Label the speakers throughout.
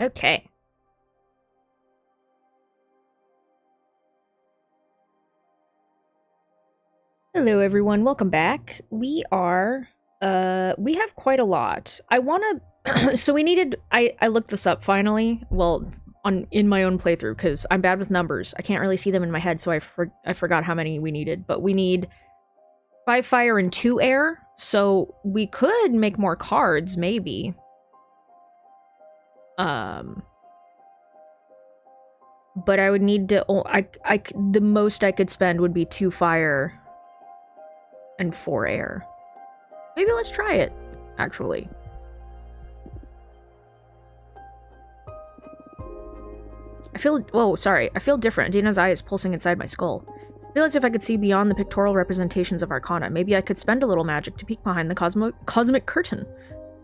Speaker 1: Okay. Hello everyone, welcome back. We have quite a lot. I wanna so we needed I looked this up finally. Well, in my own playthrough, because I'm bad with numbers. I can't really see them in my head, so I forgot how many we needed, but we need 5 fire and 2 air, so we could make more cards, maybe. Um but I would need to the most I could spend would be 2 fire and 4 air. Maybe let's try it, actually. I feel different. Dina's eye is pulsing inside my skull. I feel as if I could see beyond the pictorial representations of Arcana. Maybe I could spend a little magic to peek behind the cosmic curtain.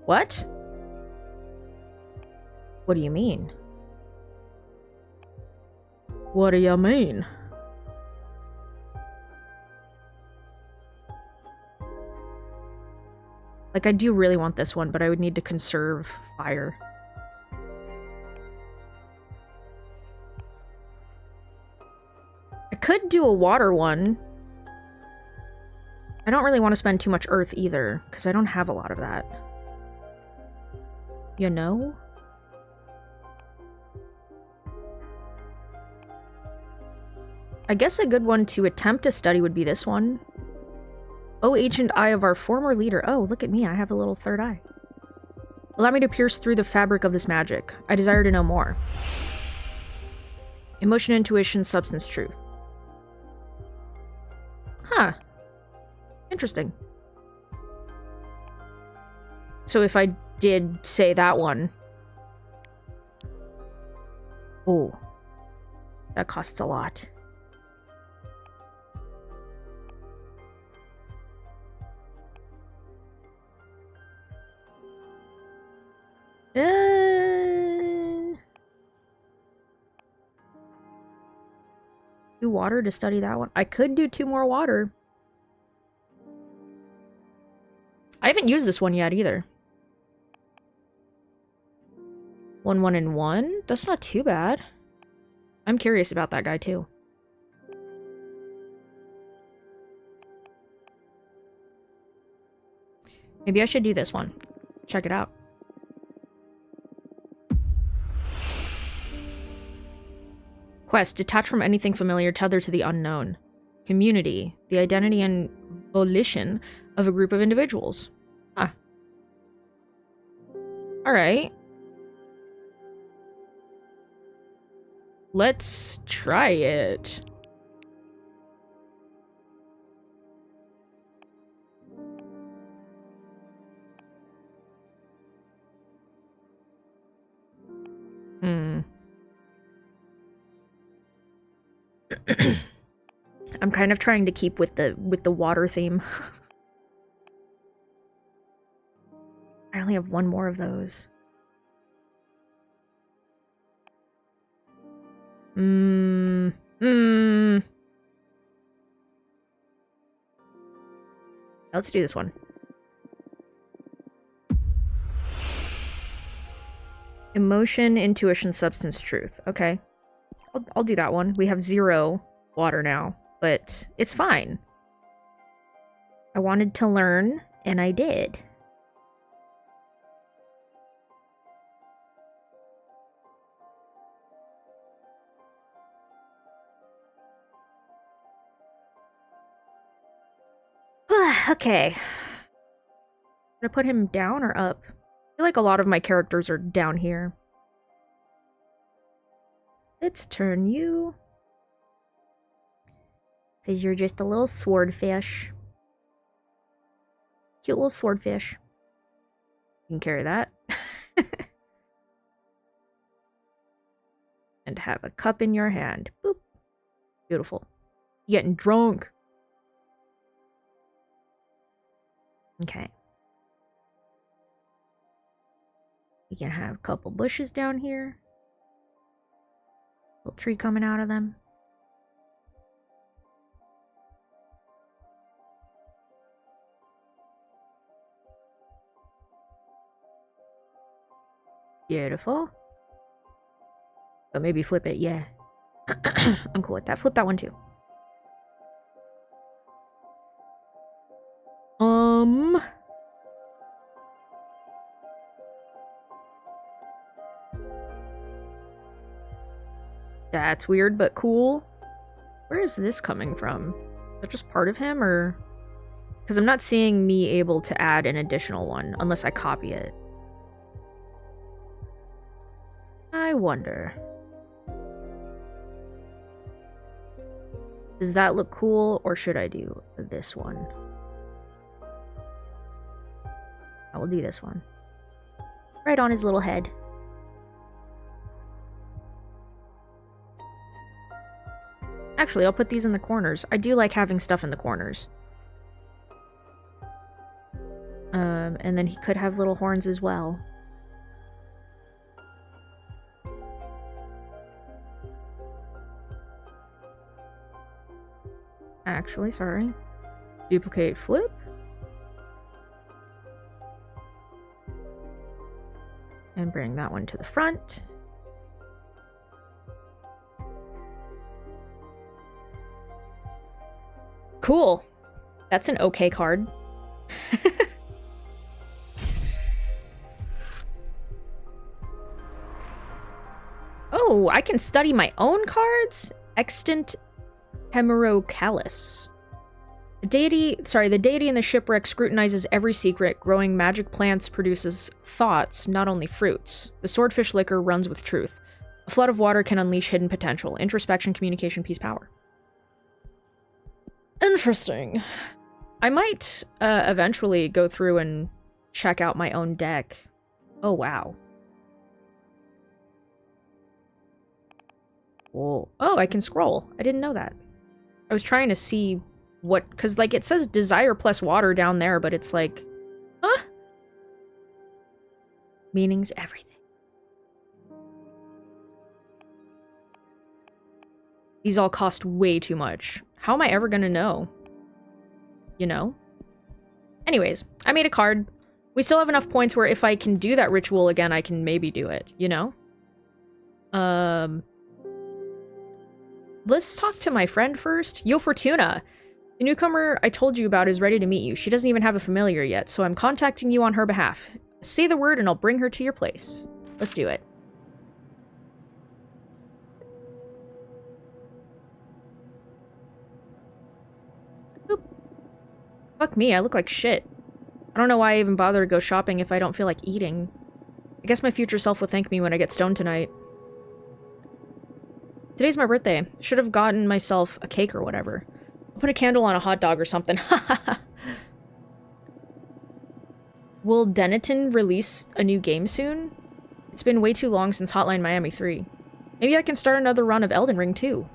Speaker 1: What? What do you mean? What do you mean? Like, I do really want this one, but I would need to conserve fire. I could do a water one. I don't really want to spend too much earth either, because I don't have a lot of that. You know? I guess a good one to attempt to study would be this one. Oh, ancient eye of our former leader. Oh, look at me, I have a little third eye. Allow me to pierce through the fabric of this magic. I desire to know more. Emotion, intuition, substance, truth. Huh. Interesting. So if I did say that one... Oh. That costs a lot. Do water to study that one. I could do 2 more water. I haven't used this one yet either. 1, 1, and 1? That's not too bad. I'm curious about that guy too. Maybe I should do this one. Check it out. Quest, detach from anything familiar, tether to the unknown. Community, the identity and volition of a group of individuals. Huh. Alright. Let's try it. I'm kind of trying to keep with the water theme. I only have 1 more of those. Let's do this one. Emotion, intuition, substance, truth. Okay. I'll do that one. We have 0 water now, but it's fine. I wanted to learn, and I did. Okay. Should I put him down or up? I feel like a lot of my characters are down here. Let's turn you. Because you're just a little swordfish. Cute little swordfish. You can carry that. And have a cup in your hand. Boop. Beautiful. You're getting drunk. Okay. We can have a couple bushes down here. Little tree coming out of them. Beautiful. But maybe flip it, yeah. I'm cool with that. Flip that one too. That's weird, but cool. Where is this coming from? Is that just part of him, or... Because I'm not seeing me able to add an additional one, unless I copy it. I wonder. Does that look cool, or should I do this one? I will do this one. Right on his little head. Actually, I'll put these in the corners. I do like having stuff in the corners. And then he could have little horns as well. Actually, sorry. Duplicate flip. And bring that one to the front. Cool. That's an okay card. Oh, I can study my own cards? Extant Hemerocallis. The deity in the shipwreck scrutinizes every secret. Growing magic plants produces thoughts, not only fruits. The swordfish liquor runs with truth. A flood of water can unleash hidden potential. Introspection, communication, peace, power. Interesting. I might eventually go through and check out my own deck. Oh, wow. Whoa. Oh, I can scroll. I didn't know that. I was trying to see what... Because, like, it says desire plus water down there, but it's like... Huh? Meanings everything. These all cost way too much. How am I ever gonna know? You know? Anyways, I made a card. We still have enough points where if I can do that ritual again, I can maybe do it, you know? Let's talk to my friend first. Yo, Fortuna! The newcomer I told you about is ready to meet you. She doesn't even have a familiar yet, so I'm contacting you on her behalf. Say the word and I'll bring her to your place. Let's do it. Boop. Fuck me, I look like shit. I don't know why I even bother to go shopping if I don't feel like eating. I guess my future self will thank me when I get stoned tonight. Today's my birthday. Should have gotten myself a cake or whatever. I'll put a candle on a hot dog or something. Will Denetton release a new game soon? It's been way too long since Hotline Miami 3. Maybe I can start another run of Elden Ring too.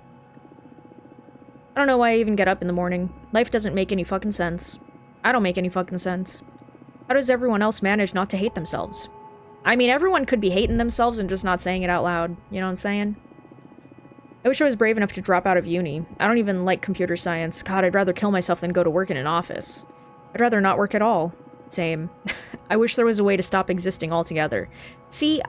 Speaker 1: I don't know why I even get up in the morning. Life doesn't make any fucking sense. I don't make any fucking sense. How does everyone else manage not to hate themselves? I mean, everyone could be hating themselves and just not saying it out loud. You know what I'm saying? I wish I was brave enough to drop out of uni. I don't even like computer science. God, I'd rather kill myself than go to work in an office. I'd rather not work at all. Same. I wish there was a way to stop existing altogether. See,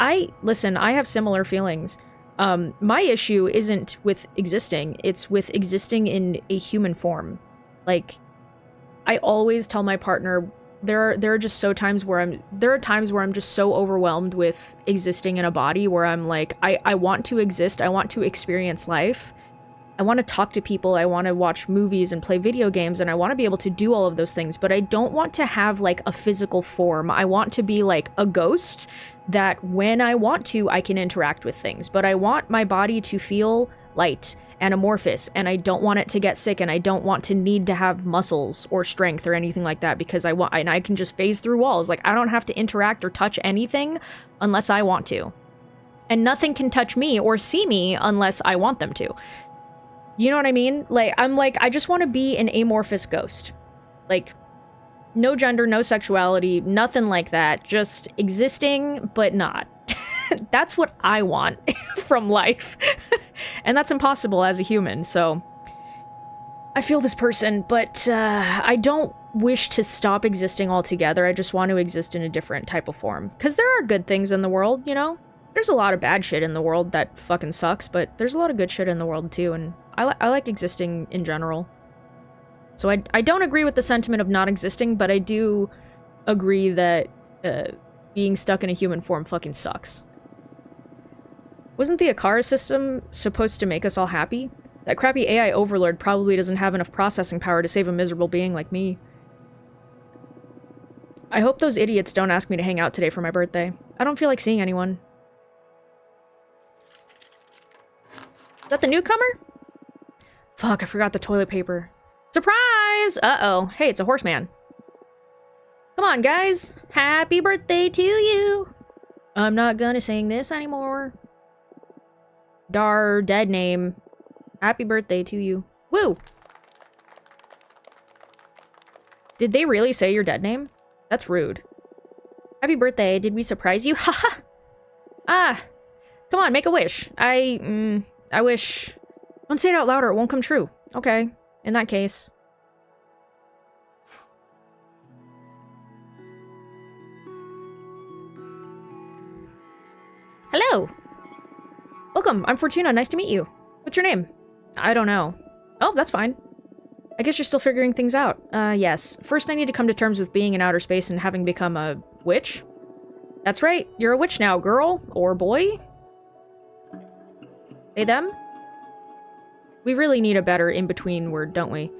Speaker 1: listen, I have similar feelings. My issue isn't with existing, it's with existing in a human form. Like, I always tell my partner, there are just times where I'm just so overwhelmed with existing in a body where I'm like, I want to exist, I want to experience life, I want to talk to people, I want to watch movies and play video games, and I want to be able to do all of those things, but I don't want to have like a physical form. I want to be like a ghost that when I want to, I can interact with things, but I want my body to feel light and amorphous, and I don't want it to get sick, and I don't want to need to have muscles or strength or anything like that, because I can just phase through walls. Like, I don't have to interact or touch anything unless I want to. And nothing can touch me or see me unless I want them to. You know what I mean? Like, I just want to be an amorphous ghost. Like, no gender, no sexuality, nothing like that. Just existing, but not. That's what I want from life. And that's impossible as a human, so... I feel this person, but I don't wish to stop existing altogether. I just want to exist in a different type of form. Because there are good things in the world, you know? There's a lot of bad shit in the world that fucking sucks, but there's a lot of good shit in the world too, and I like existing in general. So I don't agree with the sentiment of not existing, but I do agree that being stuck in a human form fucking sucks. Wasn't the Akara system supposed to make us all happy? That crappy AI overlord probably doesn't have enough processing power to save a miserable being like me. I hope those idiots don't ask me to hang out today for my birthday. I don't feel like seeing anyone. Is that the newcomer? Fuck, I forgot the toilet paper. Surprise! Uh-oh. Hey, it's a horseman. Come on, guys. Happy birthday to you. I'm not gonna sing this anymore. Dar, dead name. Happy birthday to you. Woo! Did they really say your dead name? That's rude. Happy birthday. Did we surprise you? Haha! Ah! Come on, make a wish. I wish... Don't say it out loud or it won't come true. Okay. In that case. Hello! Welcome, I'm Fortuna. Nice to meet you. What's your name? I don't know. Oh, that's fine. I guess you're still figuring things out. Yes. First I need to come to terms with being in outer space and having become a witch. That's right. You're a witch now, girl. Or boy. They, them? We really need a better in-between word, don't we?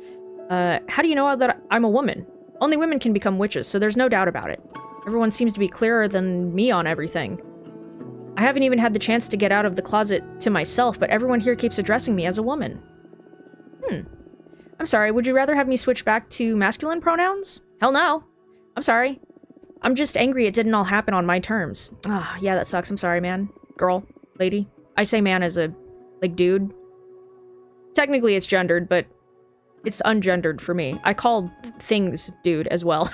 Speaker 1: How do you know that I'm a woman? Only women can become witches, so there's no doubt about it. Everyone seems to be clearer than me on everything. I haven't even had the chance to get out of the closet to myself, but everyone here keeps addressing me as a woman. I'm sorry, would you rather have me switch back to masculine pronouns? Hell no. I'm sorry. I'm just angry it didn't all happen on my terms. Ah, yeah, that sucks. I'm sorry, man. Girl. Lady. I say man as a, like, dude. Technically it's gendered, but it's ungendered for me. I call things dude as well.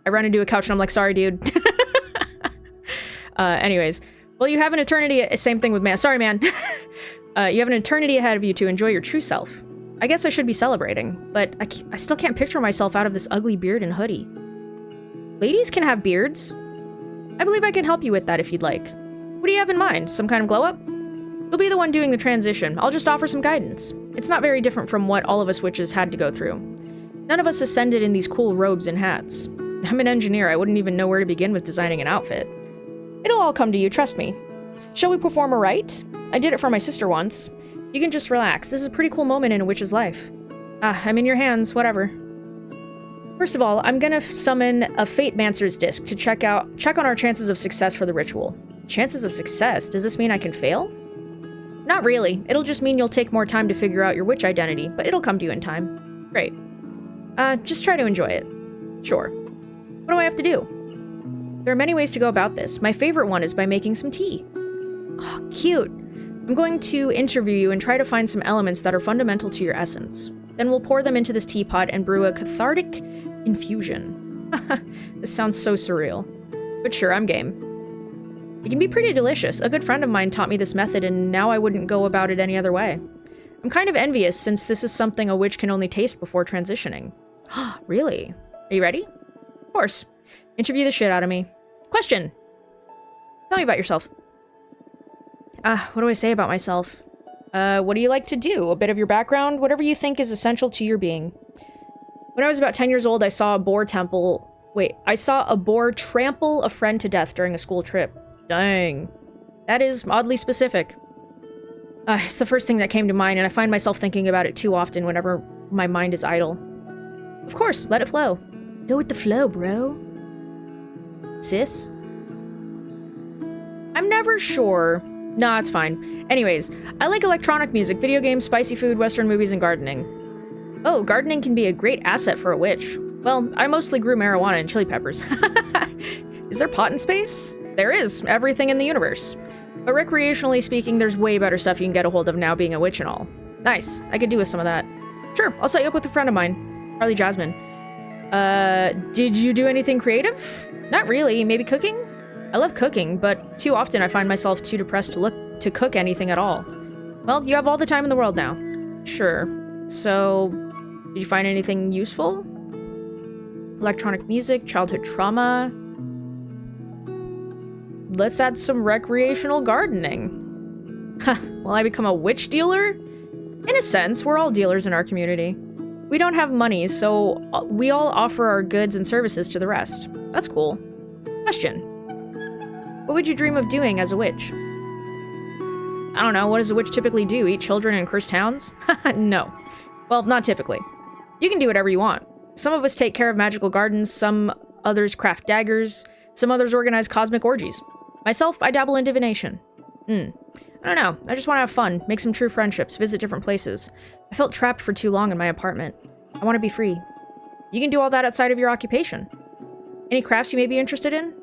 Speaker 1: I run into a couch and I'm like, sorry, dude. Anyways. Well, you have an eternity... Same thing with man. Sorry, man. You have an eternity ahead of you to enjoy your true self. I guess I should be celebrating, but I still can't picture myself out of this ugly beard and hoodie. Ladies can have beards. I believe I can help you with that if you'd like. What do you have in mind? Some kind of glow-up? You'll be the one doing the transition. I'll just offer some guidance. It's not very different from what all of us witches had to go through. None of us ascended in these cool robes and hats. I'm an engineer. I wouldn't even know where to begin with designing an outfit. It'll all come to you, trust me. Shall we perform a rite? I did it for my sister once. You can just relax. This is a pretty cool moment in a witch's life. I'm in your hands, whatever. First of all, I'm gonna summon a Fate Mancer's disc to check on our chances of success for the ritual. Chances of success? Does this mean I can fail? Not really. It'll just mean you'll take more time to figure out your witch identity, but it'll come to you in time. Great. Just try to enjoy it. Sure. What do I have to do? There are many ways to go about this. My favorite one is by making some tea. Oh, cute. I'm going to interview you and try to find some elements that are fundamental to your essence. Then we'll pour them into this teapot and brew a cathartic infusion. This sounds so surreal. But sure, I'm game. It can be pretty delicious. A good friend of mine taught me this method, and now I wouldn't go about it any other way. I'm kind of envious, since this is something a witch can only taste before transitioning. Really? Are you ready? Of course. Interview the shit out of me. Question! Tell me about yourself. What do I say about myself? What do you like to do? A bit of your background? Whatever you think is essential to your being. When I was about 10 years old, I saw a boar trample a friend to death during a school trip. Dang. That is oddly specific. It's the first thing that came to mind, and I find myself thinking about it too often whenever my mind is idle. Of course, let it flow. Go with the flow, bro. Sis? I'm never sure. Nah, it's fine. Anyways, I like electronic music, video games, spicy food, western movies, and gardening. Oh, gardening can be a great asset for a witch. Well, I mostly grew marijuana and chili peppers. Is there pot in space? There is. Everything in the universe. But recreationally speaking, there's way better stuff you can get a hold of now being a witch and all. Nice. I could do with some of that. Sure, I'll set you up with a friend of mine. Charlie Jasmine. Did you do anything creative? Not really. Maybe cooking? I love cooking, but too often I find myself too depressed to cook anything at all. Well, you have all the time in the world now. Sure. So, did you find anything useful? Electronic music, childhood trauma, let's add some recreational gardening. Will I become a witch dealer? In a sense, we're all dealers in our community. We don't have money, so we all offer our goods and services to the rest. That's cool. Question. What would you dream of doing as a witch? I don't know, what does a witch typically do? Eat children in cursed towns? No. Well, not typically. You can do whatever you want. Some of us take care of magical gardens, some others craft daggers, some others organize cosmic orgies. Myself, I dabble in divination. I don't know, I just want to have fun, make some true friendships, visit different places. I felt trapped for too long in my apartment. I want to be free. You can do all that outside of your occupation. Any crafts you may be interested in?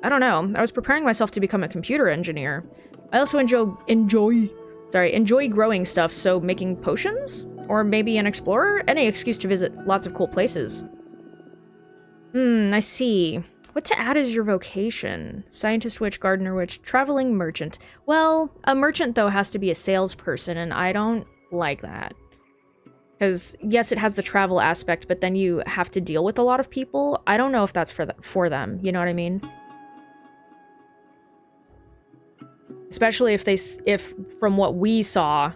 Speaker 1: I don't know, I was preparing myself to become a computer engineer. I also enjoy growing stuff, so making potions? Or maybe an explorer? Any excuse to visit lots of cool places. I see. What to add as your vocation? Scientist witch, gardener witch, traveling merchant. Well, a merchant, though, has to be a salesperson, and I don't like that. Because, yes, it has the travel aspect, but then you have to deal with a lot of people. I don't know if that's for them, you know what I mean? Especially if from what we saw,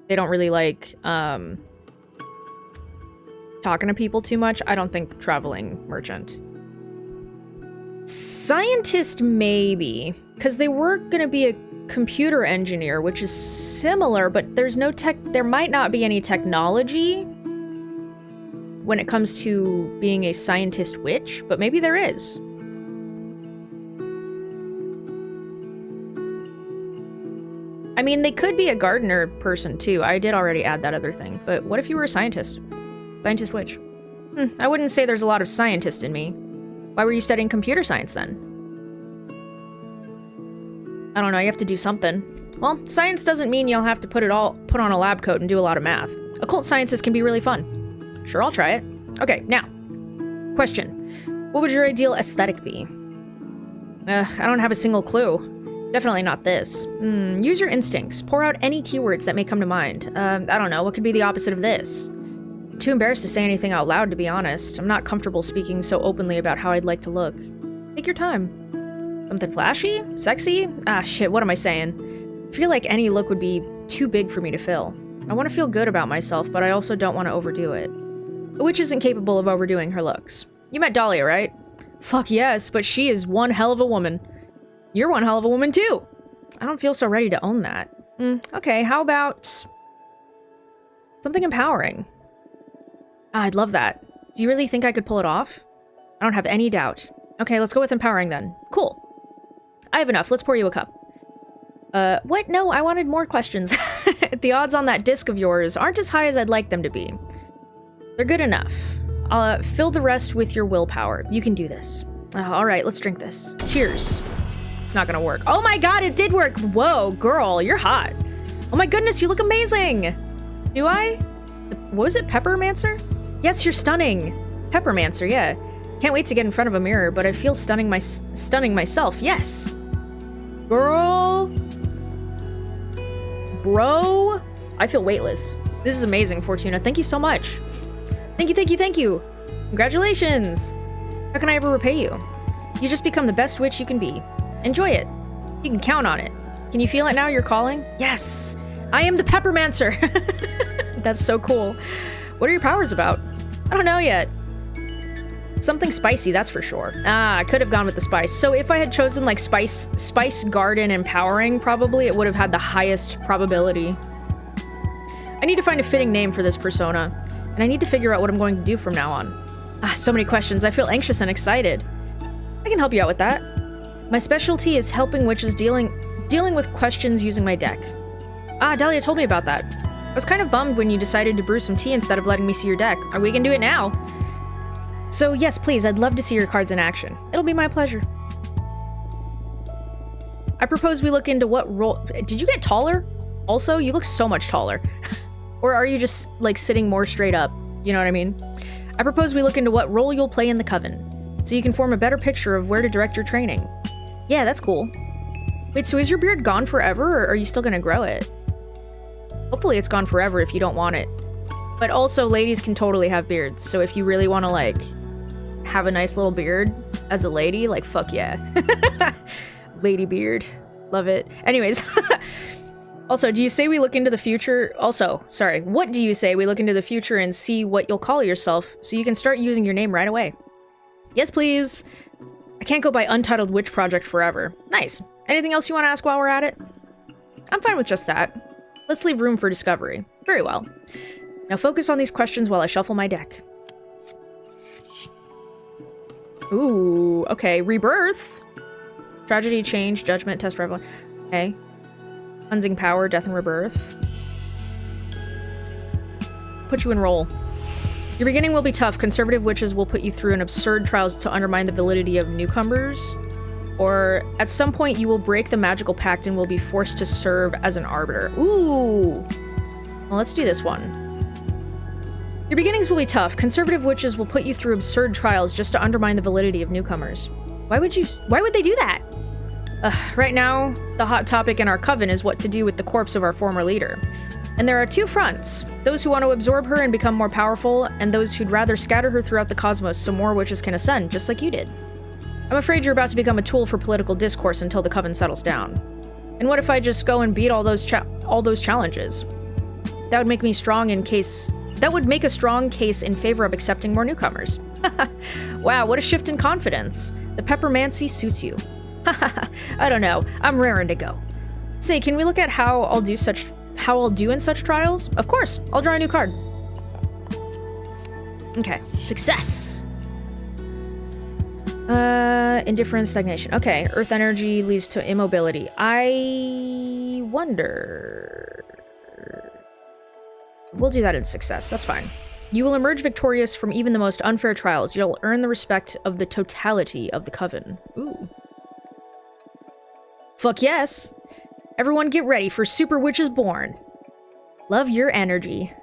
Speaker 1: they don't really like, talking to people too much. I don't think traveling merchant. Scientist, maybe. Because they were going to be a computer engineer, which is similar, but there's no there might not be any technology when it comes to being a scientist witch, but maybe there is. I mean, they could be a gardener person, too. I did already add that other thing. But what if you were a scientist? Scientist witch. I wouldn't say there's a lot of scientist in me. Why were you studying computer science, then? I don't know, you have to do something. Well, science doesn't mean you'll have to put on a lab coat and do a lot of math. Occult sciences can be really fun. Sure, I'll try it. Okay, now. Question. What would your ideal aesthetic be? I don't have a single clue. Definitely not this. Use your instincts. Pour out any keywords that may come to mind. I don't know, what could be the opposite of this? I'm too embarrassed to say anything out loud, to be honest. I'm not comfortable speaking so openly about how I'd like to look. Take your time. Something flashy? Sexy? Ah, shit, what am I saying? I feel like any look would be too big for me to fill. I want to feel good about myself, but I also don't want to overdo it. A witch isn't capable of overdoing her looks. You met Dahlia, right? Fuck yes, but she is one hell of a woman. You're one hell of a woman, too! I don't feel so ready to own that. Okay, how about something empowering? I'd love that. Do you really think I could pull it off? I don't have any doubt. Okay, let's go with empowering then. Cool. I have enough. Let's pour you a cup. What? No, I wanted more questions. The odds on that disc of yours aren't as high as I'd like them to be. They're good enough. Fill the rest with your willpower. You can do this. Alright, let's drink this. Cheers. It's not gonna work. Oh my god, it did work! Whoa, girl, you're hot. Oh my goodness, you look amazing! Do I? What was it, Peppermancer? Yes, you're stunning. Peppermancer, yeah. Can't wait to get in front of a mirror, but I feel stunning myself, yes! Girl! Bro! I feel weightless. This is amazing, Fortuna. Thank you so much. Thank you, thank you, thank you! Congratulations! How can I ever repay you? You just become the best witch you can be. Enjoy it. You can count on it. Can you feel it now, you're calling? Yes! I am the Peppermancer! That's so cool. What are your powers about? I don't know yet. Something spicy, that's for sure. I could have gone with the spice. So if I had chosen like spice garden empowering, probably it would have had the highest probability. I need to find a fitting name for this persona, and I need to figure out what I'm going to do from now on. So many questions. I feel anxious and excited. I can help you out with that. My specialty is helping witches dealing with questions using my deck. Dahlia told me about that. I was kind of bummed when you decided to brew some tea instead of letting me see your deck. We can do it now. So yes, please, I'd love to see your cards in action. It'll be my pleasure. I propose we look into what role... Did you get taller? Also, you look so much taller. Or are you just, like, sitting more straight up? You know what I mean? I propose we look into what role you'll play in the Coven, so you can form a better picture of where to direct your training. Yeah, that's cool. Wait, so is your beard gone forever, or are you still gonna grow it? Hopefully it's gone forever if you don't want it. But also, ladies can totally have beards, so if you really want to, like, have a nice little beard as a lady, like, fuck yeah. Lady Beard. Love it. Anyways. Also, do you say we look into the future? Also, sorry, what do you say we look into the future and see what you'll call yourself so you can start using your name right away? Yes, please. I can't go by Untitled Witch Project forever. Nice. Anything else you want to ask while we're at it? I'm fine with just that. Let's leave room for discovery. Very well. Now focus on these questions while I shuffle my deck. Ooh, okay. Rebirth. Tragedy, change, judgment, test, revelation. Okay. Cleansing power, death and rebirth. Put you in roll. Your beginning will be tough. Conservative witches will put you through an absurd trials to undermine the validity of newcomers. Or at some point you will break the magical pact and will be forced to serve as an arbiter. Ooh. Well, let's do this one. Your beginnings will be tough. Conservative witches will put you through absurd trials just to undermine the validity of newcomers. Why would they do that? Right now, the hot topic in our coven is what to do with the corpse of our former leader. And there are two fronts. Those who want to absorb her and become more powerful, and those who'd rather scatter her throughout the cosmos so more witches can ascend, just like you did. I'm afraid you're about to become a tool for political discourse until the coven settles down. And what if I just go and beat all those challenges? That would make me strong in case... That would make a strong case in favor of accepting more newcomers. Wow, what a shift in confidence. The peppermancy suits you. I don't know. I'm raring to go. Say, can we look at how I'll do in such trials? Of course. I'll draw a new card. Okay. Success. Indifference, stagnation. Okay. Earth energy leads to immobility. I wonder... We'll do that in success. That's fine. You will emerge victorious from even the most unfair trials. You'll earn the respect of the totality of the coven. Ooh. Fuck yes! Everyone get ready for Super Witches Born. Love your energy.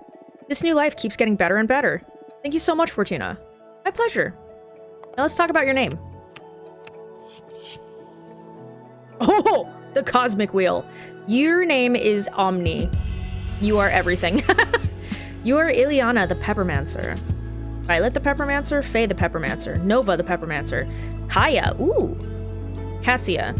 Speaker 1: This new life keeps getting better and better. Thank you so much, Fortuna. My pleasure. Now let's talk about your name. Oh! The Cosmic Wheel. Your name is Omni. You are everything. You are Ileana the Peppermancer. Violet the Peppermancer, Faye the Peppermancer, Nova the Peppermancer, Kaya, ooh, Cassia.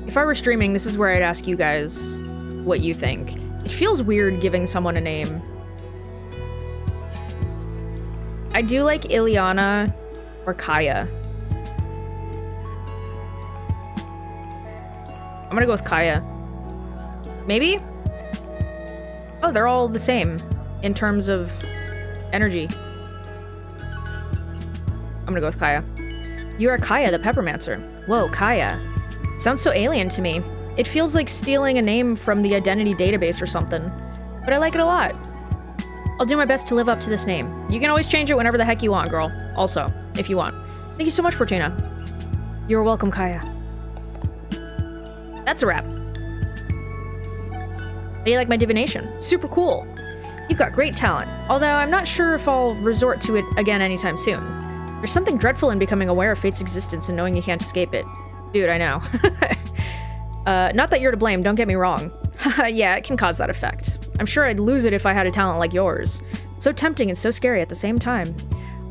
Speaker 1: If I were streaming, this is where I'd ask you guys what you think. It feels weird giving someone a name. I do like Ileana or Kaya. I'm gonna go with Kaya. Maybe? Oh, they're all the same in terms of energy. I'm gonna go with Kaya. You are Kaya the Peppermancer. Whoa, Kaya. Sounds so alien to me. It feels like stealing a name from the identity database or something. But I like it a lot. I'll do my best to live up to this name. You can always change it whenever the heck you want, girl. Also, if you want. Thank you so much, Fortuna. You're welcome, Kaya. That's a wrap. How do you like my divination? Super cool. You've got great talent, although I'm not sure if I'll resort to it again anytime soon. There's something dreadful in becoming aware of fate's existence and knowing you can't escape it. Dude, I know. Not that you're to blame, don't get me wrong. Yeah, it can cause that effect. I'm sure I'd lose it if I had a talent like yours. So tempting and so scary at the same time.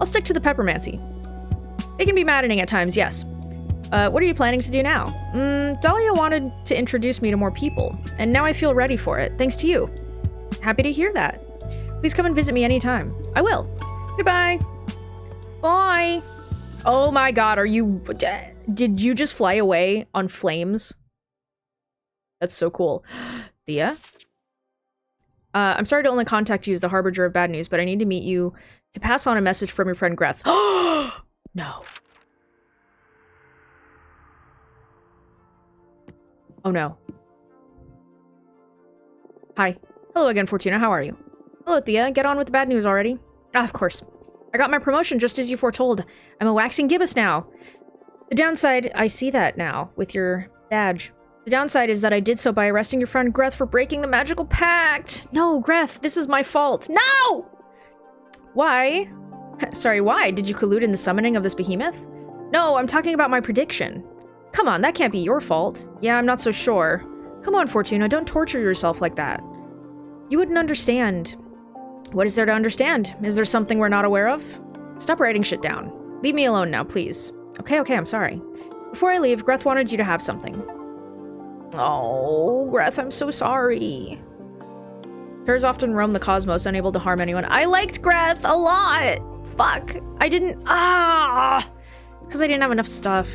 Speaker 1: I'll stick to the peppermancy. It can be maddening at times, yes. What are you planning to do now? Dahlia wanted to introduce me to more people, and now I feel ready for it, thanks to you. Happy to hear that. Please come and visit me anytime. I will. Goodbye. Bye. Oh my god, are you... Did you just fly away on flames? That's so cool. Thea? I'm sorry to only contact you as the harbinger of bad news, but I need to meet you to pass on a message from your friend Greth. No. Oh no. Hi. Hello again, Fortuna. How are you? Hello, Thea. Get on with the bad news already. Ah, of course. I got my promotion just as you foretold. I'm a waxing gibbous now. The downside, I see that now, with your badge. The downside is that I did so by arresting your friend Greth for breaking the magical pact. No, Greth, this is my fault. No! Why? Sorry, why? Did you collude in the summoning of this behemoth? No, I'm talking about my prediction. Come on, that can't be your fault. Yeah, I'm not so sure. Come on, Fortuna, don't torture yourself like that. You wouldn't understand. What is there to understand? Is there something we're not aware of? Stop writing shit down. Leave me alone now, please. Okay, I'm sorry. Before I leave, Greth wanted you to have something. Oh, Greth, I'm so sorry. Terrors often roam the cosmos, unable to harm anyone. I liked Greth a lot! Fuck. I didn't... It's because I didn't have enough stuff.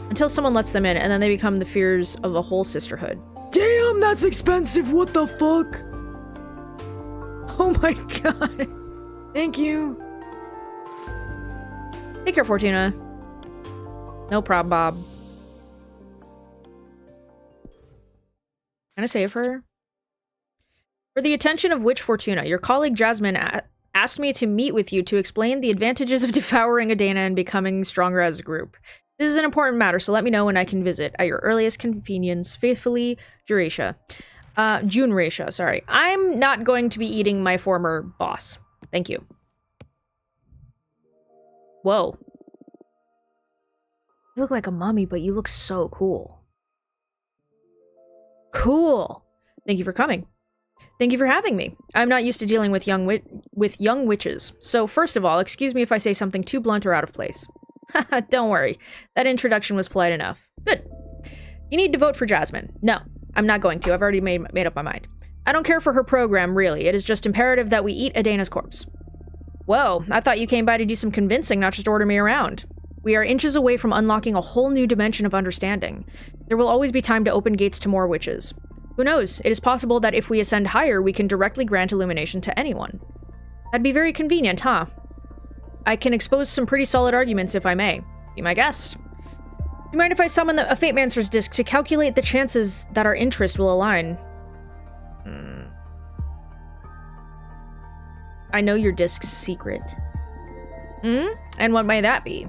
Speaker 1: Until someone lets them in, and then they become the fears of the whole sisterhood. Damn, that's expensive! What the fuck? Oh my god. Thank you. Take care, Fortuna. No problem, Bob. Can I save her? For the attention of which Fortuna, your colleague Jasmine asked me to meet with you to explain the advantages of devouring Adana and becoming stronger as a group. This is an important matter, so let me know when I can visit. At your earliest convenience, faithfully, Junracia, sorry. I'm not going to be eating my former boss. Thank you. Whoa. You look like a mummy, but you look so cool. Cool. Thank you for coming. Thank you for having me. I'm not used to dealing with young witches. So first of all, excuse me if I say something too blunt or out of place. Haha, don't worry. That introduction was polite enough. Good. You need to vote for Jasmine. No, I'm not going to. I've already made up my mind. I don't care for her program, really. It is just imperative that we eat Adana's corpse. Whoa, I thought you came by to do some convincing, not just order me around. We are inches away from unlocking a whole new dimension of understanding. There will always be time to open gates to more witches. Who knows? It is possible that if we ascend higher, we can directly grant illumination to anyone. That'd be very convenient, huh? I can expose some pretty solid arguments if I may. Be my guest. Do you mind if I summon a Fatemancer's disc to calculate the chances that our interest will align? I know your disc's secret. And what might that be?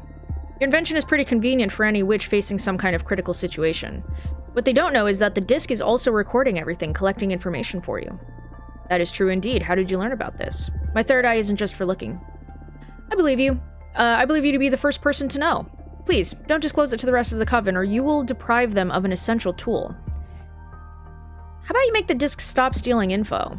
Speaker 1: Your invention is pretty convenient for any witch facing some kind of critical situation. What they don't know is that the disc is also recording everything, collecting information for you. That is true indeed. How did you learn about this? My third eye isn't just for looking. I believe you. I believe you to be the first person to know. Please, don't disclose it to the rest of the Coven, or you will deprive them of an essential tool. How about you make the disc stop stealing info?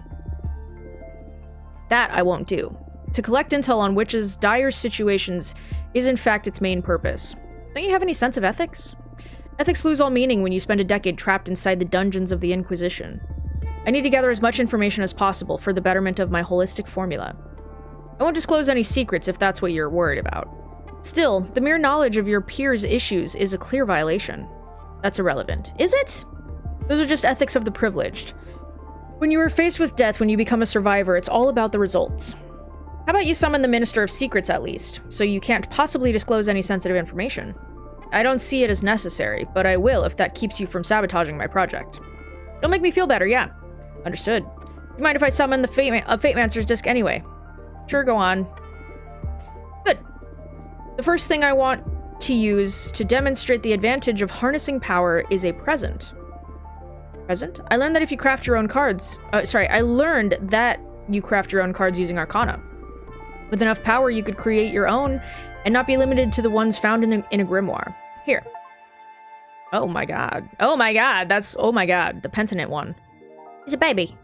Speaker 1: That I won't do. To collect intel on witches' dire situations is in fact its main purpose. Don't you have any sense of ethics? Ethics lose all meaning when you spend a decade trapped inside the dungeons of the Inquisition. I need to gather as much information as possible for the betterment of my holistic formula. I won't disclose any secrets if that's what you're worried about. Still, the mere knowledge of your peers' issues is a clear violation. That's irrelevant. Is it? Those are just ethics of the privileged. When you are faced with death when you become a survivor, it's all about the results. How about you summon the Minister of Secrets at least, so you can't possibly disclose any sensitive information? I don't see it as necessary, but I will if that keeps you from sabotaging my project. It'll make me feel better, yeah. Understood. You mind if I summon the Fatemancer's disc anyway? Sure, go on. Good. The first thing I want to use to demonstrate the advantage of harnessing power is a present. Present? I learned that if you craft your own cards... I learned that you craft your own cards using Arcana. With enough power, you could create your own and not be limited to the ones found in a grimoire. Here. Oh my god. Oh my god, that's... Oh my god, the penitent one. He's a baby.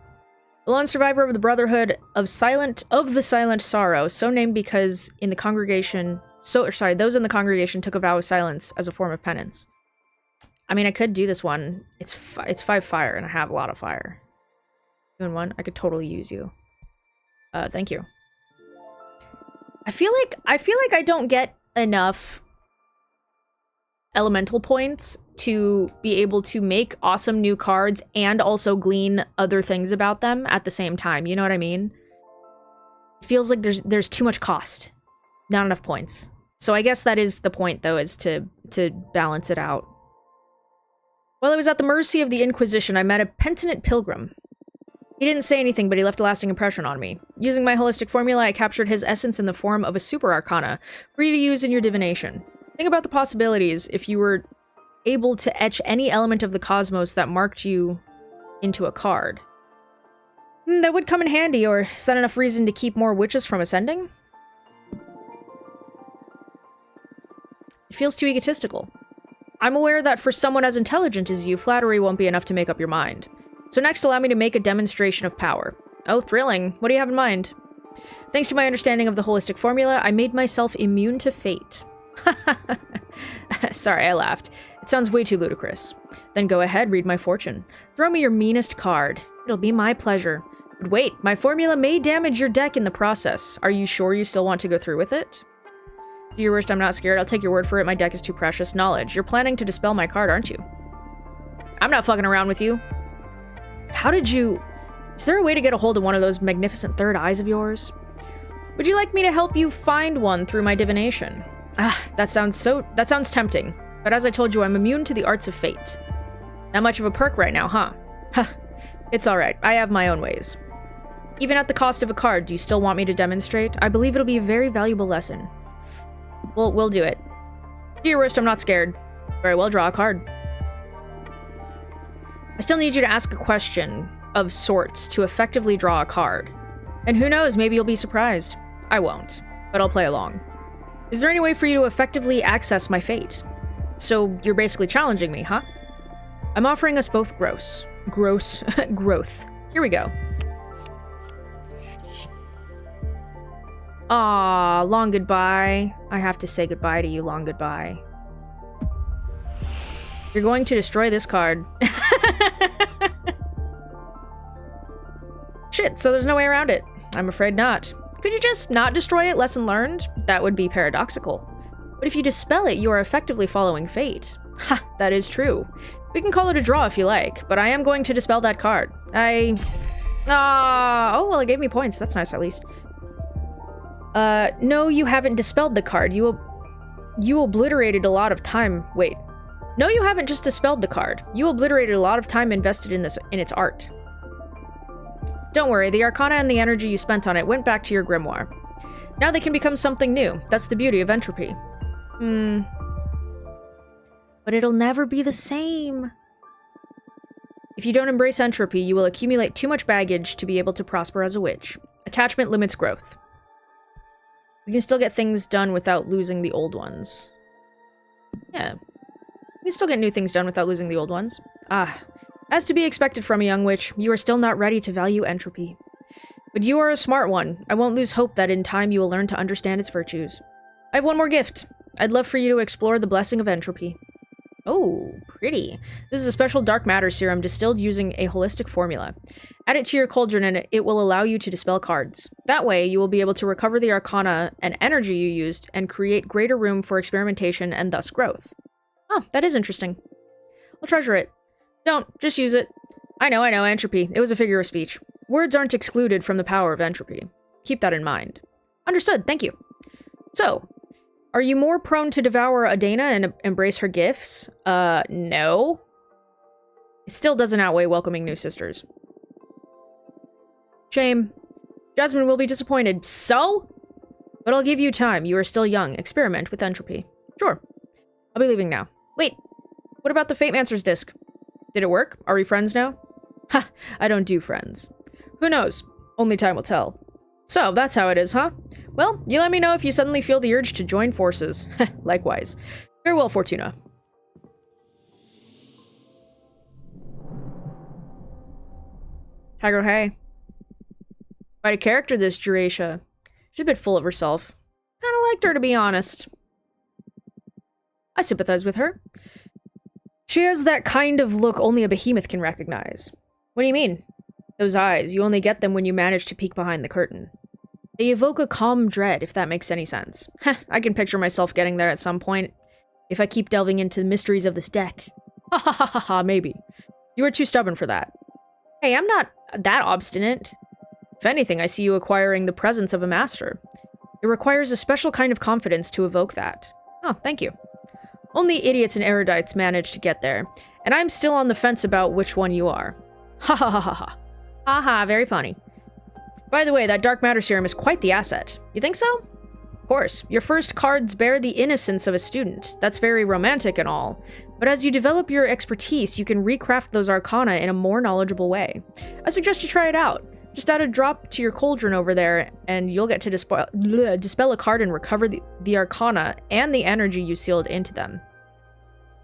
Speaker 1: The lone survivor of the Brotherhood of the Silent Sorrow, so named because in the congregation... those in the congregation took a vow of silence as a form of penance. I mean, I could do this one. It's 5 fire, and I have a lot of fire. 2 and 1? I could totally use you. Thank you. I feel like I don't get enough elemental points to be able to make awesome new cards and also glean other things about them at the same time. You know what I mean? It feels like there's too much cost. Not enough points. So I guess that is the point, though, is to balance it out. While I was at the mercy of the Inquisition, I met a penitent pilgrim. He didn't say anything, but he left a lasting impression on me. Using my holistic formula, I captured his essence in the form of a super arcana, for you to use in your divination. Think about the possibilities if you were able to etch any element of the cosmos that marked you into a card. That would come in handy, or is that enough reason to keep more witches from ascending? It feels too egotistical. I'm aware that for someone as intelligent as you, flattery won't be enough to make up your mind. So next, allow me to make a demonstration of power. Oh, thrilling. What do you have in mind? Thanks to my understanding of the holistic formula, I made myself immune to fate. Sorry, I laughed. It sounds way too ludicrous. Then go ahead, read my fortune. Throw me your meanest card. It'll be my pleasure. But wait, my formula may damage your deck in the process. Are you sure you still want to go through with it? Do your worst, I'm not scared. I'll take your word for it. My deck is too precious. Knowledge. You're planning to dispel my card, aren't you? I'm not fucking around with you. How did you... Is there a way to get a hold of one of those magnificent third eyes of yours? Would you like me to help you find one through my divination? That sounds tempting. But as I told you, I'm immune to the arts of fate. Not much of a perk right now, huh? It's alright. I have my own ways. Even at the cost of a card, do you still want me to demonstrate? I believe it'll be a very valuable lesson. We'll do it. Do your worst, I'm not scared. Very well, draw a card. I still need you to ask a question of sorts to effectively draw a card. And who knows, maybe you'll be surprised. I won't, but I'll play along. Is there any way for you to effectively access my fate? So you're basically challenging me, huh? I'm offering us both growth. Here we go. Ah, long goodbye. I have to say goodbye to you, long goodbye. You're going to destroy this card. Shit, so there's no way around it. I'm afraid not. Could you just not destroy it? Lesson learned? That would be paradoxical. But if you dispel it, you are effectively following fate. Ha, that is true. We can call it a draw if you like, but I am going to dispel that card. Oh, well, it gave me points. That's nice, at least. No, you haven't dispelled the card. You obliterated a lot of time. Wait. No, you haven't just dispelled the card. You obliterated a lot of time invested in its art. Don't worry, the arcana and the energy you spent on it went back to your grimoire. Now they can become something new. That's the beauty of entropy. But it'll never be the same. If you don't embrace entropy, you will accumulate too much baggage to be able to prosper as a witch. Attachment limits growth. We can still get things done without losing the old ones. Yeah. We can still get new things done without losing the old ones. As to be expected from a young witch, you are still not ready to value entropy. But you are a smart one. I won't lose hope that in time you will learn to understand its virtues. I have one more gift. I'd love for you to explore the blessing of entropy. Oh, pretty. This is a special dark matter serum distilled using a holistic formula. Add it to your cauldron and it will allow you to dispel cards. That way, you will be able to recover the arcana and energy you used and create greater room for experimentation and thus growth. Oh, that is interesting. I'll treasure it. Don't, just use it. I know, entropy. It was a figure of speech. Words aren't excluded from the power of entropy. Keep that in mind. Understood, thank you. So, are you more prone to devour Adana and embrace her gifts? No. It still doesn't outweigh welcoming new sisters. Shame. Jasmine will be disappointed. So? But I'll give you time. You are still young. Experiment with entropy. Sure. I'll be leaving now. Wait. What about the Fatemancer's disc? Did it work? Are we friends now? Ha! I don't do friends. Who knows? Only time will tell. So, that's how it is, huh? Well, you let me know if you suddenly feel the urge to join forces. Likewise. Farewell, Fortuna. Tiger, hey. Quite a character, this Juracia. She's a bit full of herself. Kinda liked her, to be honest. I sympathize with her. She has that kind of look only a behemoth can recognize. What do you mean? Those eyes, you only get them when you manage to peek behind the curtain. They evoke a calm dread, if that makes any sense. I can picture myself getting there at some point, if I keep delving into the mysteries of this deck. Ha ha ha ha ha, maybe. You are too stubborn for that. Hey, I'm not that obstinate. If anything, I see you acquiring the presence of a master. It requires a special kind of confidence to evoke that. Oh, thank you. Only idiots and erudites manage to get there, and I'm still on the fence about which one you are. Ha ha ha ha ha. Ha ha, very funny. By the way, that dark matter serum is quite the asset. You think so? Of course. Your first cards bear the innocence of a student. That's very romantic and all. But as you develop your expertise, you can recraft those arcana in a more knowledgeable way. I suggest you try it out. Just add a drop to your cauldron over there, and you'll get to dispel a card and recover the arcana and the energy you sealed into them.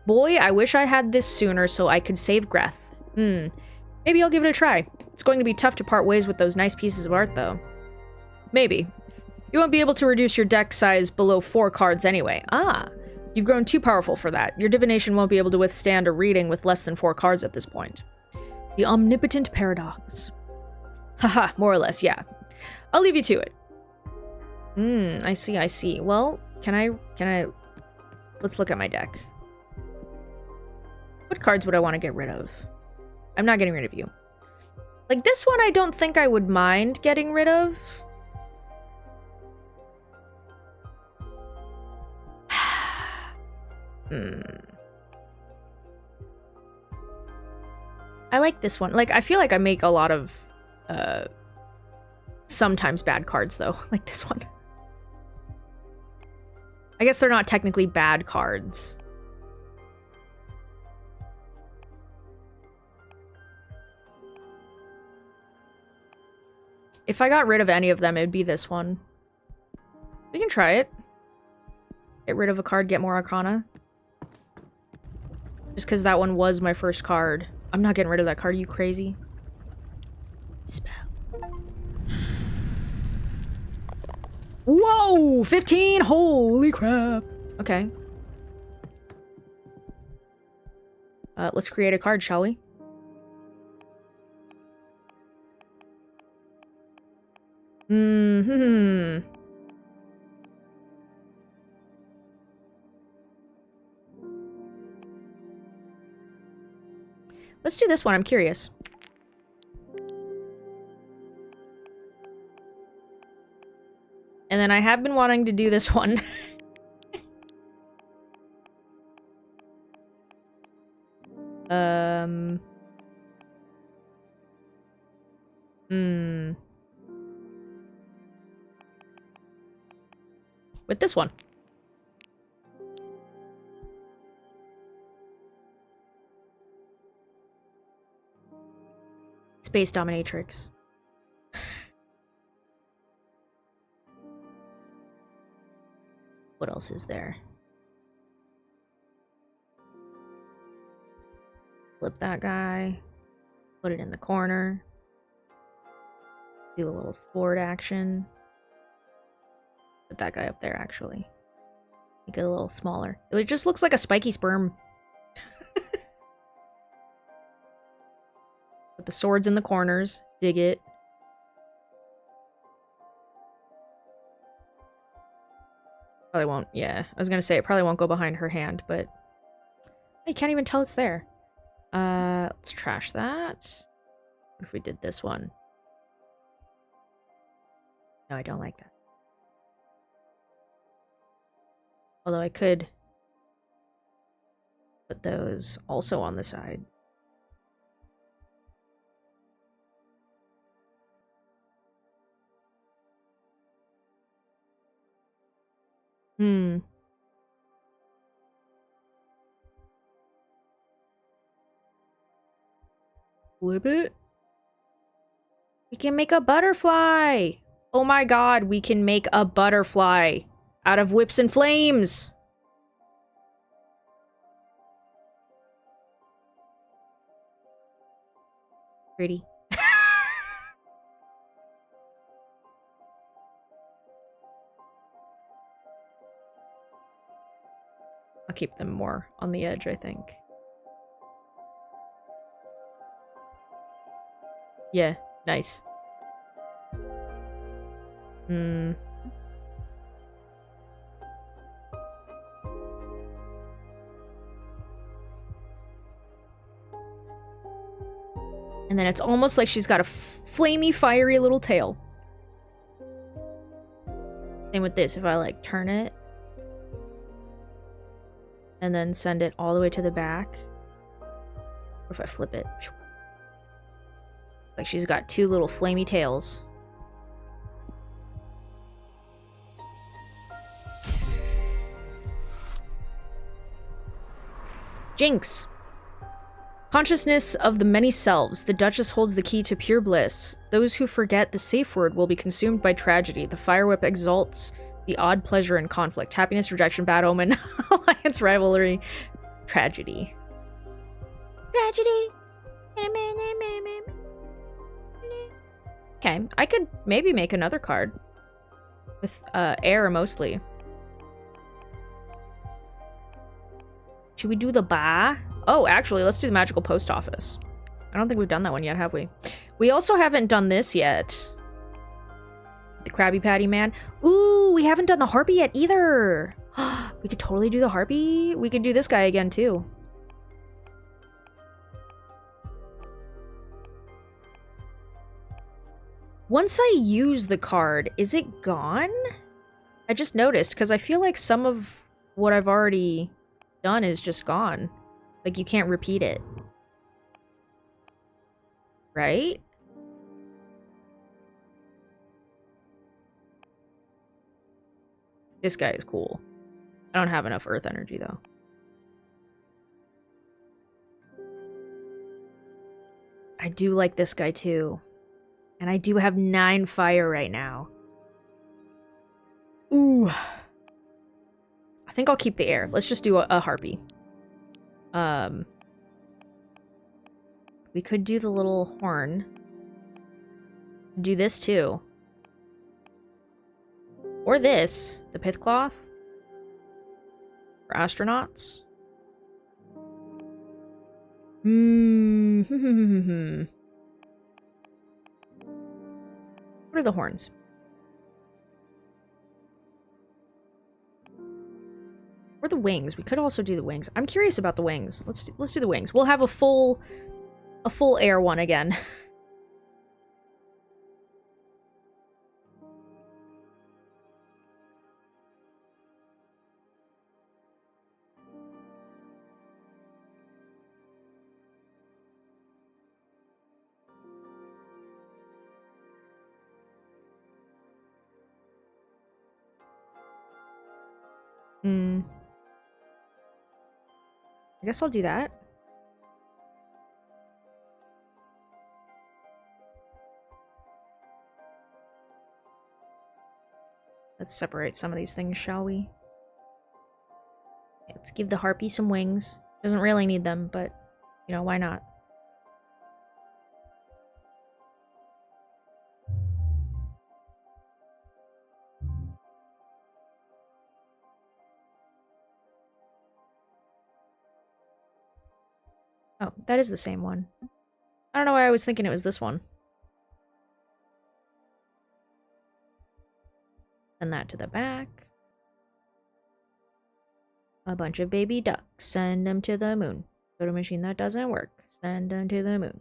Speaker 1: Boy, I wish I had this sooner so I could save Greth. Maybe I'll give it a try. It's going to be tough to part ways with those nice pieces of art, though. Maybe. You won't be able to reduce your deck size below 4 cards anyway. Ah, you've grown too powerful for that. Your divination won't be able to withstand a reading with less than 4 cards at this point. The omnipotent paradox. Haha, more or less, yeah. I'll leave you to it. I see. Well, can I... Let's look at my deck. What cards would I want to get rid of? I'm not getting rid of you. Like, this one I don't think I would mind getting rid of. I like this one. Like, I feel like I make a lot of, sometimes bad cards, though. Like this one. I guess they're not technically bad cards. If I got rid of any of them, it'd be this one. We can try it. Get rid of a card, get more Arcana. Just because that one was my first card. I'm not getting rid of that card, are you crazy? Spell. Whoa! 15! Holy crap! Okay. Let's create a card, shall we? Let's do this one, I'm curious. And then I have been wanting to do this one. With this one. Space Dominatrix. What else is there? Flip that guy. Put it in the corner. Do a little sword action. Put that guy up there, actually. Make it a little smaller. It just looks like a spiky sperm. Put the swords in the corners. Dig it. Probably won't, yeah. I was gonna say, it probably won't go behind her hand, but... I can't even tell it's there. Let's trash that. What if we did this one? No, I don't like that. Although I could put those also on the side. Flip it. We can make a butterfly! Oh my god, we can make a butterfly out of whips and flames! Pretty. I'll keep them more on the edge, I think. Yeah, nice. And then it's almost like she's got a flamey, fiery little tail. Same with this, if I like turn it and then send it all the way to the back. Or if I flip it. Like she's got 2 little flamey tails. Jinx. Consciousness of the many selves. The Duchess holds the key to pure bliss. Those who forget the safe word will be consumed by tragedy. The fire whip exalts the odd pleasure in conflict. Happiness, rejection, bad omen, alliance, rivalry, tragedy. Tragedy. Okay, I could maybe make another card. With air mostly. Should we do the bar? Oh, actually, let's do the magical post office. I don't think we've done that one yet, have we? We also haven't done this yet. The Krabby Patty Man. Ooh, we haven't done the Harpy yet either. We could totally do the Harpy. We could do this guy again, too. Once I use the card, is it gone? I just noticed, because I feel like some of what I've already done is just gone. Like, you can't repeat it. Right? This guy is cool. I don't have enough earth energy, though. I do like this guy, too. And I do have 9 fire right now. Ooh. I think I'll keep the air. Let's just do a harpy. We could do the little horn. Do this, too. Or this. The pith cloth. For astronauts. What are the horns? Or the wings. We could also do the wings. I'm curious about the wings. Let's do the wings. We'll have a full air one again. I guess I'll do that. Let's separate some of these things, shall we? Let's give the harpy some wings. Doesn't really need them, but, you know, why not? Oh, that is the same one. I don't know why I was thinking it was this one. Send that to the back. A bunch of baby ducks. Send them to the moon. Go to a machine that doesn't work. Send them to the moon.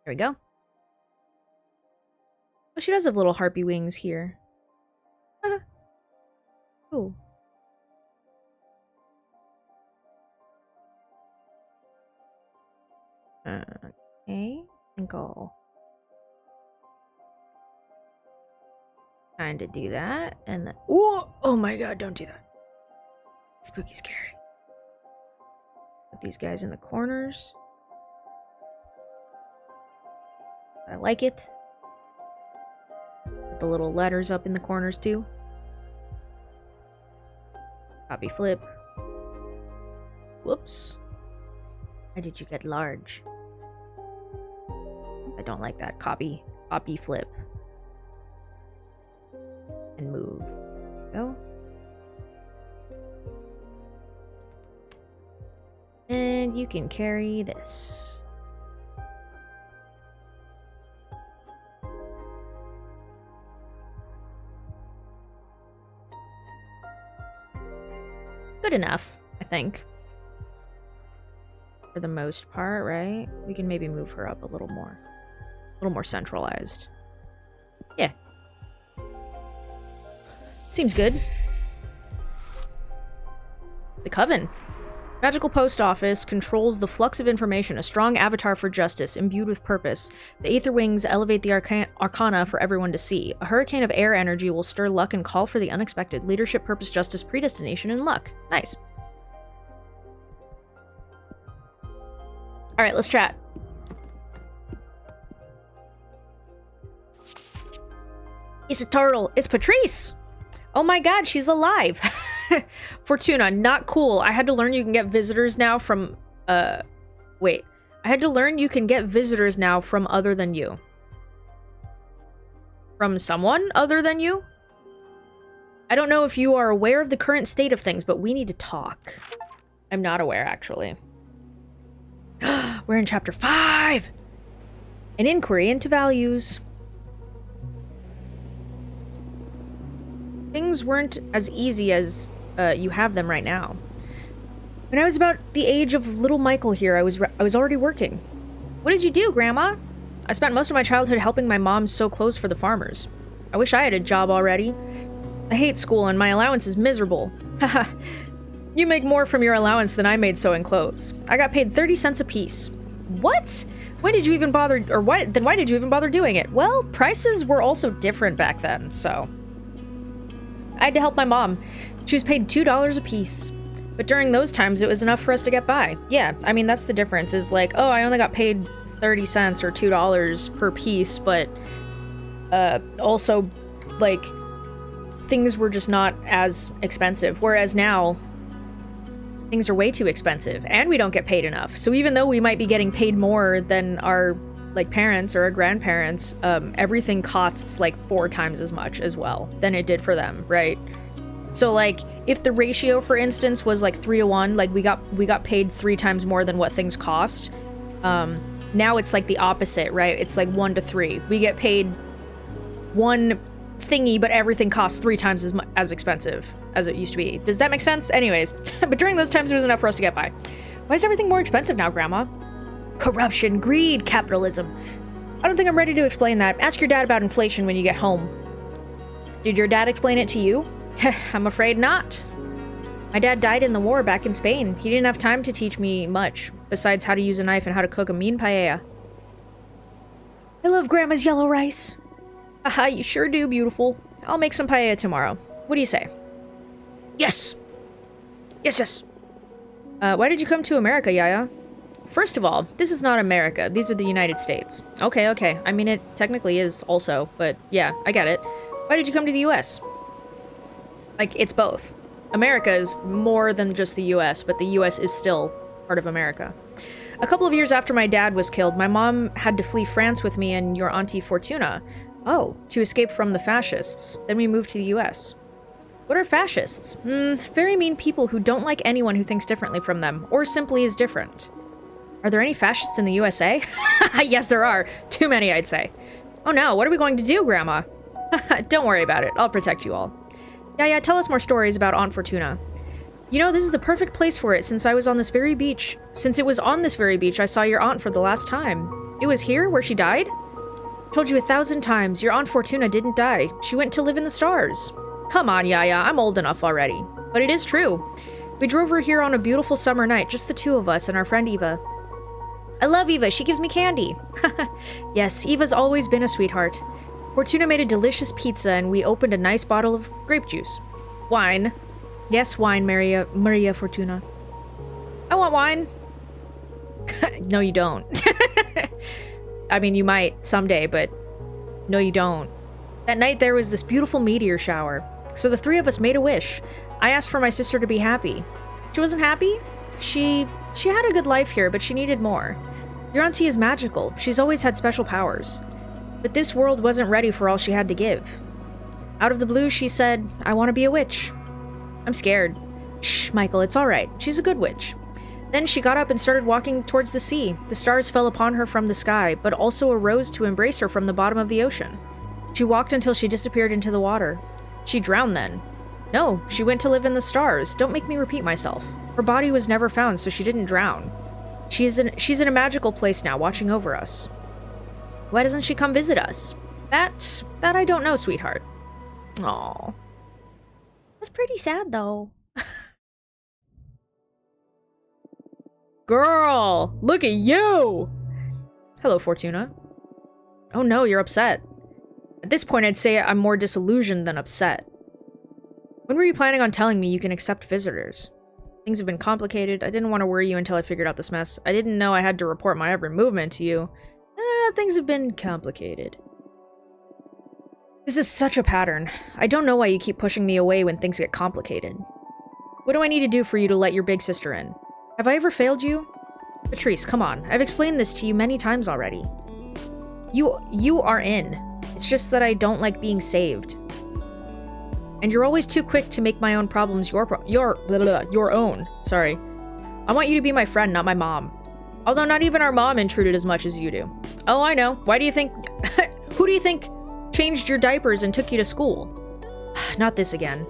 Speaker 1: There we go. Oh, she does have little harpy wings here. Cool. Okay. I think I'll kind of do that. And then... Oh my god, don't do that. Spooky scary. Put these guys in the corners. I like it. Put the little letters up in the corners too. Copy flip. Whoops. Why did you get large? I don't like that. Copy flip. And move. Go. And you can carry this. Good enough, I think. For the most part, right? We can maybe move her up a little more. A little more centralized. Yeah. Seems good. The Coven. Magical post office controls the flux of information, a strong avatar for justice, imbued with purpose. The Aether Wings elevate the arcana for everyone to see. A hurricane of air energy will stir luck and call for the unexpected. Leadership, purpose, justice, predestination, and luck. Nice. Alright, let's chat. It's a turtle. It's Patrice! Oh my god, she's alive! Fortuna, not cool. I had to learn you can get visitors now from, wait. I had to learn you can get visitors now from other than you. From someone other than you? I don't know if you are aware of the current state of things, but we need to talk. I'm not aware, actually. We're in chapter 5! An inquiry into values. Things weren't as easy as you have them right now. When I was about the age of little Michael here, I was already working. What did you do, Grandma? I spent most of my childhood helping my mom sew clothes for the farmers. I wish I had a job already. I hate school and my allowance is miserable. Haha. You make more from your allowance than I made sewing clothes. I got paid 30 cents a piece. What? When did you even bother, or why did you even bother doing it? Well, prices were also different back then, so. I had to help my mom. She was paid $2 a piece. But during those times, it was enough for us to get by. Yeah, I mean, that's the difference, is like, oh, I only got paid 30 cents or $2 per piece, but also, like, things were just not as expensive. Whereas now, things are way too expensive, and we don't get paid enough. So even though we might be getting paid more than our, like, parents or our grandparents, everything costs, like, 4 times as much as well than it did for them, right? So, like, if the ratio, for instance, was, like, 3-to-1, like, we got paid 3 times more than what things cost, now it's, like, the opposite, right? It's, like, 1-to-3. We get paid 1 thingy, but everything costs 3 times as expensive as it used to be. Does that make sense? Anyways, but during those times, it was enough for us to get by. Why is everything more expensive now, Grandma? Corruption, greed, capitalism. I don't think I'm ready to explain that. Ask your dad about inflation when you get home. Did your dad explain it to you? I'm afraid not. My dad died in the war back in Spain. He didn't have time to teach me much, besides how to use a knife and how to cook a mean paella. I love Grandma's yellow rice. Haha, you sure do, beautiful. I'll make some paella tomorrow. What do you say? Yes! Yes, yes! Why did you come to America, Yaya? First of all, this is not America. These are the United States. Okay, okay. I mean, it technically is also, but yeah, I get it. Why did you come to the US? Like, it's both. America is more than just the US, but the US is still part of America. A couple of years after my dad was killed, my mom had to flee France with me and your auntie Fortuna. Oh, to escape from the fascists. Then we moved to the US. What are fascists? Very mean people who don't like anyone who thinks differently from them, or simply is different. Are there any fascists in the USA? Yes, there are. Too many, I'd say. Oh no, what are we going to do, Grandma? Don't worry about it. I'll protect you all. Yeah, tell us more stories about Aunt Fortuna. You know, this is the perfect place for it since I was on this very beach. Since it was on this very beach, I saw your aunt for the last time. It was here, where she died? Told you 1,000 times, your Aunt Fortuna didn't die. She went to live in the stars. Come on, Yaya, I'm old enough already. But it is true. We drove her here on a beautiful summer night, just the 2 of us and our friend Eva. I love Eva, she gives me candy. Yes, Eva's always been a sweetheart. Fortuna made a delicious pizza and we opened a nice bottle of grape juice. Wine. Yes, wine, Maria Fortuna. I want wine. No, you don't. I mean, you might someday, but no, you don't. That night there was this beautiful meteor shower. So the 3 of us made a wish. I asked for my sister to be happy. She wasn't happy? She had a good life here, but she needed more. Your auntie is magical. She's always had special powers. But this world wasn't ready for all she had to give. Out of the blue, she said, I want to be a witch. I'm scared. Shh, Michael, it's alright. She's a good witch. Then she got up and started walking towards the sea. The stars fell upon her from the sky, but also arose to embrace her from the bottom of the ocean. She walked until she disappeared into the water. She drowned then. No, she went to live in the stars. Don't make me repeat myself. Her body was never found, so she didn't drown. She's in a magical place now, watching over us. Why doesn't she come visit us? That I don't know, sweetheart. Aw. That's pretty sad, though. Girl, look at you! Hello, Fortuna. Oh no, you're upset. At this point, I'd say I'm more disillusioned than upset. When were you planning on telling me you can accept visitors? Things have been complicated. I didn't want to worry you until I figured out this mess. I didn't know I had to report my every movement to you. Things have been complicated. This is such a pattern. I don't know why you keep pushing me away when things get complicated. What do I need to do for you to let your big sister in? Have I ever failed you? Patrice, come on. I've explained this to you many times already. You are in. It's just that I don't like being saved. And you're always too quick to make my own problems your own. Sorry. I want you to be my friend, not my mom. Although not even our mom intruded as much as you do. Oh, I know. Why do you think... Who do you think changed your diapers and took you to school? Not this again.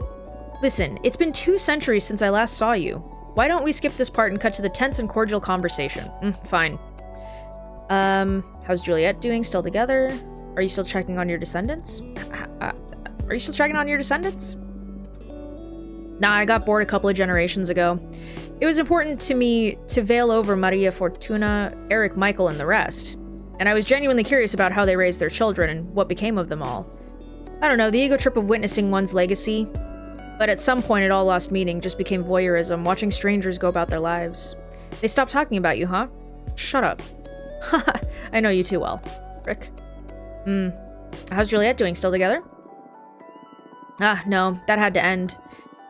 Speaker 1: Listen, it's been 2 centuries since I last saw you. Why don't we skip this part and cut to the tense and cordial conversation? Fine. How's Juliet doing? Still together? Are you still checking on your descendants? Are you still checking on your descendants? Nah, I got bored a couple of generations ago. It was important to me to veil over Maria Fortuna, Eric, Michael, and the rest. And I was genuinely curious about how they raised their children and what became of them all. I don't know, the ego trip of witnessing one's legacy. But at some point it all lost meaning, just became voyeurism, watching strangers go about their lives. They stopped talking about you, huh? Shut up. Haha, I know you too well. Rick. How's Juliet doing? Still together? No, that had to end.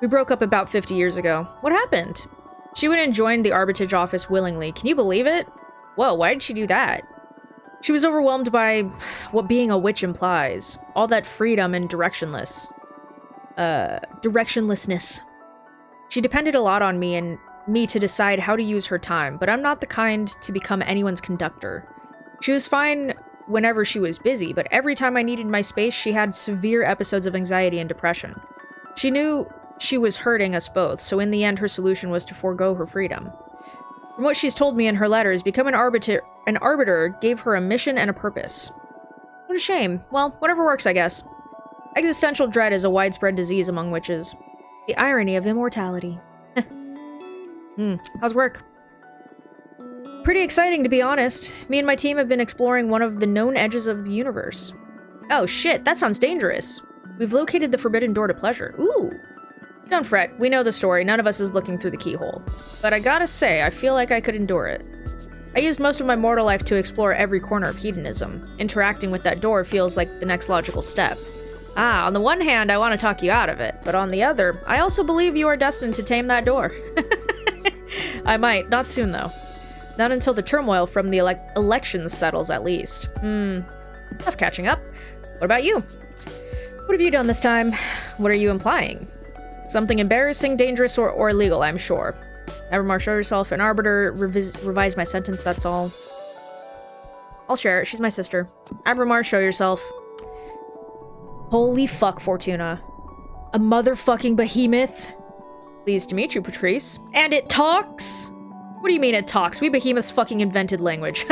Speaker 1: We broke up about 50 years ago. What happened? She went and joined the Arbitrage office willingly. Can you believe it? Whoa, why did she do that? She was overwhelmed by what being a witch implies. All that freedom and directionlessness. She depended a lot on me and me to decide how to use her time, but I'm not the kind to become anyone's conductor. She was fine whenever she was busy, but every time I needed my space, she had severe episodes of anxiety and depression. She knew she was hurting us both, so in the end her solution was to forego her freedom. From what she's told me in her letters, become an arbiter gave her a mission and a purpose. What a shame. Well, whatever works, I guess. Existential dread is a widespread disease among witches. The irony of immortality. How's work? Pretty exciting, to be honest. Me and my team have been exploring one of the known edges of the universe. Oh shit, that sounds dangerous. We've located the forbidden door to pleasure. Ooh. Don't fret, we know the story, none of us is looking through the keyhole. But I gotta say, I feel like I could endure it. I used most of my mortal life to explore every corner of hedonism. Interacting with that door feels like the next logical step. On the one hand, I want to talk you out of it, but on the other, I also believe you are destined to tame that door. I might, not soon though. Not until the turmoil from the elections settles, at least. Tough catching up. What about you? What have you done this time? What are you implying? Something embarrassing, dangerous, or illegal, I'm sure. Evermore, show yourself an arbiter, revise my sentence, that's all. I'll share it, she's my sister. Abramar, show yourself. Holy fuck, Fortuna. A motherfucking behemoth? Pleased to meet you, Patrice. And it talks? What do you mean it talks? We behemoths fucking invented language.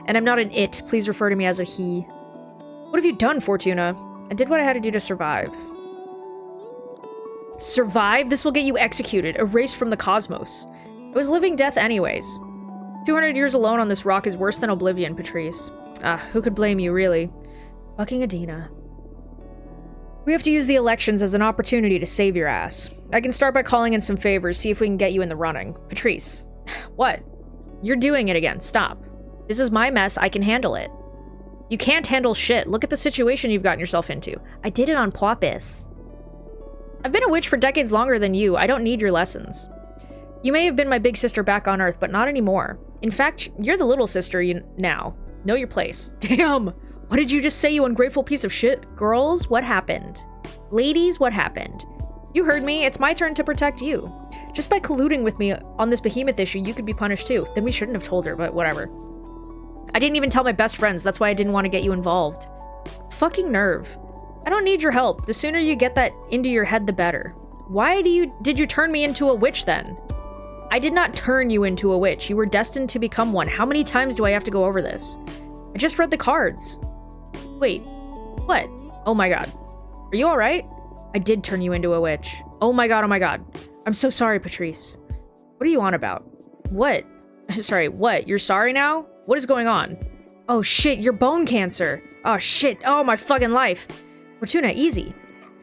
Speaker 1: And I'm not an it, please refer to me as a he. What have you done, Fortuna? I did what I had to do to survive. Survive? This will get you executed, erased from the cosmos. I was living death anyways. 200 years alone on this rock is worse than oblivion, Patrice. Who could blame you, really? Fucking Adina. We have to use the elections as an opportunity to save your ass. I can start by calling in some favors, see if we can get you in the running. Patrice. What? You're doing it again. Stop. This is my mess. I can handle it. You can't handle shit. Look at the situation you've gotten yourself into. I did it on purpose. I've been a witch for decades longer than you. I don't need your lessons. You may have been my big sister back on Earth, but not anymore. In fact, you're the little sister now. Know your place. Damn! What did you just say, you ungrateful piece of shit? Girls, what happened? Ladies, what happened? You heard me. It's my turn to protect you. Just by colluding with me on this behemoth issue, you could be punished too. Then we shouldn't have told her, but whatever. I didn't even tell my best friends. That's why I didn't want to get you involved. Fucking nerve. I don't need your help. The sooner you get that into your head, the better. Why did you turn me into a witch then? I did not turn you into a witch. You were destined to become one. How many times do I have to go over this? I just read the cards. Wait, what? Oh my god. Are you alright? I did turn you into a witch. Oh my god, oh my god. I'm so sorry, Patrice. What are you on about? What? Sorry, what? You're sorry now? What is going on? Oh shit, you're bone cancer. Oh shit, oh my fucking life. Fortuna, easy.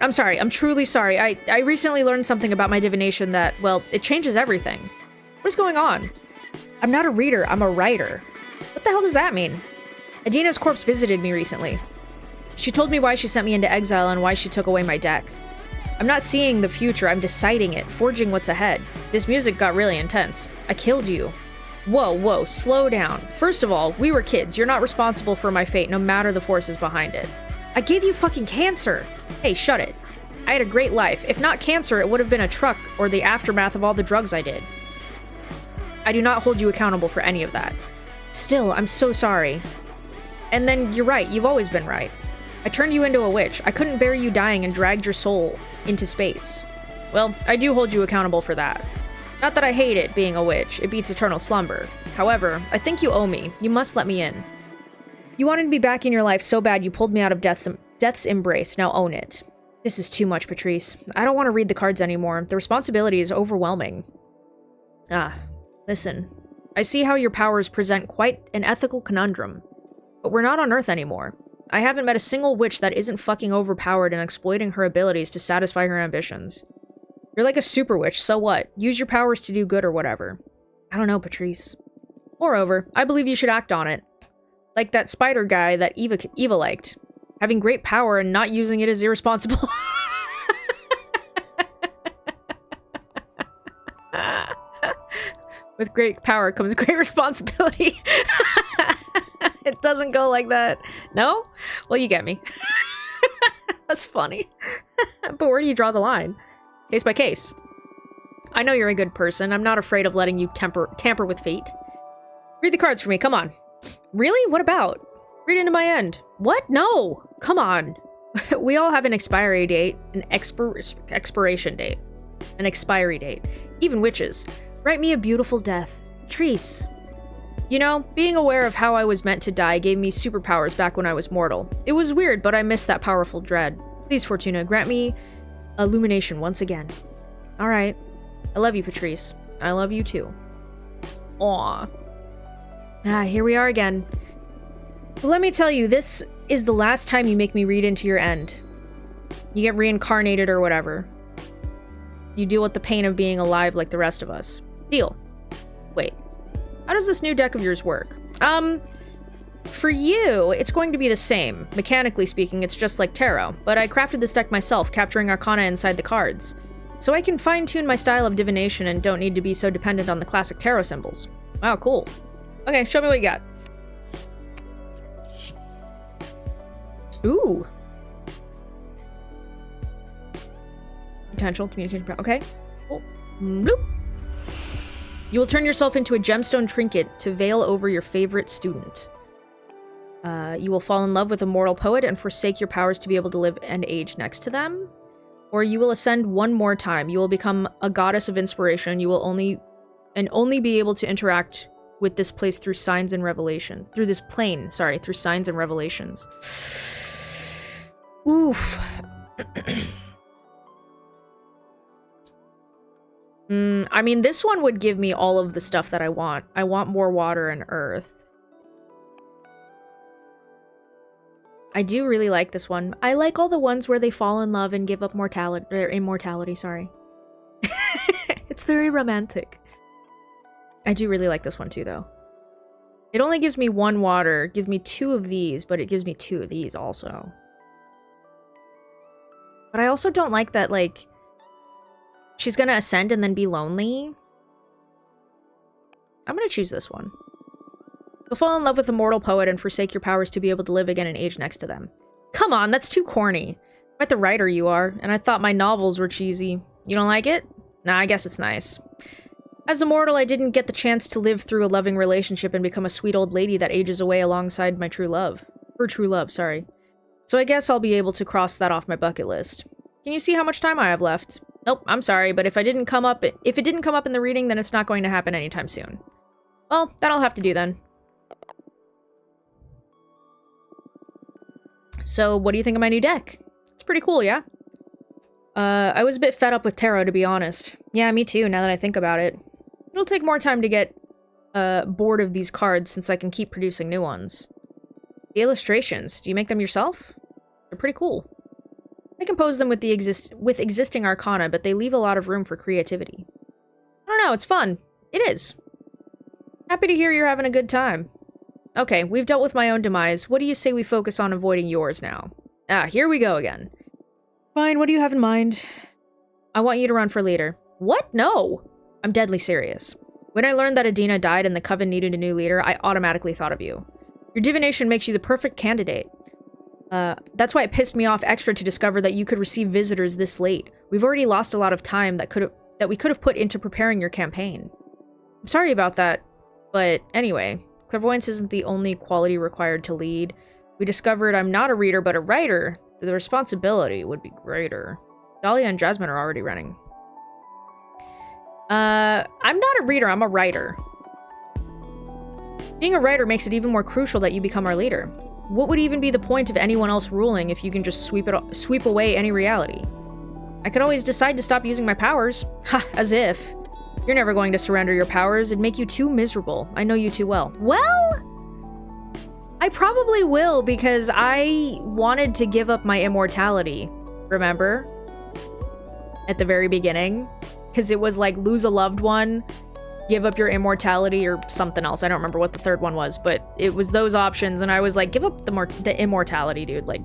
Speaker 1: I'm sorry, I'm truly sorry. I recently learned something about my divination that, well, it changes everything. What is going on? I'm not a reader, I'm a writer. What the hell does that mean? Adina's corpse visited me recently. She told me why she sent me into exile and why she took away my deck. I'm not seeing the future, I'm deciding it, forging what's ahead. This music got really intense. I killed you. Whoa, whoa, slow down. First of all, we were kids. You're not responsible for my fate, no matter the forces behind it. I gave you fucking cancer. Hey, shut it. I had a great life. If not cancer, it would have been a truck or the aftermath of all the drugs I did. I do not hold you accountable for any of that. Still, I'm so sorry. And then, you're right. You've always been right. I turned you into a witch. I couldn't bear you dying and dragged your soul into space. Well, I do hold you accountable for that. Not that I hate it, being a witch. It beats eternal slumber. However, I think you owe me. You must let me in. You wanted me back in your life so bad you pulled me out of death's embrace. Now own it. This is too much, Patrice. I don't want to read the cards anymore. The responsibility is overwhelming. Listen. I see how your powers present quite an ethical conundrum. But we're not on Earth anymore. I haven't met a single witch that isn't fucking overpowered and exploiting her abilities to satisfy her ambitions. You're like a super witch, so what? Use your powers to do good or whatever. I don't know, Patrice. Moreover, I believe you should act on it. Like that spider guy that Eva liked. Having great power and not using it is irresponsible. With great power comes great responsibility. It doesn't go like that. No? Well, you get me. That's funny. But where do you draw the line? Case by case. I know you're a good person. I'm not afraid of letting you tamper with fate. Read the cards for me, come on. Really? What about? Read into my end. What? No! Come on. We all have an expiry date, an expiration date, an expiry date. Even witches. Write me a beautiful death. Treese. You know, being aware of how I was meant to die gave me superpowers back when I was mortal. It was weird, but I missed that powerful dread. Please, Fortuna, grant me illumination once again. Alright. I love you, Patrice. I love you too. Aww. Here we are again. Well, let me tell you, this is the last time you make me read into your end. You get reincarnated or whatever. You deal with the pain of being alive like the rest of us. Deal. Wait. How does this new deck of yours work? For you, it's going to be the same. Mechanically speaking, it's just like tarot, but I crafted this deck myself, capturing arcana inside the cards. So I can fine-tune my style of divination and don't need to be so dependent on the classic tarot symbols. Wow, cool. Okay, show me what you got. Ooh. Potential communication. Okay. Cool. Bloop. You will turn yourself into a gemstone trinket to veil over your favorite student. You will fall in love with a mortal poet and forsake your powers to be able to live and age next to them. Or you will ascend one more time. You will become a goddess of inspiration. You will only be able to interact with this place through signs and revelations. Through this plane, sorry, through signs and revelations. Oof. I mean, this one would give me all of the stuff that I want. I want more water and earth. I do really like this one. I like all the ones where they fall in love and give up immortality, sorry. It's very romantic. I do really like this one too, though. It only gives me one water, gives me 2 of these, but it gives me 2 of these also. But I also don't like that, like, she's gonna ascend and then be lonely. I'm gonna choose this one. You'll fall in love with a mortal poet and forsake your powers to be able to live again and age next to them. Come on, that's too corny. Quite the writer you are, and I thought my novels were cheesy. You don't like it? Nah, I guess it's nice. As a mortal, I didn't get the chance to live through a loving relationship and become a sweet old lady that ages away alongside my true love. Her true love, sorry. So I guess I'll be able to cross that off my bucket list. Can you see how much time I have left? Nope, I'm sorry, but if it didn't come up in the reading, then it's not going to happen anytime soon. Well, that'll have to do then. So, what do you think of my new deck? It's pretty cool, yeah? I was a bit fed up with tarot, to be honest. Yeah, me too, now that I think about it. It'll take more time to get bored of these cards since I can keep producing new ones. The illustrations, do you make them yourself? They're pretty cool. I compose them with existing arcana, but they leave a lot of room for creativity. I don't know, it's fun. It is. Happy to hear you're having a good time. Okay, we've dealt with my own demise. What do you say we focus on avoiding yours now? Here we go again. Fine, what do you have in mind? I want you to run for leader. What? No! I'm deadly serious. When I learned that Adina died and the Coven needed a new leader, I automatically thought of you. Your divination makes you the perfect candidate. That's why it pissed me off extra to discover that you could receive visitors this late. We've already lost a lot of time that we could have put into preparing your campaign. I'm sorry about that, but anyway, clairvoyance isn't the only quality required to lead. We discovered I'm not a reader, but a writer. The responsibility would be greater. Dahlia and Jasmine are already running. I'm not a reader, I'm a writer. Being a writer makes it even more crucial that you become our leader. What would even be the point of anyone else ruling if you can just sweep away any reality? I could always decide to stop using my powers. Ha, as if. You're never going to surrender your powers. It'd make you too miserable. I know you too well. Well, I probably will because I wanted to give up my immortality. Remember? At the very beginning. Because it was like, lose a loved one, give up your immortality, or something else. I don't remember what the third one was, but it was those options, and I was like, give up the immortality, dude. Like,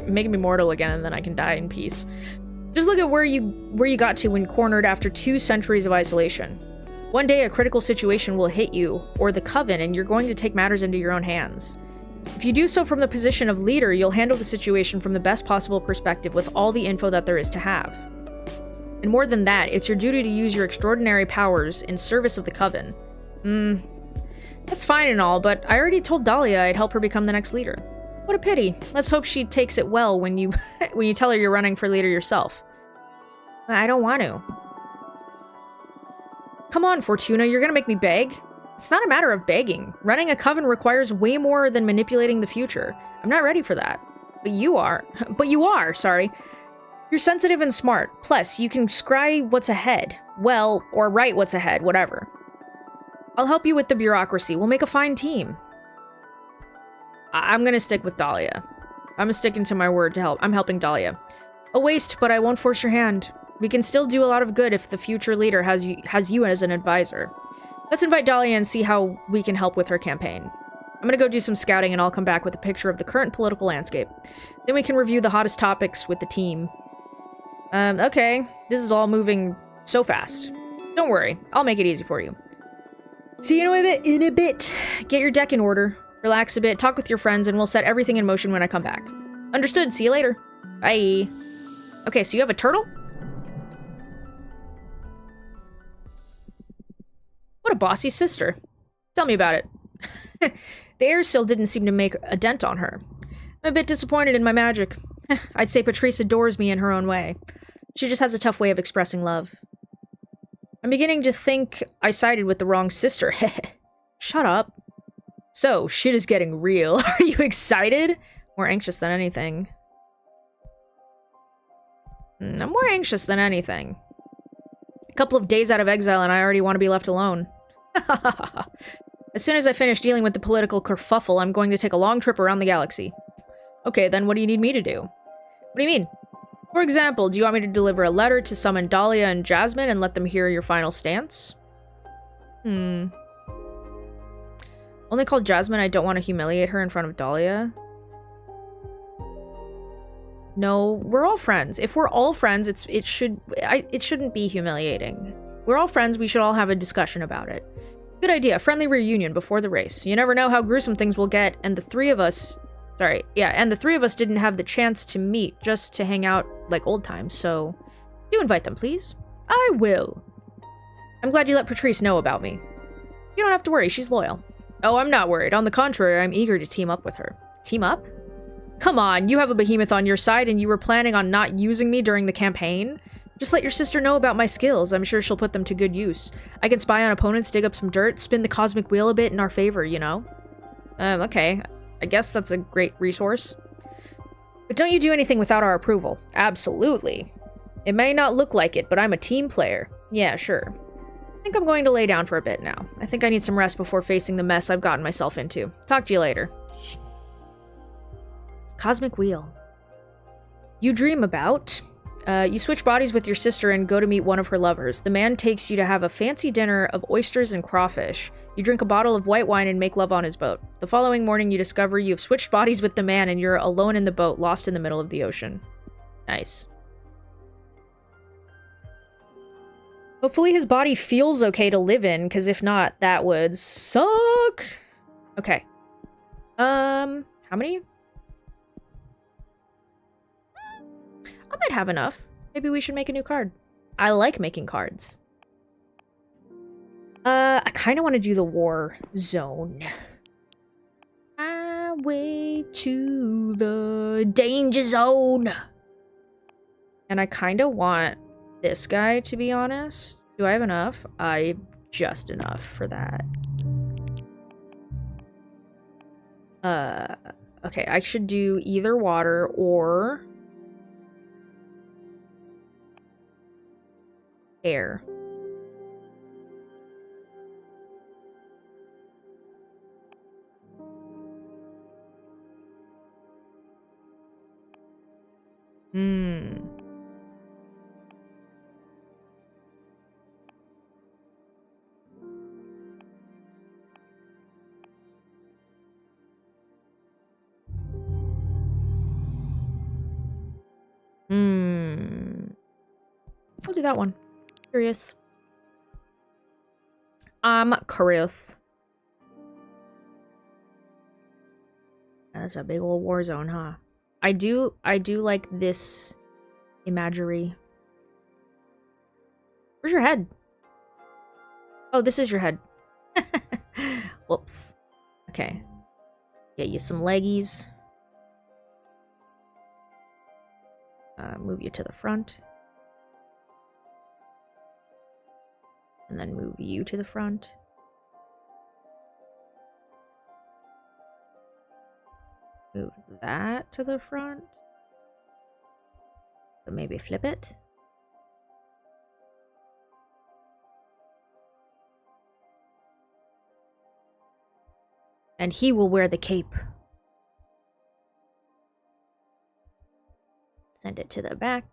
Speaker 1: make me mortal again, and then I can die in peace. Just look at where you got to when cornered after 2 centuries of isolation. One day, a critical situation will hit you, or the Coven, and you're going to take matters into your own hands. If you do so from the position of leader, you'll handle the situation from the best possible perspective with all the info that there is to have. And more than that, it's your duty to use your extraordinary powers in service of the Coven. That's fine and all, but I already told Dahlia I'd help her become the next leader. What a pity. Let's hope she takes it well when you when you tell her you're running for leader yourself. I don't want to. Come on, Fortuna, you're gonna make me beg? It's not a matter of begging. Running a Coven requires way more than manipulating the future. I'm not ready for that. But you are. But you are, sorry. You're sensitive and smart. Plus, you can scry what's ahead. Well, or write what's ahead, whatever. I'll help you with the bureaucracy. We'll make a fine team. I'm gonna stick with Dahlia. I'm sticking to my word to help. I'm helping Dahlia. A waste, but I won't force your hand. We can still do a lot of good if the future leader has you as an advisor. Let's invite Dahlia and see how we can help with her campaign. I'm gonna go do some scouting and I'll come back with a picture of the current political landscape. Then we can review the hottest topics with the team. Okay. This is all moving so fast. Don't worry. I'll make it easy for you. See you in a bit. Get your deck in order. Relax a bit, talk with your friends, and we'll set everything in motion when I come back. Understood. See you later. Bye. Okay, so you have a turtle? What a bossy sister. Tell me about it. The air seal didn't seem to make a dent on her. I'm a bit disappointed in my magic. I'd say Patrice adores me in her own way. She just has a tough way of expressing love. I'm beginning to think I sided with the wrong sister. Shut up. So, shit is getting real. Are you excited? More anxious than anything. I'm more anxious than anything. A couple of days out of exile and I already want to be left alone. As soon as I finish dealing with the political kerfuffle, I'm going to take a long trip around the galaxy. Okay, then what do you need me to do? What do you mean? For example, do you want me to deliver a letter to summon Dahlia and Jasmine and let them hear your final stance? Only called Jasmine, I don't want to humiliate her in front of Dahlia. No, we're all friends. If we're all friends, it shouldn't be humiliating. We're all friends, we should all have a discussion about it. Good idea, friendly reunion before the race. You never know how gruesome things will get, and the three of us didn't have the chance to meet, just to hang out like old times, so do invite them, please. I will. I'm glad you let Patrice know about me. You don't have to worry, she's loyal. Oh, I'm not worried. On the contrary, I'm eager to team up with her. Team up? Come on, you have a behemoth on your side and you were planning on not using me during the campaign? Just let your sister know about my skills. I'm sure she'll put them to good use. I can spy on opponents, dig up some dirt, spin the cosmic wheel a bit in our favor, you know? Okay. I guess that's a great resource. But don't you do anything without our approval. Absolutely. It may not look like it, but I'm a team player. Yeah, sure. I think I'm going to lay down for a bit now. I think I need some rest before facing the mess I've gotten myself into. Talk to you later. Cosmic Wheel. You dream about... you switch bodies with your sister and go to meet one of her lovers. The man takes you to have a fancy dinner of oysters and crawfish. You drink a bottle of white wine and make love on his boat. The following morning you discover you have switched bodies with the man and you're alone in the boat, lost in the middle of the ocean. Nice. Hopefully his body feels okay to live in, because if not, that would suck. Okay. How many? I might have enough. Maybe we should make a new card. I like making cards. I kind of want to do the war zone. Highway to the danger zone. And I kind of want this guy, to be honest. Do I have enough? I just enough for that. Okay, I should do either water or air. I'll do that one. Curious. I'm curious. That's a big old war zone, huh? I do like this imagery. Where's your head? Oh, this is your head. Whoops. Okay. Get you some leggies. Move you to the front. And then move you to the front. Move that to the front. But maybe flip it. And he will wear the cape. Send it to the back.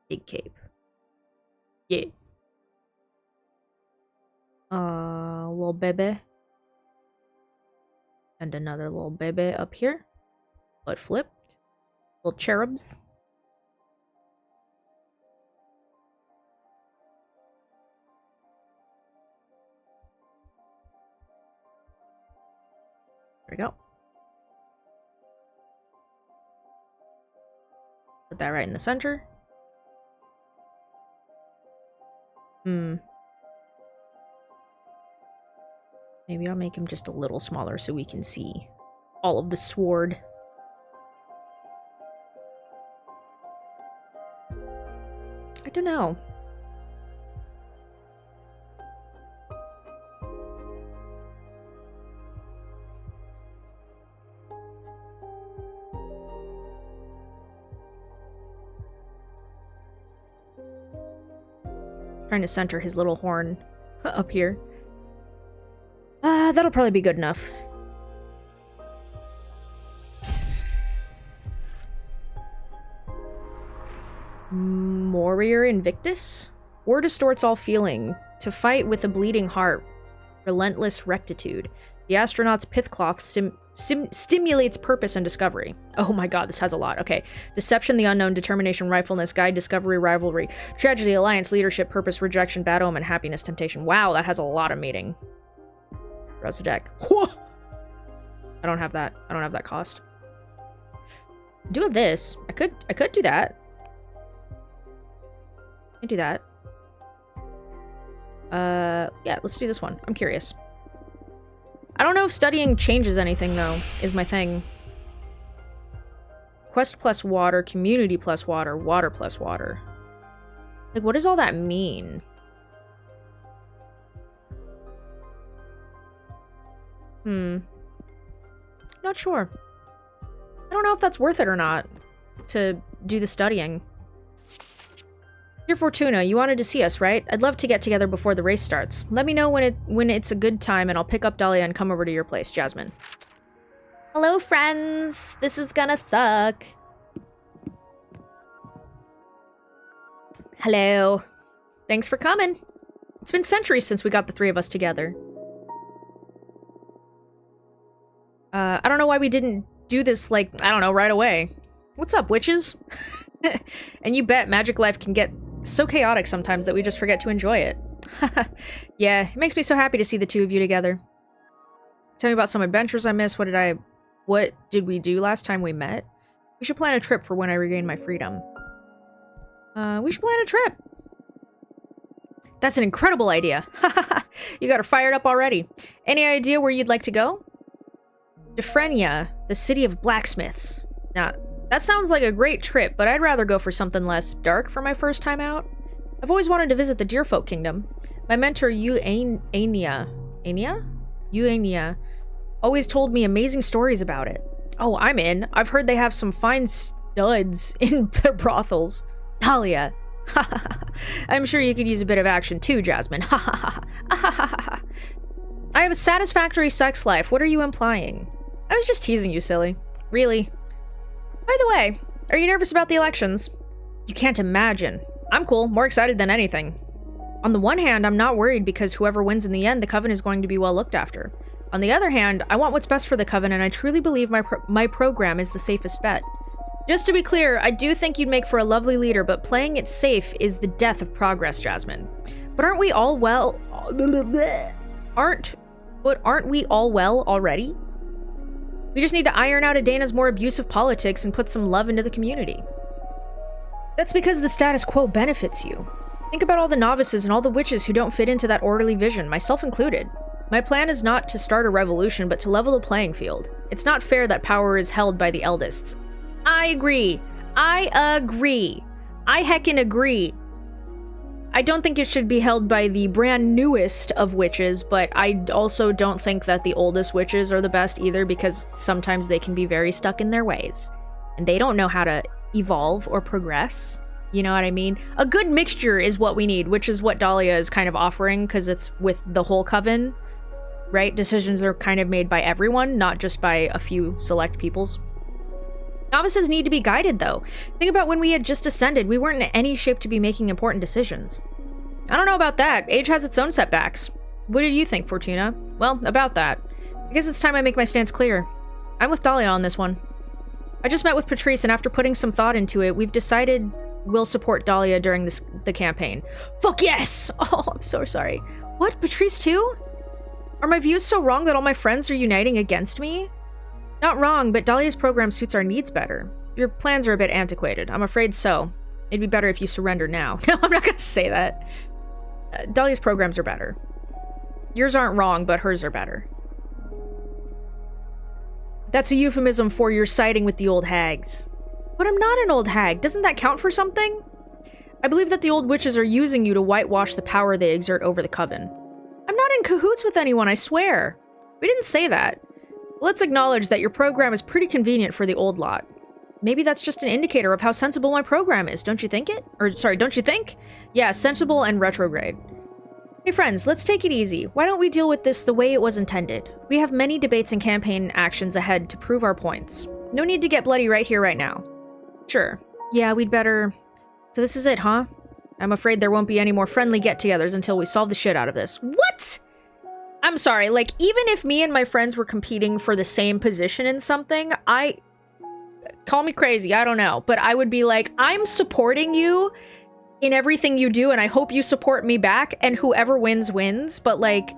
Speaker 1: Big cape. Yeah. Little baby. And another little baby up here. But flipped. Little cherubs. There we go. Put that right in the center. Maybe I'll make him just a little smaller so we can see all of the sword. I don't know. Trying to center his little horn up here. That'll probably be good enough. Warrior Invictus? War distorts all feeling. To fight with a bleeding heart. Relentless rectitude. The astronaut's pithcloth stimulates purpose and discovery. Oh my god, this has a lot. Okay. Deception, the unknown, determination, rightfulness, guide, discovery, rivalry, tragedy, alliance, leadership, purpose, rejection, bad omen, happiness, temptation. Wow, that has a lot of meaning. Browse the deck. Whoa! I don't have that. I don't have that cost. I do have this. I could do that. I do that. Yeah, let's do this one. I'm curious. I don't know if studying changes anything, though, is my thing. Quest plus water, community plus water, water plus water. Like, what does all that mean? Not sure. I don't know if that's worth it or not to do the studying. Dear Fortuna, you wanted to see us, right? I'd love to get together before the race starts. Let me know when it's a good time and I'll pick up Dahlia and come over to your place, Jasmine. Hello, friends. This is gonna suck. Hello. Thanks for coming. It's been centuries since we got the three of us together. I don't know why we didn't do this, like, I don't know, right away. What's up, witches? And you bet magic life can get so chaotic sometimes that we just forget to enjoy it. Yeah, it makes me so happy to see the two of you together. Tell me about some adventures I missed. What did we do last time we met? We should plan a trip for when I regain my freedom. We should plan a trip. That's an incredible idea. You got her fired up already. Any idea where you'd like to go? Defrenia, the city of blacksmiths. Now, that sounds like a great trip, but I'd rather go for something less dark for my first time out. I've always wanted to visit the Deerfolk Kingdom. My mentor, Uania, always told me amazing stories about it. Oh, I'm in. I've heard they have some fine studs in their brothels. Dahlia. I'm sure you could use a bit of action too, Jasmine. I have a satisfactory sex life. What are you implying? I was just teasing you, silly. Really? By the way, are you nervous about the elections? You can't imagine. I'm cool, more excited than anything. On the one hand, I'm not worried because whoever wins in the end, the Coven is going to be well looked after. On the other hand, I want what's best for the Coven, and I truly believe my program is the safest bet. Just to be clear, I do think you'd make for a lovely leader, but playing it safe is the death of progress, Jasmine. But aren't we all well... Aren't we all well already? We just need to iron out Adena's more abusive politics and put some love into the community. That's because the status quo benefits you. Think about all the novices and all the witches who don't fit into that orderly vision, myself included. My plan is not to start a revolution, but to level the playing field. It's not fair that power is held by the eldest. I agree. I heckin' agree. I don't think it should be held by the brand newest of witches, but I also don't think that the oldest witches are the best either, because sometimes they can be very stuck in their ways. And they don't know how to evolve or progress. You know what I mean? A good mixture is what we need, which is what Dahlia is kind of offering, because it's with the whole Coven, right? Decisions are kind of made by everyone, not just by a few select peoples. Novices need to be guided, though. Think about when we had just ascended. We weren't in any shape to be making important decisions. I don't know about that. Age has its own setbacks. What did you think, Fortuna? Well, about that. I guess it's time I make my stance clear. I'm with Dahlia on this one. I just met with Patrice, and after putting some thought into it, we've decided we'll support Dahlia during the campaign. Fuck yes! Oh, I'm so sorry. What? Patrice too? Are my views so wrong that all my friends are uniting against me? Not wrong, but Dahlia's program suits our needs better. Your plans are a bit antiquated. I'm afraid so. It'd be better if you surrender now. No, I'm not gonna say that. Dahlia's programs are better. Yours aren't wrong, but hers are better. That's a euphemism for you're siding with the old hags. But I'm not an old hag. Doesn't that count for something? I believe that the old witches are using you to whitewash the power they exert over the Coven. I'm not in cahoots with anyone, I swear. We didn't say that. Let's acknowledge that your program is pretty convenient for the old lot. Maybe that's just an indicator of how sensible my program is, don't you think it? Or, sorry, don't you think? Yeah, sensible and retrograde. Hey friends, let's take it easy. Why don't we deal with this the way it was intended? We have many debates and campaign actions ahead to prove our points. No need to get bloody right here, right now. Sure. Yeah, we'd better... So this is it, huh? I'm afraid there won't be any more friendly get-togethers until we solve the shit out of this. What?! I'm sorry, like, even if me and my friends were competing for the same position in something, call me crazy, I don't know, but I would be like, I'm supporting you in everything you do, and I hope you support me back, and whoever wins, wins, but, like,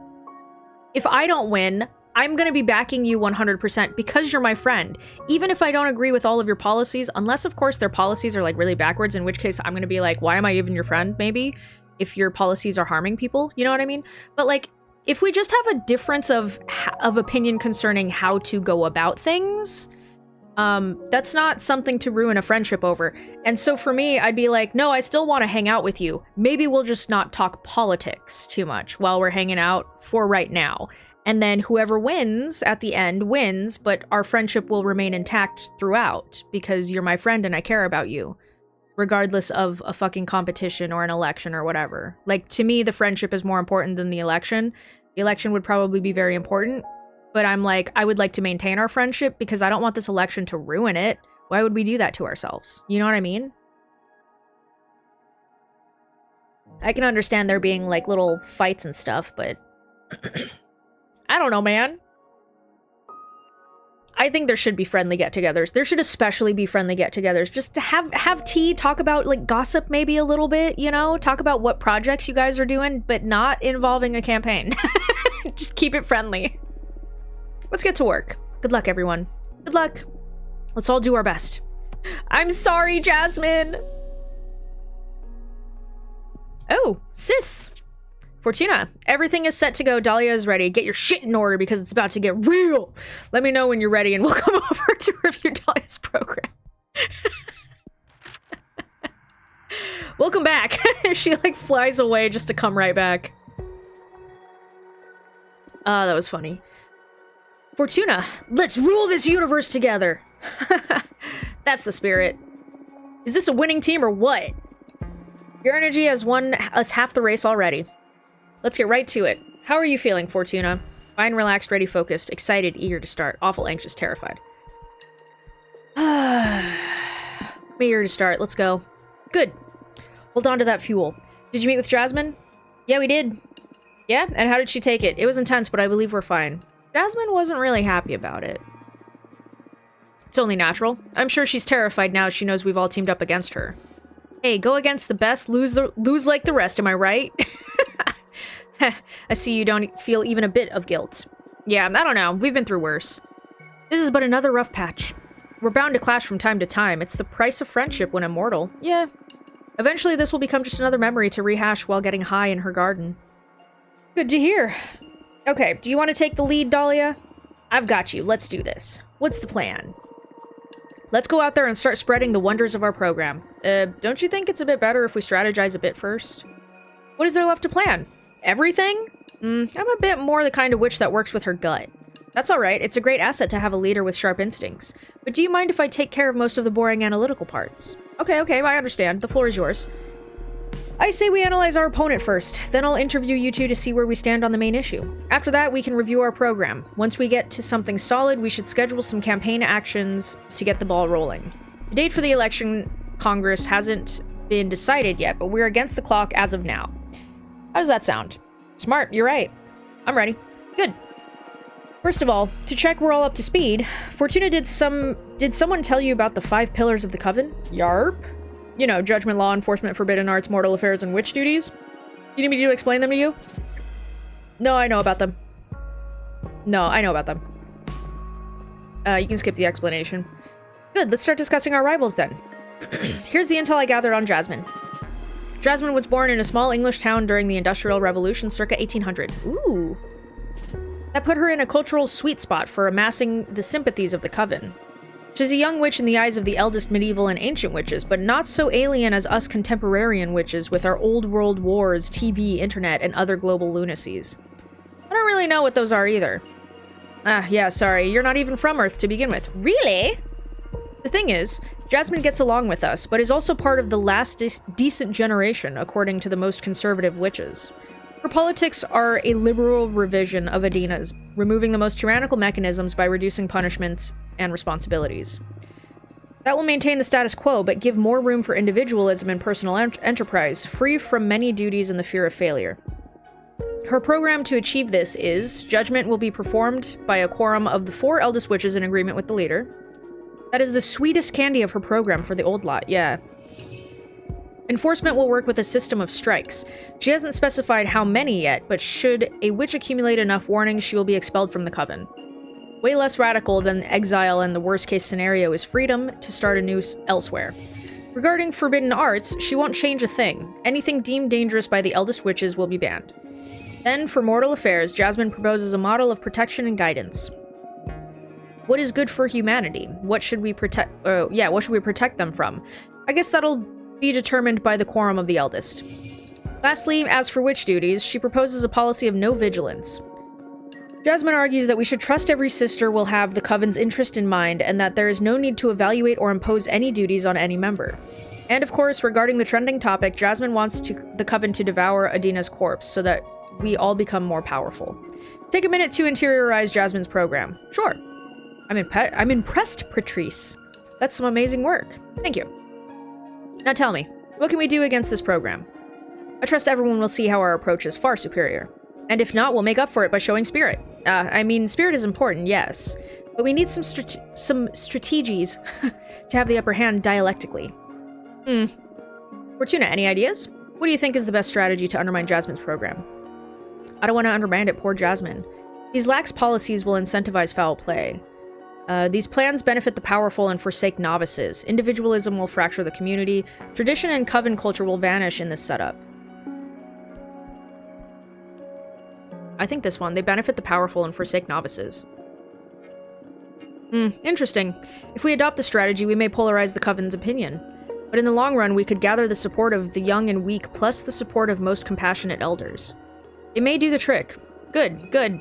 Speaker 1: if I don't win, I'm gonna be backing you 100% because you're my friend. Even if I don't agree with all of your policies, unless, of course, their policies are, like, really backwards, in which case I'm gonna be like, why am I even your friend, maybe? If your policies are harming people, you know what I mean? But, like, if we just have a difference of opinion concerning how to go about things, that's not something to ruin a friendship over. And so for me, I'd be like, no, I still want to hang out with you. Maybe we'll just not talk politics too much while we're hanging out for right now. And then whoever wins at the end wins, but our friendship will remain intact throughout because you're my friend and I care about you, regardless of a fucking competition or an election or whatever. Like, to me, the friendship is more important than the election. The election would probably be very important, but I'm like, I would like to maintain our friendship because I don't want this election to ruin it. Why would we do that to ourselves? You know what I mean? I can understand there being, like, little fights and stuff, but... I don't know, man. I think there should be friendly get-togethers. There should especially be friendly get-togethers. Just to have tea, talk about, like, gossip maybe a little bit, you know? Talk about what projects you guys are doing, but not involving a campaign. Just keep it friendly. Let's get to work. Good luck, everyone. Good luck. Let's all do our best. I'm sorry, Jasmine! Oh, sis. Fortuna, everything is set to go. Dahlia is ready. Get your shit in order because it's about to get real. Let me know when you're ready and we'll come over to review Dahlia's program. Welcome back. She like flies away just to come right back. That was funny. Fortuna, let's rule this universe together. That's the spirit. Is this a winning team or what? Your energy has won us half the race already. Let's get right to it. How are you feeling, Fortuna? Fine, relaxed, ready, focused, excited, eager to start. Awful, anxious, terrified. I'm eager to start. Let's go. Good. Hold on to that fuel. Did you meet with Jasmine? Yeah, we did. Yeah? And how did she take it? It was intense, but I believe we're fine. Jasmine wasn't really happy about it. It's only natural. I'm sure she's terrified now she knows we've all teamed up against her. Hey, go against the best, lose like the rest, am I right? I see you don't feel even a bit of guilt. Yeah, I don't know. We've been through worse. This is but another rough patch. We're bound to clash from time to time. It's the price of friendship when immortal. Yeah. Eventually this will become just another memory to rehash while getting high in her garden. Good to hear. Okay, do you want to take the lead, Dahlia? I've got you. Let's do this. What's the plan? Let's go out there and start spreading the wonders of our program. Don't you think it's a bit better if we strategize a bit first? What is there left to plan? Everything? I'm a bit more the kind of witch that works with her gut. That's alright, it's a great asset to have a leader with sharp instincts. But do you mind if I take care of most of the boring analytical parts? Okay, I understand. The floor is yours. I say we analyze our opponent first, then I'll interview you two to see where we stand on the main issue. After that, we can review our program. Once we get to something solid, we should schedule some campaign actions to get the ball rolling. The date for the election Congress hasn't been decided yet, but we're against the clock as of now. How does that sound? Smart, you're right. I'm ready. Good. First of all, to check we're all up to speed, Fortuna, did someone tell you about the 5 pillars of the Coven? Yarp? You know, judgment, law, enforcement, forbidden arts, mortal affairs, and witch duties? You need me to explain them to you? No, I know about them. No, I know about them. You can skip the explanation. Good, let's start discussing our rivals then. Here's the intel I gathered on Jasmine. Jasmine was born in a small English town during the Industrial Revolution circa 1800. Ooh. That put her in a cultural sweet spot for amassing the sympathies of the Coven. She's a young witch in the eyes of the eldest medieval and ancient witches, but not so alien as us contemporarian witches with our old world wars, TV, internet, and other global lunacies. I don't really know what those are either. Yeah, sorry, you're not even from Earth to begin with. Really? The thing is, Jasmine gets along with us, but is also part of the last decent generation, according to the most conservative witches. Her politics are a liberal revision of Adina's, removing the most tyrannical mechanisms by reducing punishments and responsibilities. That will maintain the status quo, but give more room for individualism and personal enterprise, free from many duties and the fear of failure. Her program to achieve this is, judgment will be performed by a quorum of the 4 eldest witches in agreement with the leader. That is the sweetest candy of her program for the old lot, yeah. Enforcement will work with a system of strikes. She hasn't specified how many yet, but should a witch accumulate enough warnings, she will be expelled from the Coven. Way less radical than exile, and the worst-case scenario is freedom to start anew elsewhere. Regarding forbidden arts, she won't change a thing. Anything deemed dangerous by the eldest witches will be banned. Then, for mortal affairs, Jasmine proposes a model of protection and guidance. What is good for humanity? What should we protect? What should we protect them from? I guess that'll be determined by the quorum of the eldest. Lastly, as for witch duties, she proposes a policy of no vigilance. Jasmine argues that we should trust every sister will have the Coven's interest in mind, and that there is no need to evaluate or impose any duties on any member. And of course, regarding the trending topic, Jasmine wants the Coven to devour Adina's corpse so that we all become more powerful. Take a minute to interiorize Jasmine's program. Sure. I'm impressed, Patrice. That's some amazing work. Thank you. Now tell me, what can we do against this program? I trust everyone will see how our approach is far superior. And if not, we'll make up for it by showing spirit. Spirit is important, yes. But we need some strategies to have the upper hand dialectically. Fortuna, any ideas? What do you think is the best strategy to undermine Jasmine's program? I don't want to undermine it, poor Jasmine. These lax policies will incentivize foul play. These plans benefit the powerful and forsake novices. Individualism will fracture the community. Tradition and coven culture will vanish in this setup. I think this one. They benefit the powerful and forsake novices. Interesting. If we adopt the strategy, we may polarize the coven's opinion. But in the long run, we could gather the support of the young and weak, plus the support of most compassionate elders. It may do the trick. Good, good.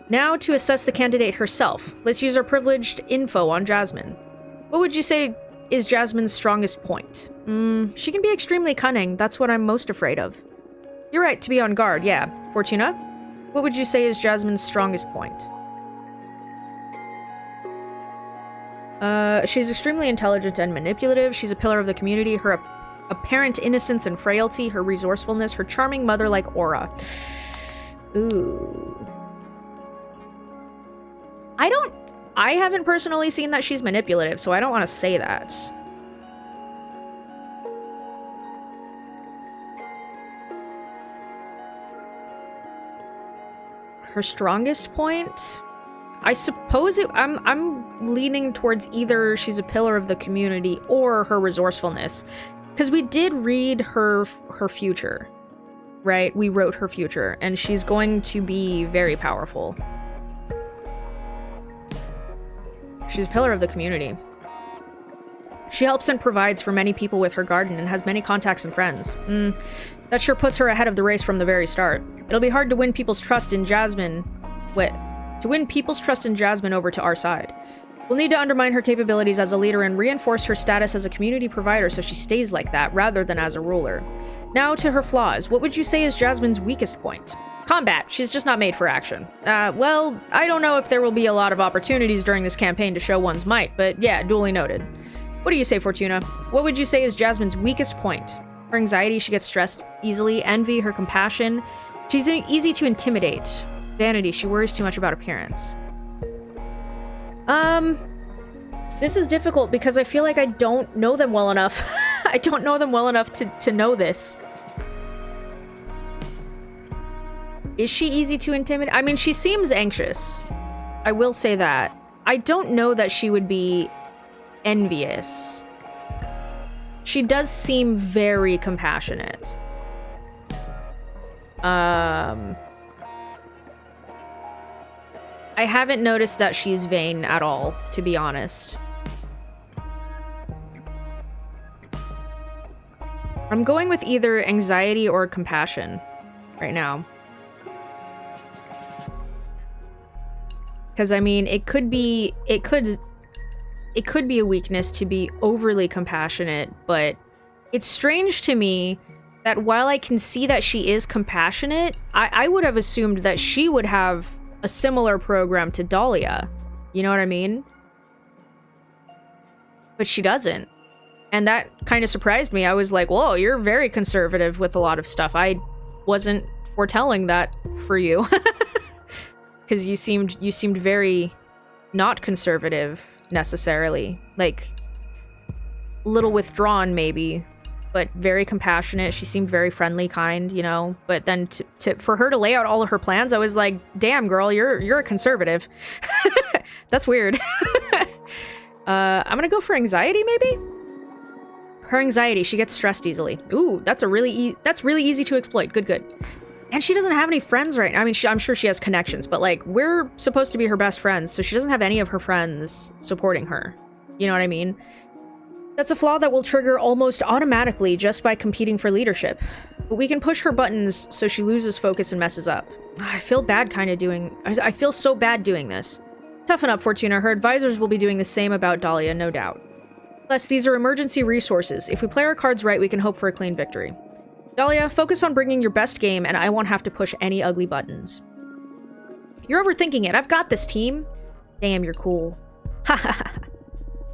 Speaker 1: Now to assess the candidate herself. Let's use our privileged info on Jasmine. What would you say is Jasmine's strongest point? She can be extremely cunning. That's what I'm most afraid of. You're right to be on guard, yeah. Fortuna? What would you say is Jasmine's strongest point? She's extremely intelligent and manipulative. She's a pillar of the community. Her apparent innocence and frailty, her resourcefulness, her charming mother-like aura. Ooh. I haven't personally seen that she's manipulative, so I don't want to say that. Her strongest point? I suppose I'm leaning towards either she's a pillar of the community or her resourcefulness. Because we did read her future, right? We wrote her future, and she's going to be very powerful. She's a pillar of the community. She helps and provides for many people with her garden and has many contacts and friends. That sure puts her ahead of the race from the very start. It'll be hard to win people's trust in Jasmine. To win people's trust in Jasmine over to our side. We'll need to undermine her capabilities as a leader and reinforce her status as a community provider so she stays like that, rather than as a ruler. Now to her flaws. What would you say is Jasmine's weakest point? Combat. She's just not made for action. Well, I don't know if there will be a lot of opportunities during this campaign to show one's might, but yeah, duly noted. What do you say, Fortuna? What would you say is Jasmine's weakest point? Her anxiety, she gets stressed easily. Envy, her compassion. She's easy to intimidate. Vanity, she worries too much about appearance. This is difficult because I feel like I don't know them well enough. I don't know them well enough to know this. Is she easy to intimidate? I mean, she seems anxious. I will say that. I don't know that she would be envious. She does seem very compassionate. I haven't noticed that she's vain at all, to be honest. I'm going with either anxiety or compassion right now. Because, I mean, it could be a weakness to be overly compassionate, but it's strange to me that while I can see that she is compassionate, I would have assumed that she would have a similar program to Dahlia. You know what I mean? But she doesn't. And that kind of surprised me. I was like, whoa, you're very conservative with a lot of stuff. I wasn't foretelling that for you. Because you seemed very not conservative, necessarily. Like, a little withdrawn, maybe. But very compassionate. She seemed very friendly, kind, you know? But then for her to lay out all of her plans, I was like, damn, girl, you're a conservative. That's weird. I'm gonna go for anxiety, maybe? Her anxiety, she gets stressed easily. Ooh, that's really easy to exploit. Good. And she doesn't have any friends right now. I mean, I'm sure she has connections, but, like, we're supposed to be her best friends, so she doesn't have any of her friends supporting her. You know what I mean? That's a flaw that will trigger almost automatically just by competing for leadership. But we can push her buttons so she loses focus and messes up. I feel I feel so bad doing this. Toughen up, Fortuna. Her advisors will be doing the same about Dahlia, no doubt. Plus, these are emergency resources. If we play our cards right, we can hope for a clean victory. Dahlia, focus on bringing your best game, and I won't have to push any ugly buttons. You're overthinking it. I've got this, team. Damn, you're cool. Ha ha ha.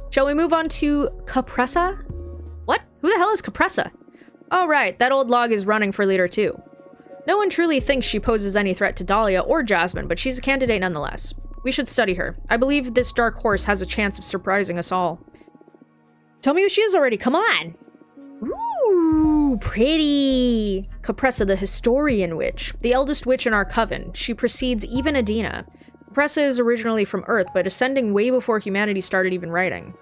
Speaker 1: Shall we move on to Capressa? What? Who the hell is Capressa? Oh, right. That old log is running for leader, too. No one truly thinks she poses any threat to Dahlia or Jasmine, but she's a candidate nonetheless. We should study her. I believe this dark horse has a chance of surprising us all. Tell me who she is already, come on! Ooh, pretty! Capressa, the historian witch. The eldest witch in our coven. She precedes even Adina. Capressa is originally from Earth, but ascending way before humanity started even writing.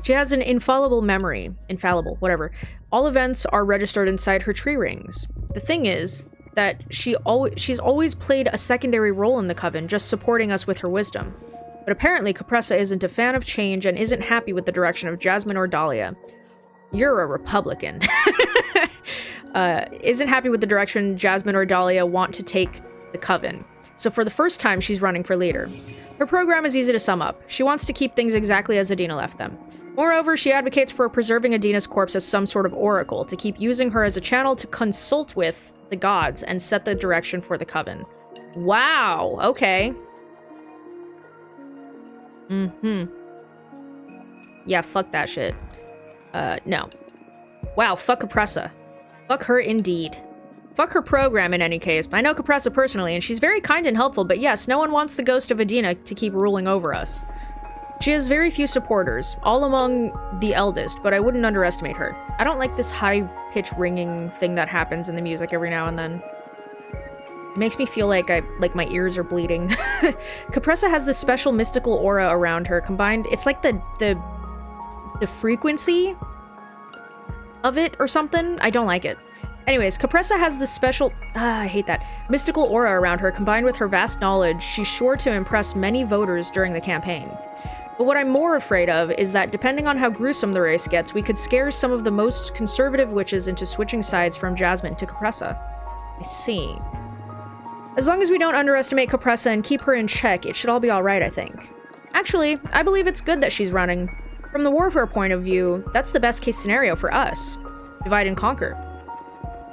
Speaker 1: She has an infallible memory. Infallible, whatever. All events are registered inside her tree rings. The thing is that she's always played a secondary role in the coven, just supporting us with her wisdom. But apparently Capressa isn't a fan of change and isn't happy with the direction of Jasmine or Dahlia. You're a Republican. Isn't happy with the direction Jasmine or Dahlia want to take the coven. So for the first time, she's running for leader. Her program is easy to sum up. She wants to keep things exactly as Adina left them. Moreover, she advocates for preserving Adina's corpse as some sort of oracle, to keep using her as a channel to consult with the gods and set the direction for the coven. Wow, okay. Yeah, fuck that shit. No. Wow, fuck Capressa. Fuck her indeed. Fuck her program in any case. I know Capressa personally, and she's very kind and helpful, but yes, no one wants the ghost of Adina to keep ruling over us. She has very few supporters, all among the eldest, but I wouldn't underestimate her. I don't like this high-pitched ringing thing that happens in the music every now and then. It makes me feel like my ears are bleeding. Capressa has this special mystical aura around her, combined... It's like the frequency of it or something? I don't like it. Anyways, Capressa has this special... I hate that. Mystical aura around her, combined with her vast knowledge, she's sure to impress many voters during the campaign. But what I'm more afraid of is that depending on how gruesome the race gets, we could scare some of the most conservative witches into switching sides from Jasmine to Capressa. I see. As long as we don't underestimate Capressa and keep her in check, it should all be alright, I think. Actually, I believe it's good that she's running. From the warfare point of view, that's the best case scenario for us. Divide and conquer.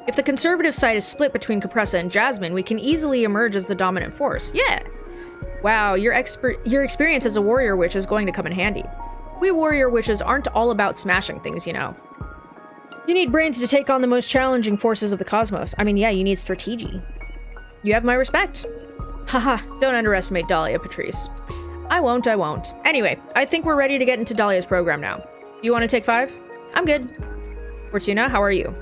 Speaker 1: If the conservative side is split between Capressa and Jasmine, we can easily emerge as the dominant force. Yeah! Wow, your experience as a warrior witch is going to come in handy. We warrior witches aren't all about smashing things, you know. You need brains to take on the most challenging forces of the cosmos. I mean, yeah, you need strategy. You have my respect. Haha, don't underestimate Dahlia, Patrice. I won't. Anyway, I think we're ready to get into Dahlia's program now. You want to take 5? I'm good. Fortuna, how are you?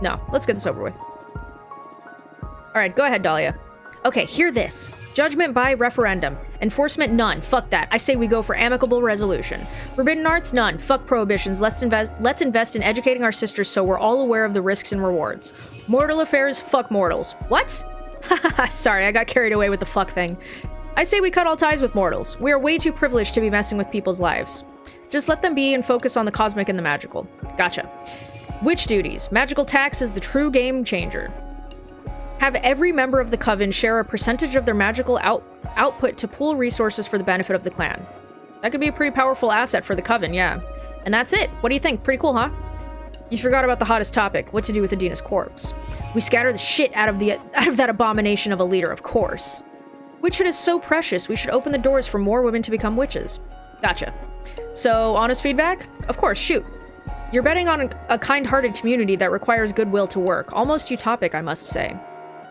Speaker 1: No, let's get this over with. Alright, go ahead, Dahlia. Okay, hear this. Judgment by referendum. Enforcement, none. Fuck that. I say we go for amicable resolution. Forbidden arts, none. Fuck prohibitions. Let's invest in educating our sisters so we're all aware of the risks and rewards. Mortal affairs, fuck mortals. What? Haha, sorry, I got carried away with the fuck thing. I say we cut all ties with mortals. We are way too privileged to be messing with people's lives. Just let them be and focus on the cosmic and the magical. Gotcha. Witch duties. Magical tax is the true game changer. Have every member of the coven share a percentage of their magical output to pool resources for the benefit of the clan. That could be a pretty powerful asset for the coven, yeah. And that's it. What do you think? Pretty cool, huh? You forgot about the hottest topic, what to do with Adina's corpse. We scatter the shit out of that abomination of a leader, of course. Witchhood is so precious, we should open the doors for more women to become witches. Gotcha. So, honest feedback? Of course, shoot. You're betting on a kind-hearted community that requires goodwill to work. Almost utopic, I must say.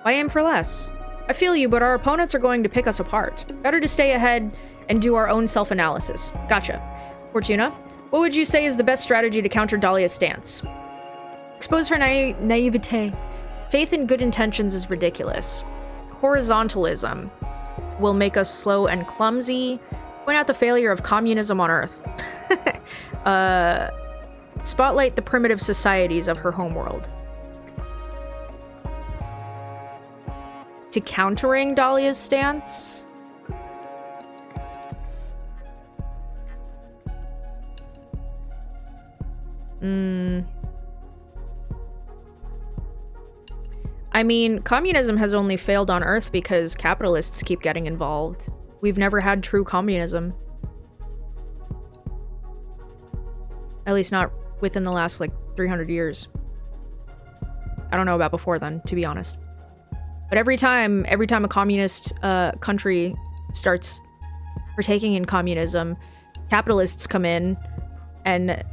Speaker 1: Why aim for less? I feel you, but our opponents are going to pick us apart. Better to stay ahead and do our own self-analysis. Gotcha. Fortuna, what would you say is the best strategy to counter Dahlia's stance? Expose her naivete. Faith in good intentions is ridiculous. Horizontalism will make us slow and clumsy. Point out the failure of communism on Earth. Spotlight the primitive societies of her homeworld. To countering Dahlia's stance? I mean, communism has only failed on Earth because capitalists keep getting involved. We've never had true communism. At least not within the last, 300 years. I don't know about before then, to be honest. But every time a communist country starts partaking in communism, capitalists come in and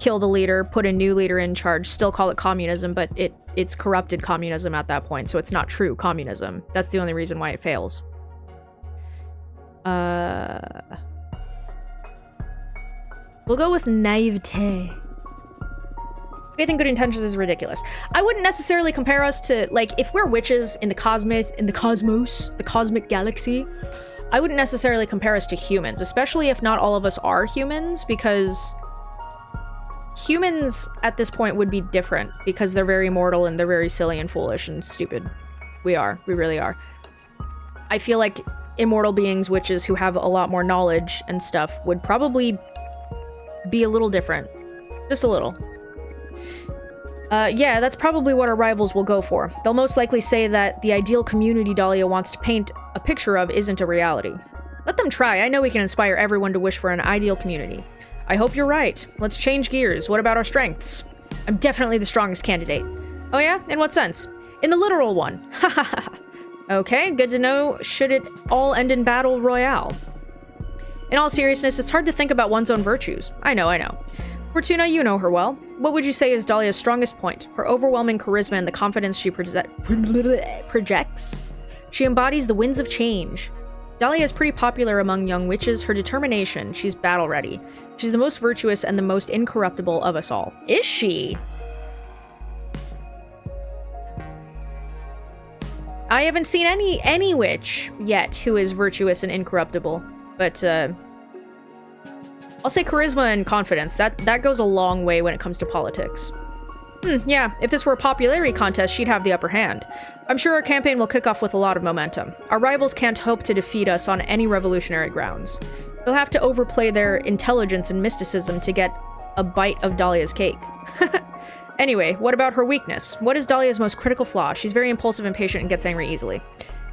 Speaker 1: kill the leader, put a new leader in charge, still call it communism, but it's corrupted communism at that point, so it's not true communism. That's the only reason why it fails. We'll go with naivete. Faith in good intentions is ridiculous. I wouldn't necessarily compare us to, like, if we're witches in the cosmos, the cosmic galaxy, I wouldn't necessarily compare us to humans, especially if not all of us are humans, because humans at this point would be different because they're very mortal and they're very silly and foolish and stupid. We really are. I feel like immortal beings, witches who have a lot more knowledge and stuff, would probably be a little different. Just a little. Yeah, that's probably what our rivals will go for. They'll most likely say that the ideal community Dahlia wants to paint a picture of isn't a reality. Let them try. I know we can inspire everyone to wish for an ideal community. I hope you're right. Let's change gears. What about our strengths? I'm definitely the strongest candidate. Oh yeah? In what sense? In the literal one. Okay, good to know. Should it all end in battle royale? In all seriousness, it's hard to think about one's own virtues. I know. Fortuna, you know her well. What would you say is Dahlia's strongest point? Her overwhelming charisma and the confidence she projects? She embodies the winds of change. Dahlia is pretty popular among young witches. Her determination, she's battle ready. She's the most virtuous and the most incorruptible of us all. Is she? I haven't seen any witch yet who is virtuous and incorruptible, but I'll say charisma and confidence. That goes a long way when it comes to politics. Yeah, if this were a popularity contest, she'd have the upper hand. I'm sure our campaign will kick off with a lot of momentum. Our rivals can't hope to defeat us on any revolutionary grounds. They'll have to overplay their intelligence and mysticism to get a bite of Dahlia's cake. Anyway, what about her weakness? What is Dahlia's most critical flaw? She's very impulsive, impatient, and gets angry easily.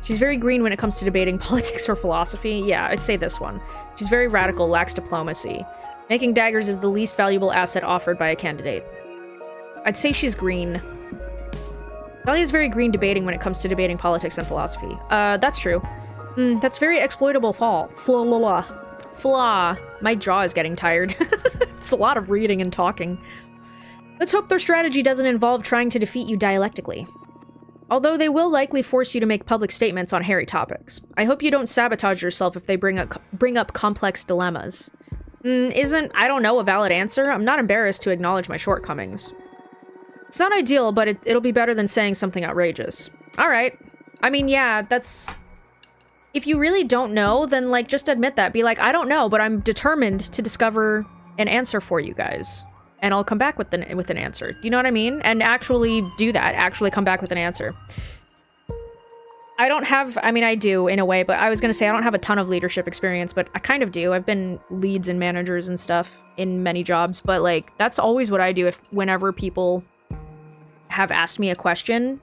Speaker 1: She's very green when it comes to debating politics or philosophy. Yeah, I'd say this one. She's very radical, lacks diplomacy. Making daggers is the least valuable asset offered by a candidate. I'd say she's green. Dahlia's very green debating when it comes to debating politics and philosophy. That's true. That's very exploitable flaw. My jaw is getting tired. It's a lot of reading and talking. Let's hope their strategy doesn't involve trying to defeat you dialectically. Although they will likely force you to make public statements on hairy topics. I hope you don't sabotage yourself if they bring up complex dilemmas. Isn't, I don't know, a valid answer? I'm not embarrassed to acknowledge my shortcomings. It's not ideal, but it'll be better than saying something outrageous. Alright. I mean, yeah, that's... If you really don't know, then, like, just admit that. Be like, I don't know, but I'm determined to discover an answer for you guys. And I'll come back with an answer. You know what I mean? And actually do that. Actually come back with an answer. I don't have... I mean, I do, in a way, but I was gonna say I don't have a ton of leadership experience, but I kind of do. I've been leads and managers and stuff in many jobs, but, like, that's always what I do whenever people have asked me a question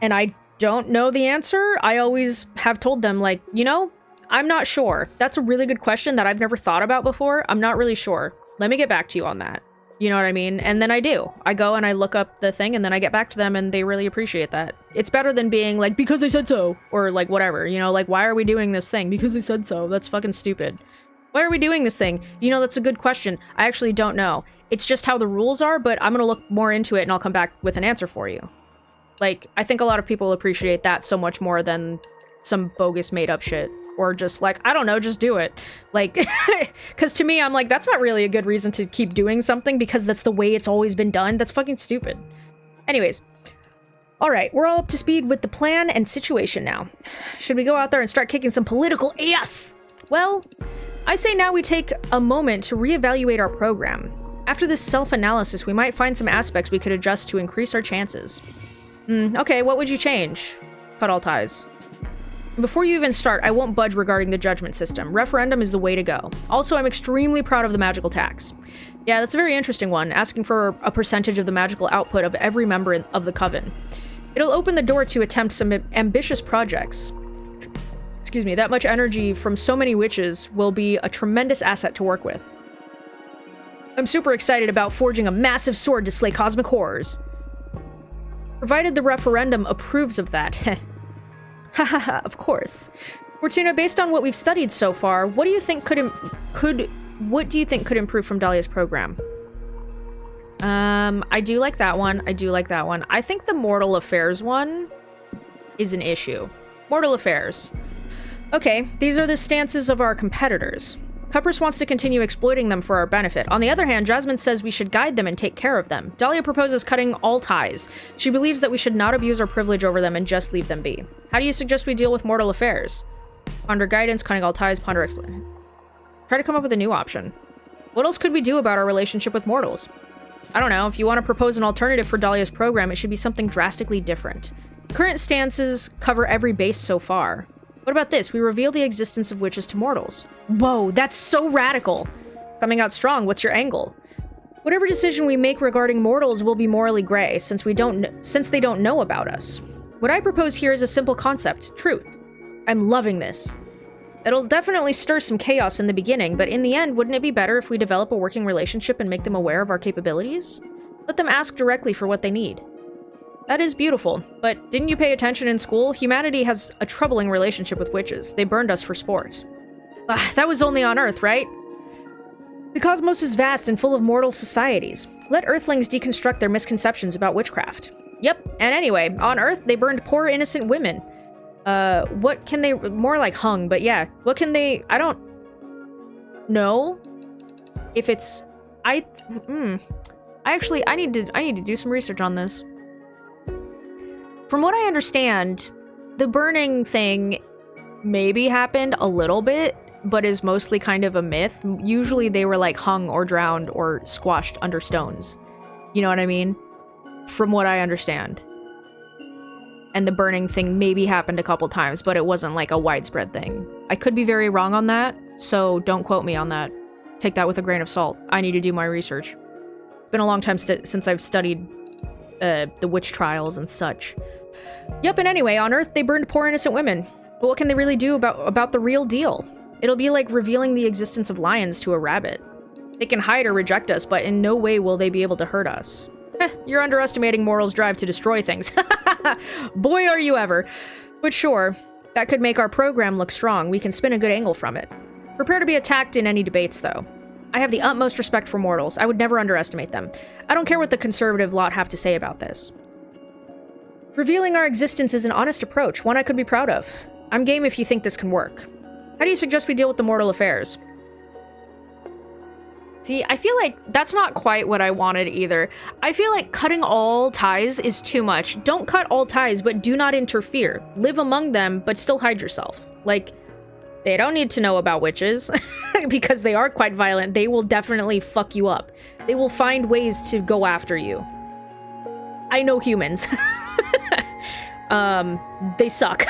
Speaker 1: and I don't know the answer, I always have told them, like, you know, I'm not sure. That's a really good question that I've never thought about before. I'm not really sure. Let me get back to you on that. You know what I mean? And then I do. I go and I look up the thing and then I get back to them and they really appreciate that. It's better than being like, because I said so, or like whatever, you know, like, why are we doing this thing? Because I said so. That's fucking stupid. Why are we doing this thing? You know, that's a good question. I actually don't know. It's just how the rules are, but I'm gonna look more into it and I'll come back with an answer for you. Like, I think a lot of people appreciate that so much more than some bogus made up shit. Or just like, I don't know, just do it. Like, because to me, I'm like, that's not really a good reason to keep doing something because that's the way it's always been done. That's fucking stupid. Anyways. Alright, we're all up to speed with the plan and situation now. Should we go out there and start kicking some political ass? Well, I say now we take a moment to reevaluate our program. After this self-analysis, we might find some aspects we could adjust to increase our chances. Okay, what would you change? Cut all ties. Before you even start, I won't budge regarding the judgment system. Referendum is the way to go. Also, I'm extremely proud of the magical tax. Yeah, that's a very interesting one, asking for a percentage of the magical output of every member of the coven. It'll open the door to attempt some ambitious projects. Excuse me, that much energy from so many witches will be a tremendous asset to work with. I'm super excited about forging a massive sword to slay cosmic horrors. Provided the referendum approves of that. Hahaha, of course. Fortuna, based on what we've studied so far, what do you think could What do you think could improve from Dahlia's program? I do like that one. I do like that one. I think the Mortal Affairs one is an issue. Mortal Affairs. Okay, these are the stances of our competitors. Cuprous wants to continue exploiting them for our benefit. On the other hand, Jasmine says we should guide them and take care of them. Dahlia proposes cutting all ties. She believes that we should not abuse our privilege over them and just leave them be. How do you suggest we deal with Mortal Affairs? Ponder guidance, cutting all ties, ponder exploit. Try to come up with a new option. What else could we do about our relationship with mortals? I don't know. If you want to propose an alternative for Dahlia's program, it should be something drastically different. Current stances cover every base so far. What about this? We reveal the existence of witches to mortals. Whoa, that's so radical. Coming out strong, what's your angle? Whatever decision we make regarding mortals will be morally gray, since they don't know about us. What I propose here is a simple concept, truth. I'm loving this. It'll definitely stir some chaos in the beginning, but in the end, wouldn't it be better if we develop a working relationship and make them aware of our capabilities? Let them ask directly for what they need. That is beautiful, but didn't you pay attention in school? Humanity has a troubling relationship with witches. They burned us for sport. That was only on Earth, right? The cosmos is vast and full of mortal societies. Let Earthlings deconstruct their misconceptions about witchcraft. Yep, and anyway, on Earth, they burned poor innocent women. What can they... More like hung, but yeah. What can they... I don't know if it's... I need to do some research on this. From what I understand, the burning thing maybe happened a little bit, but is mostly kind of a myth. Usually they were like hung or drowned or squashed under stones. You know what I mean? From what I understand. And the burning thing maybe happened a couple times, but it wasn't like a widespread thing. I could be very wrong on that, so don't quote me on that. Take that with a grain of salt. I need to do my research. It's been a long time since I've studied the witch trials and such. Yep, and anyway, on Earth, they burned poor innocent women. But what can they really do about the real deal? It'll be like revealing the existence of lions to a rabbit. They can hide or reject us, but in no way will they be able to hurt us. You're underestimating mortals' drive to destroy things. Boy, are you ever. But sure, that could make our program look strong. We can spin a good angle from it. Prepare to be attacked in any debates, though. I have the utmost respect for mortals. I would never underestimate them. I don't care what the conservative lot have to say about this. Revealing our existence is an honest approach, one I could be proud of. I'm game if you think this can work. How do you suggest we deal with the mortal affairs? See, I feel like that's not quite what I wanted either. I feel like cutting all ties is too much. Don't cut all ties, but do not interfere. Live among them, but still hide yourself. Like, they don't need to know about witches, because they are quite violent. They will definitely fuck you up. They will find ways to go after you. I know humans. They suck.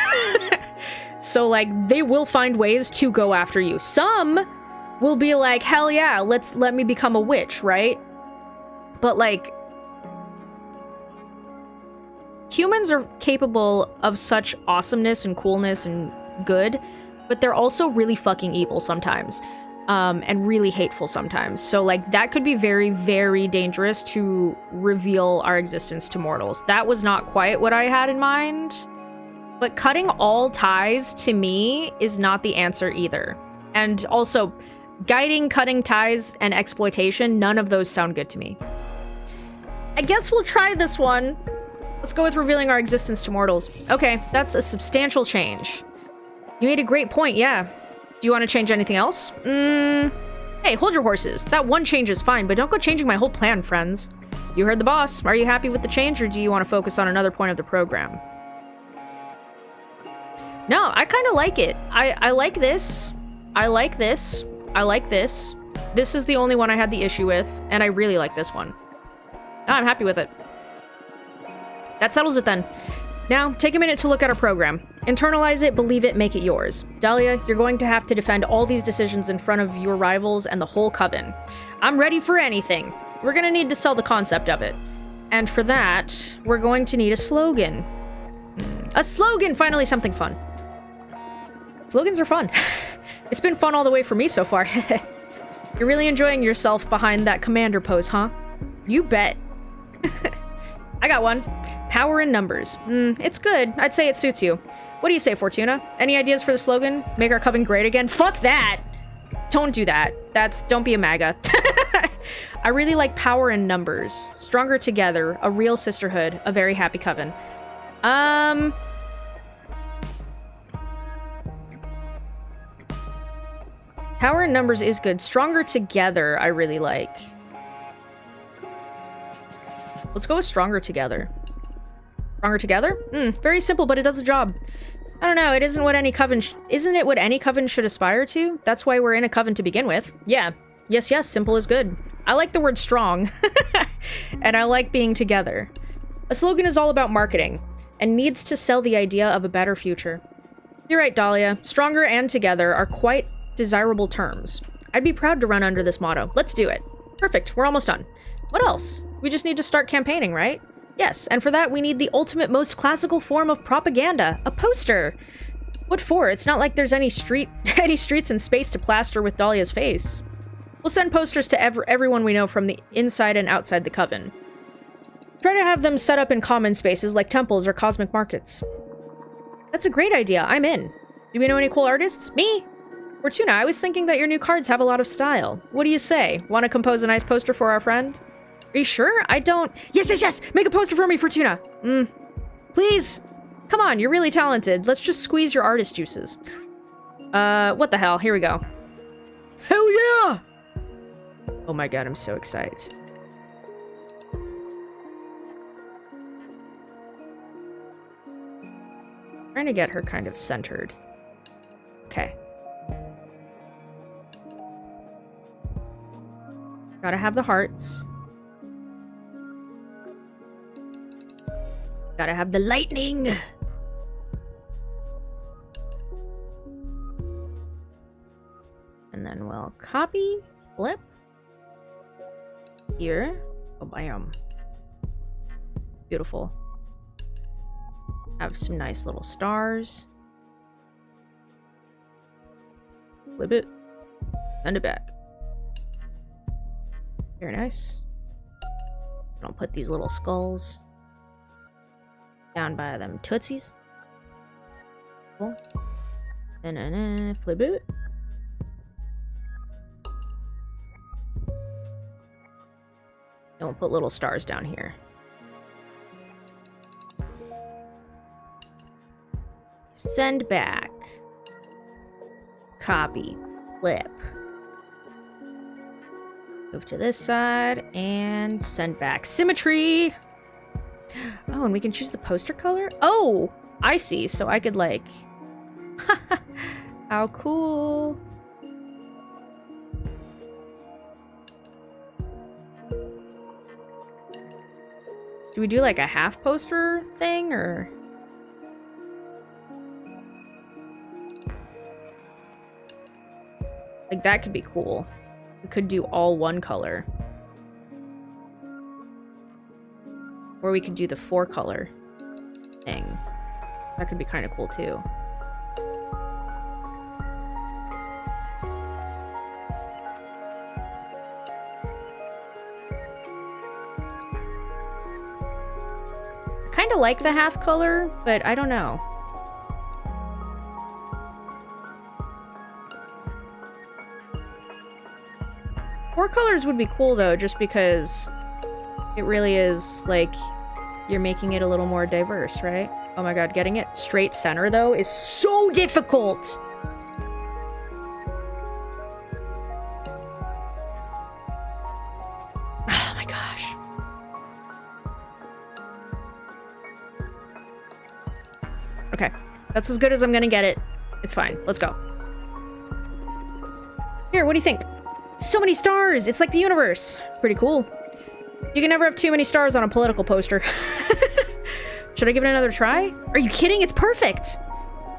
Speaker 1: So, like, they will find ways to go after you. Some will be like, hell yeah, let me become a witch, right? But, like, humans are capable of such awesomeness and coolness and good, but they're also really fucking evil sometimes, and really hateful sometimes. So, like, that could be very, very dangerous to reveal our existence to mortals. That was not quite what I had in mind. But cutting all ties, to me, is not the answer either. And also, guiding, cutting ties, and exploitation, none of those sound good to me. I guess we'll try this one. Let's go with revealing our existence to mortals. Okay, that's a substantial change. You made a great point, yeah. Do you want to change anything else? Hey, hold your horses. That one change is fine, but don't go changing my whole plan, friends. You heard the boss. Are you happy with the change, or do you want to focus on another point of the program? No, I kind of like it. I like this. I like this. I like this. This is the only one I had the issue with, and I really like this one. No, I'm happy with it. That settles it then. Now, take a minute to look at our program. Internalize it, believe it, make it yours. Dahlia, you're going to have to defend all these decisions in front of your rivals and the whole coven. I'm ready for anything. We're gonna need to sell the concept of it. And for that, we're going to need a slogan. A slogan! Finally, something fun. Slogans are fun. It's been fun all the way for me so far. You're really enjoying yourself behind that commander pose, huh? You bet. I got one. Power in numbers. It's good. I'd say it suits you. What do you say, Fortuna? Any ideas for the slogan? Make our coven great again? Fuck that! Don't do that. Don't be a MAGA. I really like power in numbers. Stronger together. A real sisterhood. A very happy coven. Power in numbers is good. Stronger together, I really like. Let's go with stronger together. Stronger together? Very simple, but it does the job. I don't know, isn't it what any coven should aspire to? That's why we're in a coven to begin with. Yeah. Yes, simple is good. I like the word strong. And I like being together. A slogan is all about marketing, and needs to sell the idea of a better future. You're right, Dahlia. Stronger and together are quite desirable terms. I'd be proud to run under this motto. Let's do it. Perfect, we're almost done. What else? We just need to start campaigning, right? Yes, and for that we need the ultimate, most classical form of propaganda, a poster. What for? It's not like there's any streets in space to plaster with Dahlia's face. We'll send posters to everyone we know from the inside and outside the coven. Try to have them set up in common spaces like temples or cosmic markets. That's a great idea, I'm in. Do we know any cool artists? Me? Fortuna, I was thinking that your new cards have a lot of style. What do you say? Want to compose a nice poster for our friend? Are you sure? I don't... Yes! Make a poster for me, Fortuna! Please! Come on, you're really talented. Let's just squeeze your artist juices. What the hell? Here we go. Hell yeah! Oh my god, I'm so excited. Trying to get her kind of centered. Okay. Gotta have the hearts. Gotta have the lightning! And then we'll copy, flip. Here. Oh, bam. Beautiful. Have some nice little stars. Flip it. Send it back. Very nice. I'll put these little skulls down by them tootsies. Cool. And flip it. And we'll put little stars down here. Send back. Copy. Flip. Move to this side and send back. Symmetry! Oh, and we can choose the poster color? Oh! I see. So I could like... How cool. Do we do like a half poster thing or... Like that could be cool. We could do all one color. Or we could do the 4-color thing. That could be kind of cool too. I kind of like the half color, but I don't know. Four colors would be cool though, just because it really is like you're making it a little more diverse, right? Oh my god, getting it straight center though is so difficult! Oh my gosh. Okay, that's as good as I'm gonna get it. It's fine, let's go. Here, what do you think? So many stars! It's like the universe! Pretty cool. You can never have too many stars on a political poster. Should I give it another try? Are you kidding? It's perfect!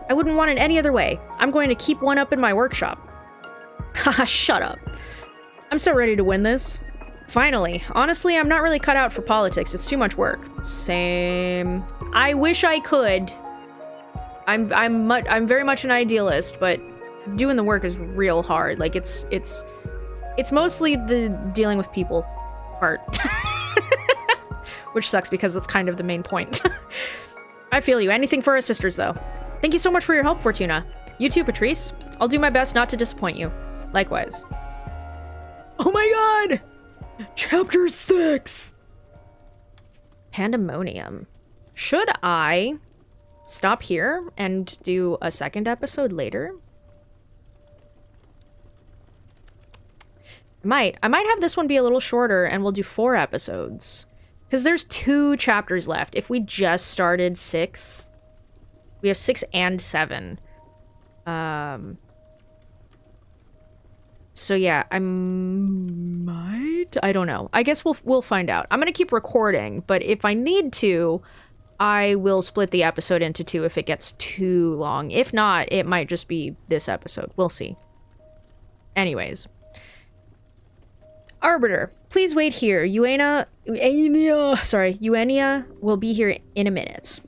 Speaker 1: I wouldn't want it any other way. I'm going to keep one up in my workshop. Haha, shut up. I'm so ready to win this. Finally. Honestly, I'm not really cut out for politics. It's too much work. Same. I wish I could. I'm very much an idealist, but doing the work is real hard. Like, it's mostly the dealing with people part. Which sucks because that's kind of the main point. I feel you. Anything for our sisters, though. Thank you so much for your help, Fortuna. You too, Patrice. I'll do my best not to disappoint you. Likewise. Oh my god! Chapter 6! Pandemonium. Should I stop here and do a second episode later? I might have this one be a little shorter and we'll do 4 episodes. Because there's 2 chapters left. If we just started 6, we have 6 and 7. So yeah, I don't know. I guess we'll find out. I'm gonna keep recording, but if I need to, I will split the episode into 2 if it gets too long. If not, it might just be this episode. We'll see. Anyways. Arbiter, please wait here. Eugenia will be here in a minute.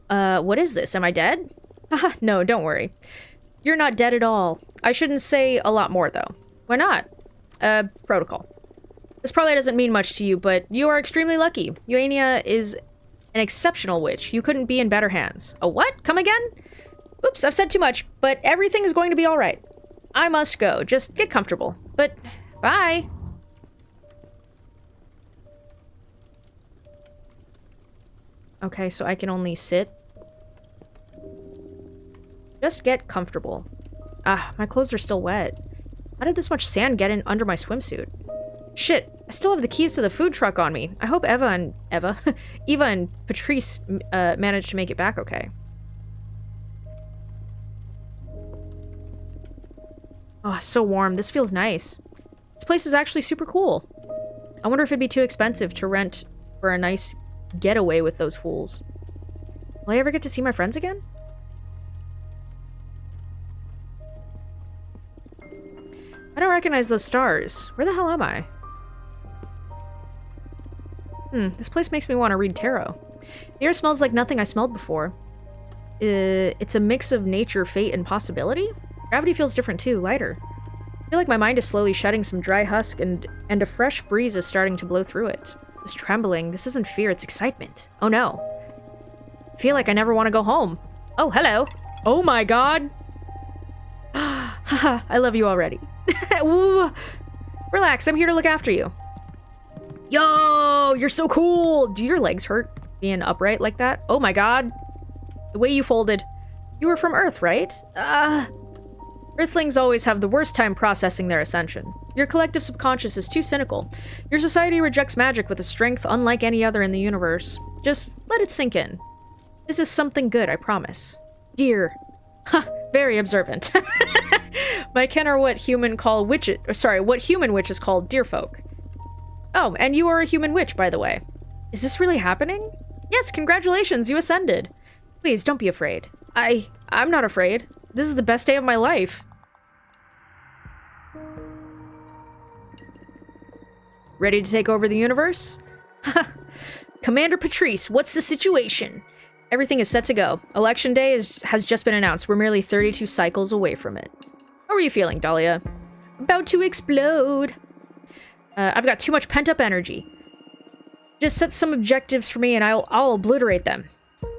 Speaker 1: What is this? Am I dead? Haha, no, don't worry. You're not dead at all. I shouldn't say a lot more, though. Why not? Protocol. This probably doesn't mean much to you, but you are extremely lucky. Eugenia is an exceptional witch. You couldn't be in better hands. A what? Come again? Oops, I've said too much, but everything is going to be alright. I must go. Just get comfortable. But... bye! Okay, so I can only sit. Just get comfortable. Ah, my clothes are still wet. How did this much sand get in under my swimsuit? Shit, I still have the keys to the food truck on me. I hope Eva and Patrice managed to make it back okay. Oh, it's so warm. This feels nice. This place is actually super cool. I wonder if it'd be too expensive to rent for a nice getaway with those fools. Will I ever get to see my friends again? I don't recognize those stars. Where the hell am I? This place makes me want to read tarot. The air smells like nothing I smelled before. It's a mix of nature, fate, and possibility? Gravity feels different too, lighter. I feel like my mind is slowly shedding some dry husk and a fresh breeze is starting to blow through it. This trembling, this isn't fear, it's excitement. Oh no. I feel like I never want to go home. Oh, hello. Oh my god. Haha, I love you already. Relax, I'm here to look after you. Yo, you're so cool. Do your legs hurt being upright like that? Oh my god. The way you folded. You were from Earth, right? Earthlings always have the worst time processing their ascension. Your collective subconscious is too cynical. Your society rejects magic with a strength unlike any other in the universe. Just let it sink in. This is something good, I promise. Dear. Very observant. My kin are what human witches call dear folk. Oh, and you are a human witch, by the way. Is this really happening? Yes, congratulations, you ascended. Please, don't be afraid. I'm not afraid. This is the best day of my life. Ready to take over the universe? Commander Patrice, what's the situation? Everything is set to go. Election day has just been announced. We're merely 32 cycles away from it. How are you feeling, Dahlia? About to explode. I've got too much pent-up energy. Just set some objectives for me and I'll obliterate them.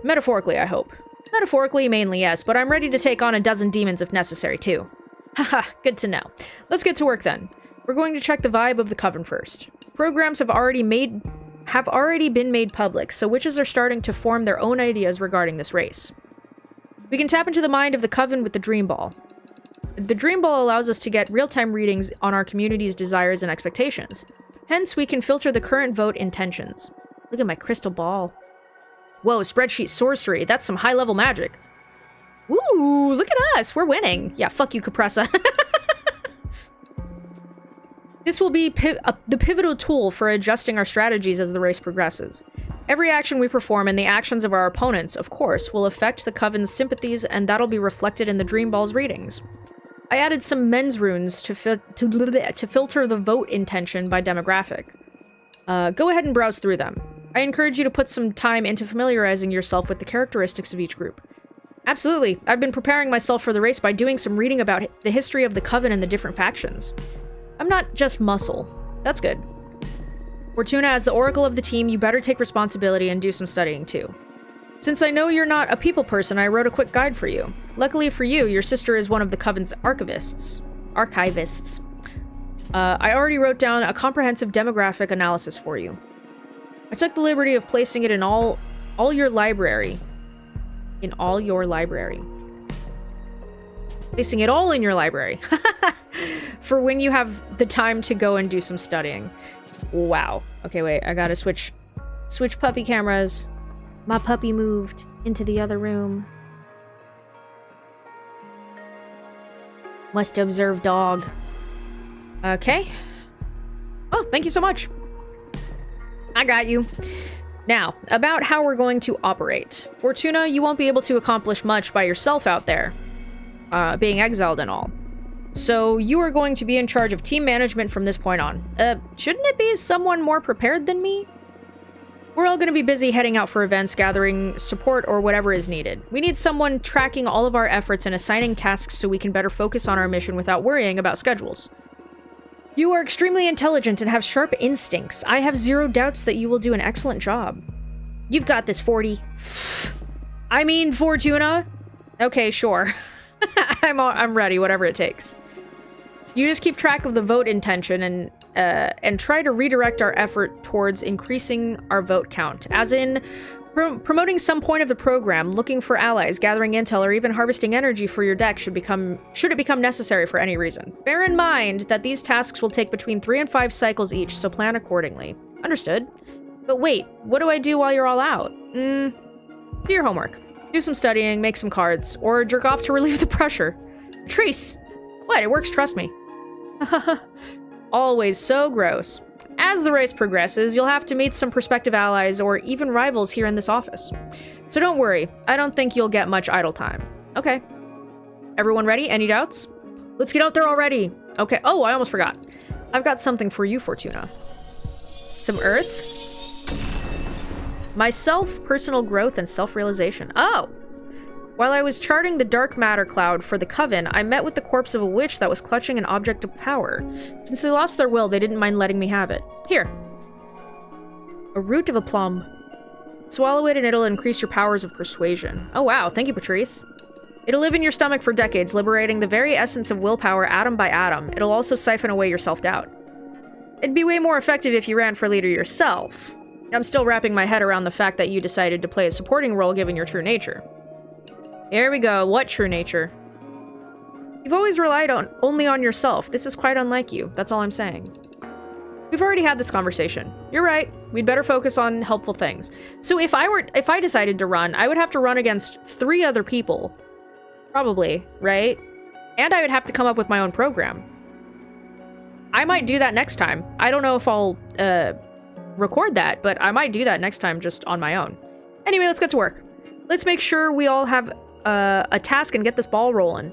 Speaker 1: Metaphorically, I hope. Metaphorically, mainly, yes, but I'm ready to take on a dozen demons if necessary, too. Haha, good to know. Let's get to work then. We're going to check the vibe of the Coven first. Programs have already been made public, so witches are starting to form their own ideas regarding this race. We can tap into the mind of the Coven with the Dream Ball. The Dream Ball allows us to get real-time readings on our community's desires and expectations. Hence, we can filter the current vote intentions. Look at my crystal ball. Whoa, spreadsheet sorcery. That's some high-level magic. Ooh, look at us. We're winning. Yeah, fuck you, Capressa. This will be the pivotal tool for adjusting our strategies as the race progresses. Every action we perform and the actions of our opponents, of course, will affect the Coven's sympathies, and that'll be reflected in the Dream Ball's readings. I added some men's runes to filter the vote intention by demographic. Go ahead and browse through them. I encourage you to put some time into familiarizing yourself with the characteristics of each group. Absolutely. I've been preparing myself for the race by doing some reading about the history of the Coven and the different factions. I'm not just muscle. That's good. Fortuna, as the oracle of the team, you better take responsibility and do some studying too. Since I know you're not a people person, I wrote a quick guide for you. Luckily for you, your sister is one of the Coven's archivists. Archivists. I already wrote down a comprehensive demographic analysis for you. I took the liberty of placing it in all your library. In all your library. Placing it all in your library. For when you have the time to go and do some studying. Wow. Okay, wait. I gotta switch puppy cameras. My puppy moved into the other room. Must observe dog. Okay. Oh, thank you so much. I got you. Now, about how we're going to operate. Fortuna, you won't be able to accomplish much by yourself out there. Being exiled and all. So you are going to be in charge of team management from this point on. Shouldn't it be someone more prepared than me? We're all going to be busy heading out for events, gathering support, or whatever is needed. We need someone tracking all of our efforts and assigning tasks so we can better focus on our mission without worrying about schedules. You are extremely intelligent and have sharp instincts. I have zero doubts that you will do an excellent job. You've got this, 40. I mean, Fortuna. Okay, sure. I'm ready, whatever it takes. You just keep track of the vote intention and try to redirect our effort towards increasing our vote count, as in promoting some point of the program, looking for allies, gathering intel, or even harvesting energy for your deck should it become necessary for any reason. Bear in mind that these tasks will take between 3 and 5 cycles each, so plan accordingly. Understood. But wait, what do I do while you're all out? Do your homework. Do some studying, make some cards, or jerk off to relieve the pressure. Patrice! What? It works, trust me. Always so gross. As the race progresses, you'll have to meet some prospective allies or even rivals here in this office. So don't worry, I don't think you'll get much idle time. Okay. Everyone ready? Any doubts? Let's get out there already! Okay, oh, I almost forgot. I've got something for you, Fortuna. Some earth? Myself, personal growth, and self-realization. Oh! While I was charting the dark matter cloud for the Coven, I met with the corpse of a witch that was clutching an object of power. Since they lost their will, they didn't mind letting me have it. Here. A root of a plum. Swallow it and it'll increase your powers of persuasion. Oh wow, thank you, Patrice. It'll live in your stomach for decades, liberating the very essence of willpower atom by atom. It'll also siphon away your self-doubt. It'd be way more effective if you ran for leader yourself. I'm still wrapping my head around the fact that you decided to play a supporting role given your true nature. Here we go. What true nature? You've always relied only on yourself. This is quite unlike you. That's all I'm saying. We've already had this conversation. You're right. We'd better focus on helpful things. So if I decided to run, I would have to run against 3 other people. Probably, right? And I would have to come up with my own program. I might do that next time. I don't know if I'll record that, but I might do that next time just on my own. Anyway, let's get to work. Let's make sure we all have a task and get this ball rolling.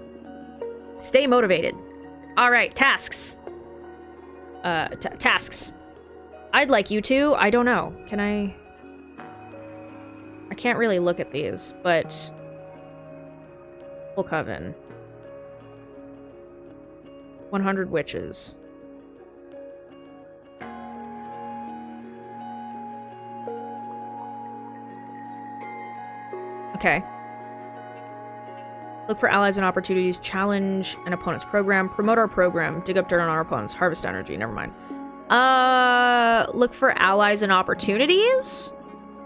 Speaker 1: Stay motivated. All right, tasks. Tasks. I'd like you to. I don't know. Can I can't really look at these, but Full Coven. 100 witches. Okay. Look for allies and opportunities, challenge an opponent's program, promote our program, dig up dirt on our opponents, harvest energy, never mind. Look for allies and opportunities?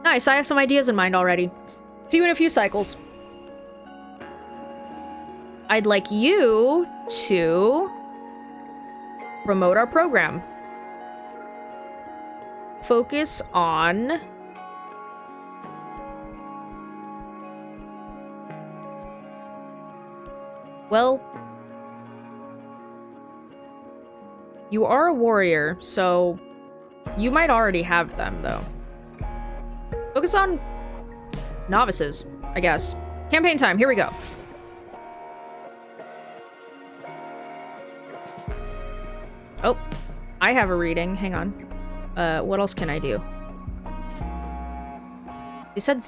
Speaker 1: Nice, I have some ideas in mind already. See you in a few cycles. I'd like you to promote our program. Focus on... Well, you are a warrior, so you might already have them, though. Focus on novices, I guess. Campaign time, here we go. Oh, I have a reading. Hang on. What else can I do? They said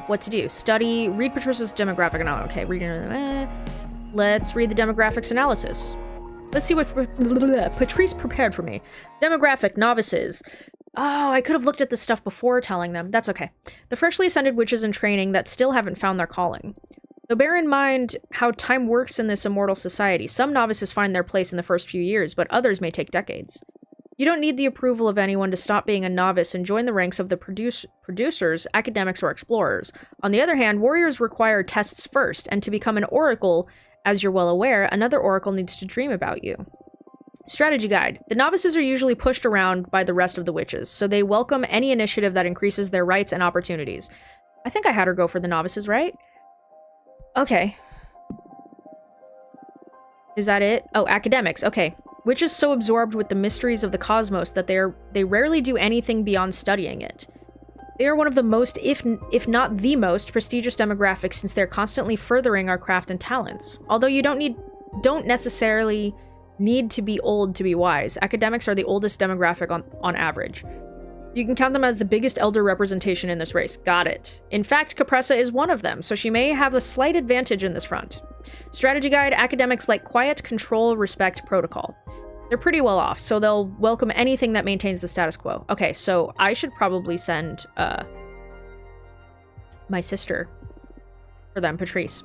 Speaker 1: what to do. Study, read Patricia's demographic analysis. Okay, reading. Let's read the demographics analysis. Let's see what Patrice prepared for me. Demographic, novices. Oh, I could have looked at this stuff before telling them. That's okay. The freshly ascended witches in training that still haven't found their calling. So bear in mind how time works in this immortal society. Some novices find their place in the first few years, but others may take decades. You don't need the approval of anyone to stop being a novice and join the ranks of the producers, academics, or explorers. On the other hand, warriors require tests first, and to become an oracle, as you're well aware, another oracle needs to dream about you. Strategy guide. The novices are usually pushed around by the rest of the witches, so they welcome any initiative that increases their rights and opportunities. I think I had her go for the novices, right? Okay. Is that it? Oh, academics. Okay. Witches so absorbed with the mysteries of the cosmos that they rarely do anything beyond studying it. They are one of the most, if not the most, prestigious demographics since they're constantly furthering our craft and talents. Although you don't necessarily need to be old to be wise. Academics are the oldest demographic on average. You can count them as the biggest elder representation in this race. Got it. In fact, Capressa is one of them, so she may have a slight advantage in this front. Strategy guide, academics like quiet, control, respect, protocol. They're pretty well off, so they'll welcome anything that maintains the status quo. Okay, so I should probably send my sister for them, Patrice.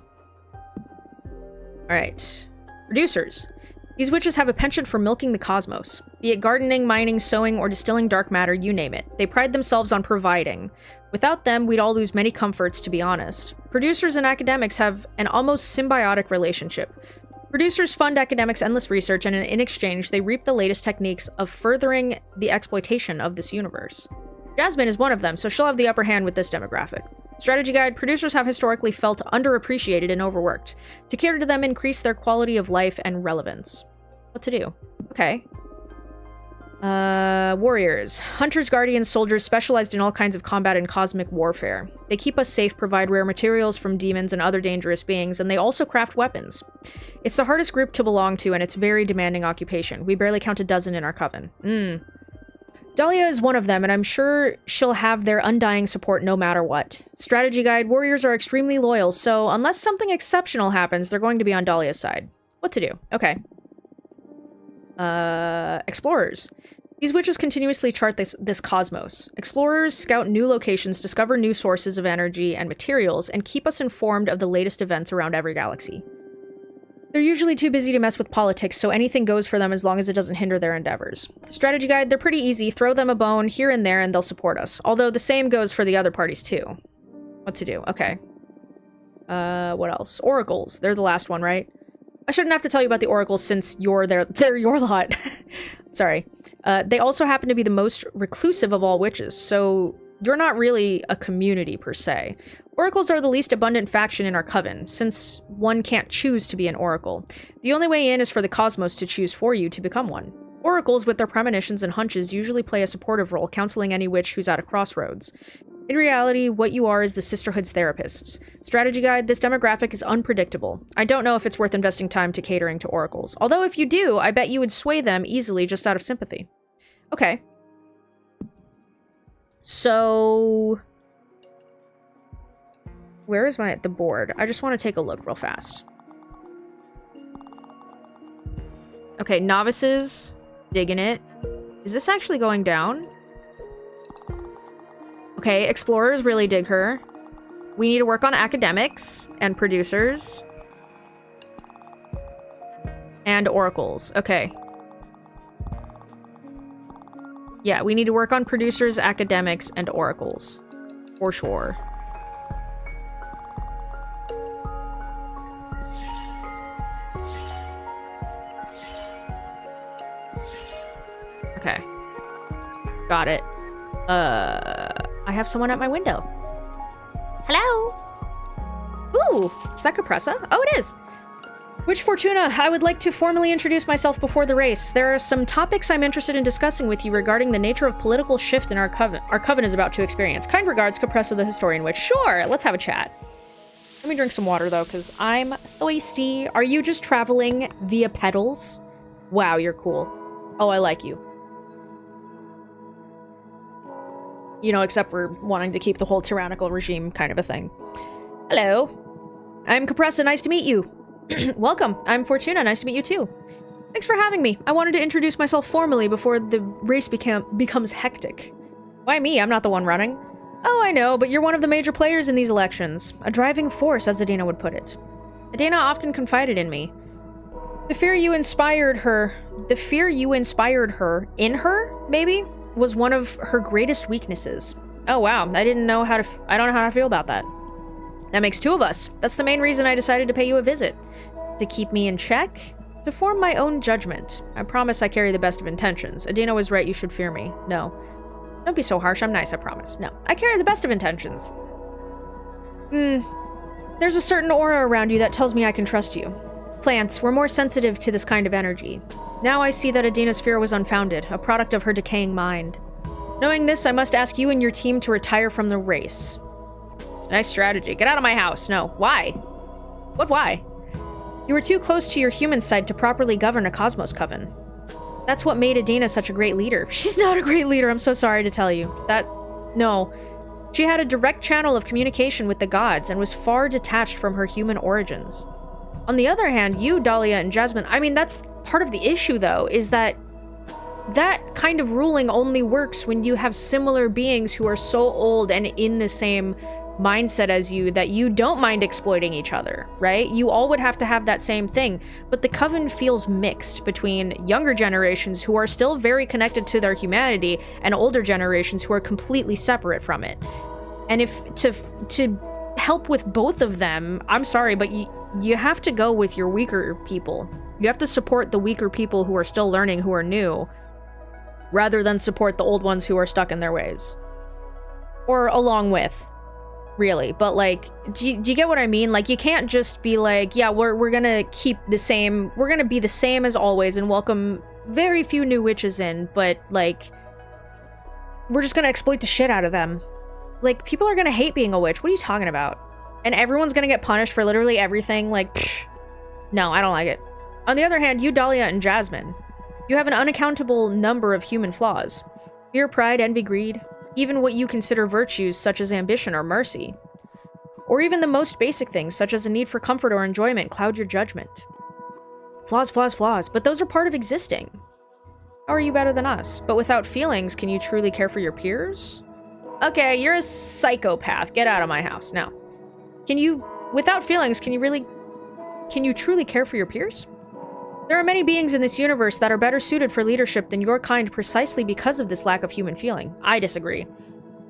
Speaker 1: Alright. Producers. These witches have a penchant for milking the cosmos. Be it gardening, mining, sewing, or distilling dark matter, you name it. They pride themselves on providing. Without them, we'd all lose many comforts, to be honest. Producers and academics have an almost symbiotic relationship. Producers fund academics' endless research, and in exchange, they reap the latest techniques of furthering the exploitation of this universe. Jasmine is one of them, so she'll have the upper hand with this demographic. Strategy guide, producers have historically felt underappreciated and overworked. To cater to them, increase their quality of life and relevance. What to do? Okay. Warriors. Hunters, guardians, soldiers specialized in all kinds of combat and cosmic warfare. They keep us safe, provide rare materials from demons and other dangerous beings, and they also craft weapons. It's the hardest group to belong to, and it's very demanding occupation. We barely count a dozen in our coven. Dahlia is one of them, and I'm sure she'll have their undying support no matter what. Strategy guide, warriors are extremely loyal, so unless something exceptional happens, they're going to be on Dahlia's side. What to do? Okay. Explorers. These witches continuously chart this cosmos. Explorers scout new locations, discover new sources of energy and materials, and keep us informed of the latest events around every galaxy. They're usually too busy to mess with politics, so anything goes for them as long as it doesn't hinder their endeavors. Strategy guide, they're pretty easy. Throw them a bone here and there and they'll support us. Although the same goes for the other parties too. What to do? Okay. What else? Oracles. They're the last one, right? I shouldn't have to tell you about the oracles since they're your lot. Sorry. They also happen to be the most reclusive of all witches, so you're not really a community per se. Oracles are the least abundant faction in our coven, since one can't choose to be an oracle. The only way in is for the cosmos to choose for you to become one. Oracles, with their premonitions and hunches, usually play a supportive role, counseling any witch who's at a crossroads. In reality, what you are is the Sisterhood's therapists. Strategy guide, this demographic is unpredictable. I don't know if it's worth investing time to catering to oracles. Although if you do, I bet you would sway them easily just out of sympathy. Okay. So... where is the board? I just want to take a look real fast. Okay, novices. Digging it. Is this actually going down? Okay, explorers really dig her. We need to work on academics and producers. And oracles. Okay. Yeah, we need to work on producers, academics, and oracles. For sure. Okay. Got it. I have someone at my window. Hello? Ooh, is that Capressa? Oh, it is. Witch Fortuna, I would like to formally introduce myself before the race. There are some topics I'm interested in discussing with you regarding the nature of political shift in our coven is about to experience. Kind regards, Capressa the Historian Witch. Sure, let's have a chat. Let me drink some water, though, because I'm thirsty. Are you just traveling via pedals? Wow, you're cool. Oh, I like you. You know, except for wanting to keep the whole tyrannical regime kind of a thing. Hello. I'm Capressa, nice to meet you. Welcome, I'm Fortuna, nice to meet you too. Thanks for having me. I wanted to introduce myself formally before the race becomes hectic. Why me? I'm not the one running. Oh, I know, but you're one of the major players in these elections. A driving force, as Adina would put it. Adina often confided in me. The fear you inspired her in her, maybe, was one of her greatest weaknesses. Oh wow, I don't know how to feel about that. That makes two of us. That's the main reason I decided to pay you a visit. To keep me in check, to form my own judgment. I promise I carry the best of intentions. Adina was right, you should fear me. No. Don't be so harsh, I'm nice, I promise. No, I carry the best of intentions. There's a certain aura around you that tells me I can trust you. Plants were more sensitive to this kind of energy. Now I see that Adina's fear was unfounded, a product of her decaying mind. Knowing this, I must ask you and your team to retire from the race. Nice strategy. Get out of my house. No. Why? What why? You were too close to your human side to properly govern a Cosmos Coven. That's what made Adina such a great leader. She's not a great leader, I'm so sorry to tell you. No. She had a direct channel of communication with the gods and was far detached from her human origins. On the other hand, you, Dahlia, and Jasmine, I mean, that's part of the issue, though, is that kind of ruling only works when you have similar beings who are so old and in the same mindset as you that you don't mind exploiting each other, right? You all would have to have that same thing, but the Coven feels mixed between younger generations who are still very connected to their humanity and older generations who are completely separate from it. And if to help with both of them, I'm sorry, but you have to go with your weaker people. You have to support the weaker people who are still learning, who are new, rather than support the old ones who are stuck in their ways. Or along with, really. But, like, do you get what I mean? Like, you can't just be like, yeah, we're gonna keep the same, we're gonna be the same as always and welcome very few new witches in, but, like, we're just gonna exploit the shit out of them. Like, people are gonna hate being a witch. What are you talking about? And everyone's gonna get punished for literally everything. Like, psh. No, I don't like it. On the other hand, you, Dahlia, and Jasmine, you have an unaccountable number of human flaws. Fear, pride, envy, greed, even what you consider virtues such as ambition or mercy. Or even the most basic things, such as a need for comfort or enjoyment, cloud your judgment. Flaws, flaws, flaws, but those are part of existing. How are you better than us? But without feelings, can you truly care for your peers? Okay, you're a psychopath. Get out of my house. Now, without feelings, can you truly care for your peers? There are many beings in this universe that are better suited for leadership than your kind precisely because of this lack of human feeling. I disagree.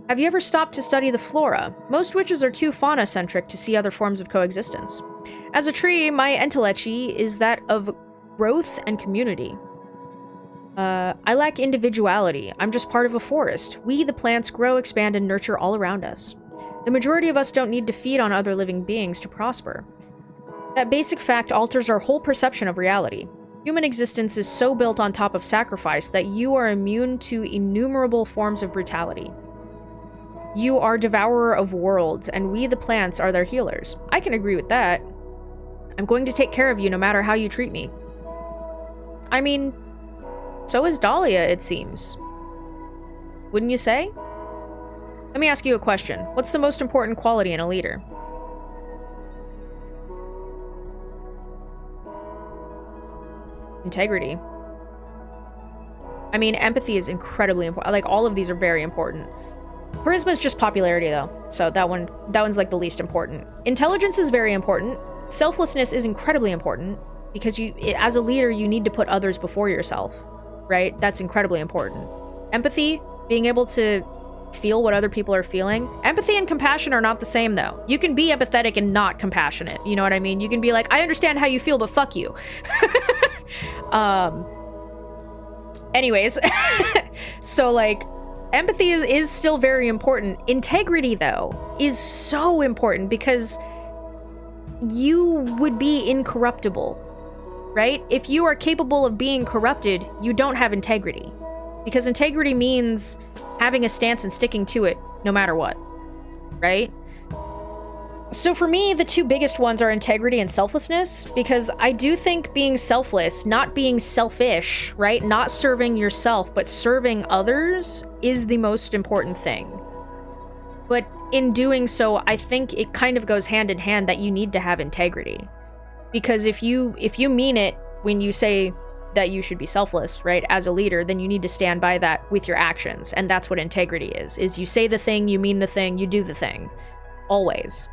Speaker 1: Have you ever stopped to study the flora? Most witches are too fauna-centric to see other forms of coexistence. As a tree, my entelechy is that of growth and community. I lack individuality. I'm just part of a forest. We, the plants, grow, expand, and nurture all around us. The majority of us don't need to feed on other living beings to prosper. That basic fact alters our whole perception of reality. Human existence is so built on top of sacrifice that you are immune to innumerable forms of brutality. You are devourer of worlds, and we, the plants, are their healers. I can agree with that. I'm going to take care of you no matter how you treat me. I mean, so is Dahlia, it seems. Wouldn't you say? Let me ask you a question. What's the most important quality in a leader? Integrity. I mean, empathy is incredibly important. Like, all of these are very important. Charisma is just popularity, though. So that one's like the least important. Intelligence is very important. Selflessness is incredibly important because as a leader, you need to put others before yourself, right? That's incredibly important. Empathy, being able to feel what other people are feeling. Empathy and compassion are not the same, though. You can be empathetic and not compassionate. You know what I mean? You can be like, I understand how you feel, but fuck you. Anyways, so, like, empathy is still very important. Integrity, though, is so important because you would be incorruptible, right? If you are capable of being corrupted, you don't have integrity. Because integrity means having a stance and sticking to it no matter what, right? So for me, the two biggest ones are integrity and selflessness, because I do think being selfless, not being selfish, right? Not serving yourself, but serving others is the most important thing. But in doing so, I think it kind of goes hand in hand that you need to have integrity. Because if you mean it when you say that you should be selfless, right? As a leader, then you need to stand by that with your actions. And that's what integrity is you say the thing, you mean the thing, you do the thing. Always.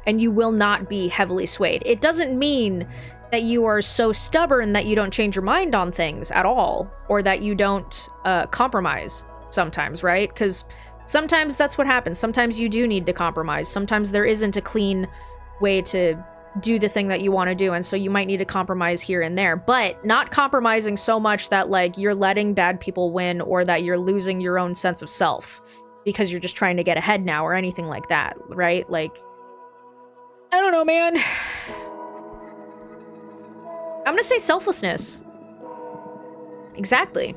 Speaker 1: And you will not be heavily swayed. It doesn't mean that you are so stubborn that you don't change your mind on things at all, or that you don't compromise sometimes, right? Because sometimes that's what happens. Sometimes you do need to compromise. Sometimes there isn't a clean way to do the thing that you want to do, and so you might need to compromise here and there, but not compromising so much that, like, you're letting bad people win, or that you're losing your own sense of self because you're just trying to get ahead now, or anything like that, right? Like, I don't know, man. I'm gonna say selflessness. Exactly.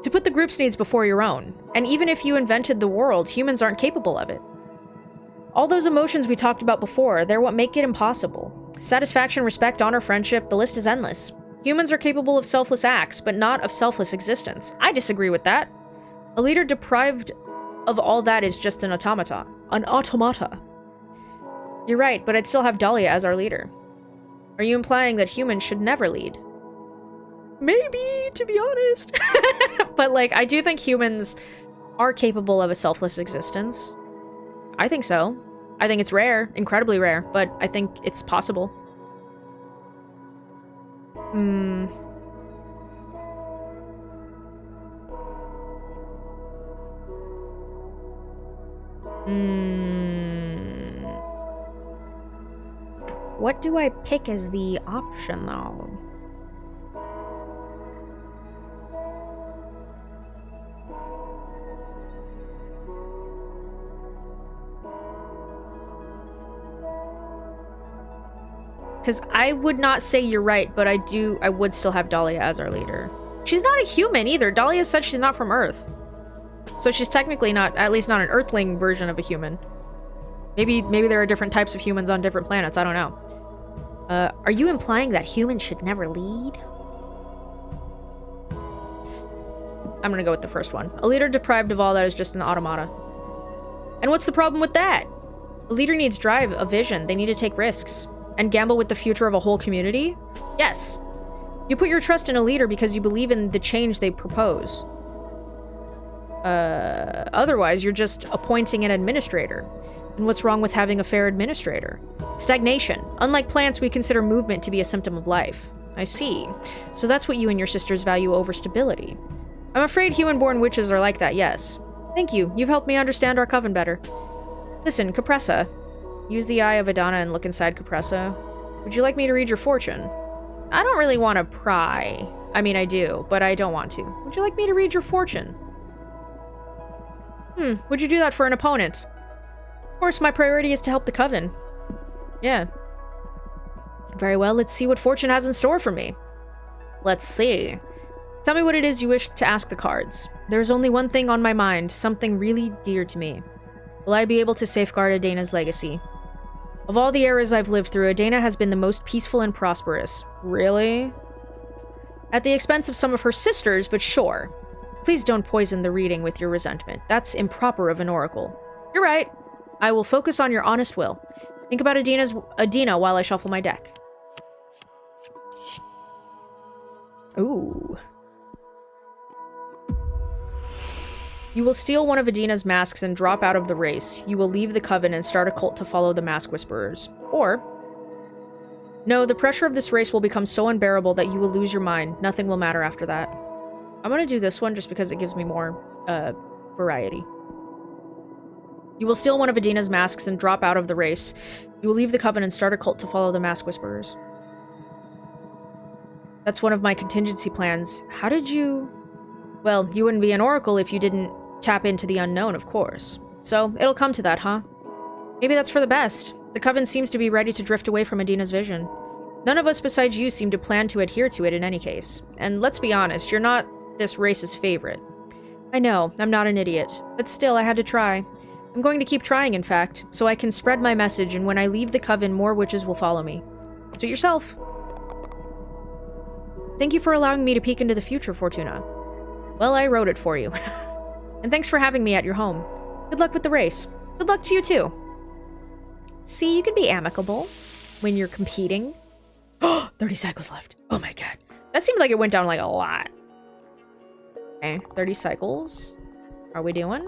Speaker 1: To put the group's needs before your own. And even if you invented the world, humans aren't capable of it. All those emotions we talked about before, they're what make it impossible. Satisfaction, respect, honor, friendship, the list is endless. Humans are capable of selfless acts, but not of selfless existence. I disagree with that. A leader deprived of all that is just an automata. An automata. You're right, but I'd still have Dahlia as our leader. Are you implying that humans should never lead? Maybe, to be honest. But, like, I do think humans are capable of a selfless existence. I think so. I think it's rare, incredibly rare, but I think it's possible. What do I pick as the option, though? Because I would not say you're right, but I would still have Dahlia as our leader. She's not a human either. Dahlia said she's not from Earth. So she's technically not, at least not an Earthling version of a human. Maybe there are different types of humans on different planets, I don't know. Are you implying that humans should never lead? I'm gonna go with the first one. A leader deprived of all that is just an automata. And what's the problem with that? A leader needs drive, a vision. They need to take risks. And gamble with the future of a whole community? Yes. You put your trust in a leader because you believe in the change they propose. Otherwise, you're just appointing an administrator. And what's wrong with having a fair administrator? Stagnation. Unlike plants, we consider movement to be a symptom of life. I see. So that's what you and your sisters value over stability. I'm afraid human-born witches are like that, yes. Thank you. You've helped me understand our coven better. Listen, Capressa. Use the eye of Adana and look inside Capressa. Would you like me to read your fortune? I don't really want to pry. I mean, I do, but I don't want to. Would you like me to read your fortune? Would you do that for an opponent? Of course, my priority is to help the coven. Yeah. Very well, let's see what fortune has in store for me. Let's see. Tell me what it is you wish to ask the cards. There's only one thing on my mind, something really dear to me. Will I be able to safeguard Adana's legacy? Of all the eras I've lived through, Adana has been the most peaceful and prosperous. Really? At the expense of some of her sisters, but sure. Please don't poison the reading with your resentment. That's improper of an oracle. You're right. I will focus on your honest will. Think about Adina while I shuffle my deck. Ooh. You will steal one of Adina's masks and drop out of the race. You will leave the coven and start a cult to follow the mask whisperers. Or, no, the pressure of this race will become so unbearable that you will lose your mind. Nothing will matter after that. I'm gonna do this one just because it gives me more, variety. You will steal one of Adina's masks and drop out of the race. You will leave the coven and start a cult to follow the mask whisperers. That's one of my contingency plans. How did you... Well, you wouldn't be an oracle if you didn't tap into the unknown, of course. So, it'll come to that, huh? Maybe that's for the best. The coven seems to be ready to drift away from Adina's vision. None of us besides you seem to plan to adhere to it in any case. And let's be honest, you're not this race's favorite. I know, I'm not an idiot. But still, I had to try. I'm going to keep trying, in fact, so I can spread my message, and when I leave the coven, more witches will follow me. Suit yourself. Thank you for allowing me to peek into the future, Fortuna. Well, I wrote it for you. And thanks for having me at your home. Good luck with the race. Good luck to you, too. See, you can be amicable when you're competing. 30 cycles left. Oh my god. That seemed like it went down like a lot. Okay, 30 cycles. Are we doing?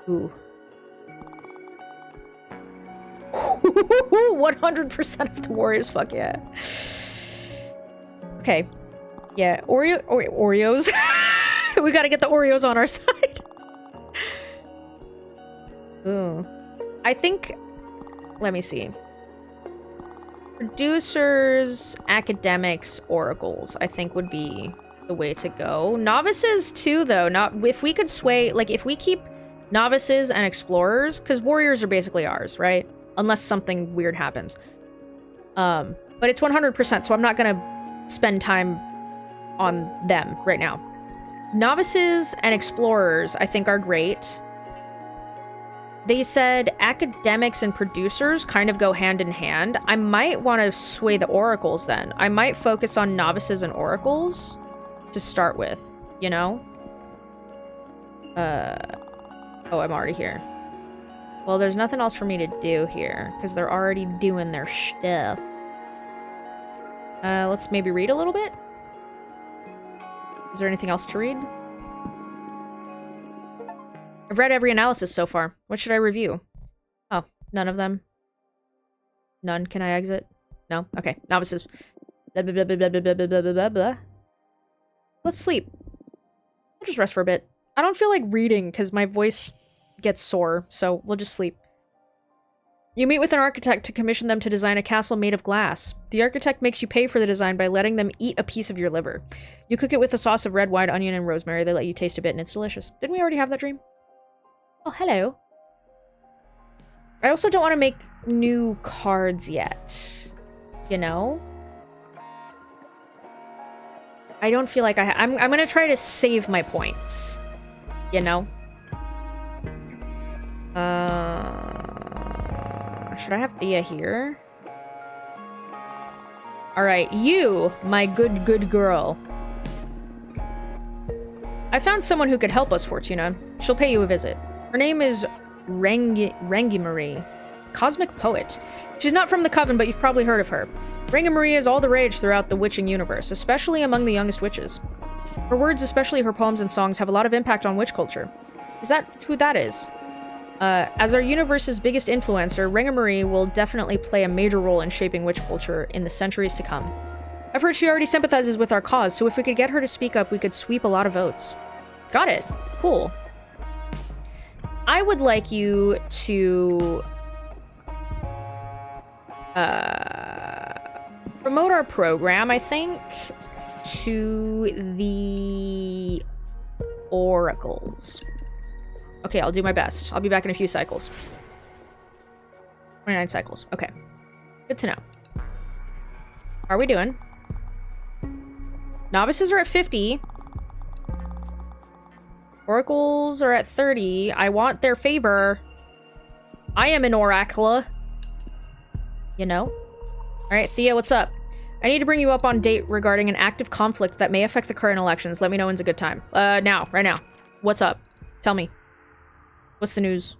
Speaker 1: Ooh. 100% of the warriors, fuck yeah. Okay. Yeah, Oreos. We gotta get the Oreos on our side. Ooh. I think... Let me see. Producers, academics, oracles, I think would be the way to go. Novices too, though. If we could sway... Like, if we keep novices and explorers, because warriors are basically ours, right? Unless something weird happens. But it's 100%, so I'm not gonna spend time on them right now. Novices and explorers, I think, are great. They said academics and producers kind of go hand in hand. I might want to sway the oracles then. I might focus on novices and oracles to start with, you know? Oh, I'm already here. Well, there's nothing else for me to do here, because they're already doing their stuff. Let's maybe read a little bit? Is there anything else to read? I've read every analysis so far. What should I review? Oh, none of them. None. Can I exit? No? Okay. Novices. Blah, blah, blah, blah, blah, blah, blah, blah, blah, blah. Let's sleep. I'll just rest for a bit. I don't feel like reading because my voice gets sore, so we'll just sleep. You meet with an architect to commission them to design a castle made of glass. The architect makes you pay for the design by letting them eat a piece of your liver. You cook it with a sauce of red wine, onion, and rosemary. They let you taste a bit, and it's delicious. Didn't we already have that dream? Oh, hello. I also don't want to make new cards yet. You know? I don't feel like I'm gonna try to save my points. You know? Should I have Thea here? Alright, you, my good girl. I found someone who could help us, Fortuna. She'll pay you a visit. Her name is Rangimarie, cosmic poet. She's not from the Coven, but you've probably heard of her. Rangimarie is all the rage throughout the witching universe, especially among the youngest witches. Her words, especially her poems and songs, have a lot of impact on witch culture. Is that who that is? As our universe's biggest influencer, Rangimarie will definitely play a major role in shaping witch culture in the centuries to come. I've heard she already sympathizes with our cause, so if we could get her to speak up, we could sweep a lot of votes. Got it. Cool. I would like you to promote our program, I think, to the oracles. Okay, I'll do my best. I'll be back in a few cycles. 29 cycles. Okay. Good to know. How are we doing? Novices are at 50. Oracles are at 30. I want their favor. I am an oracle. You know? Alright, Thea, what's up? I need to bring you up on date regarding an active conflict that may affect the current elections. Let me know when's a good time. Now. Right now. What's up? Tell me. What's the news?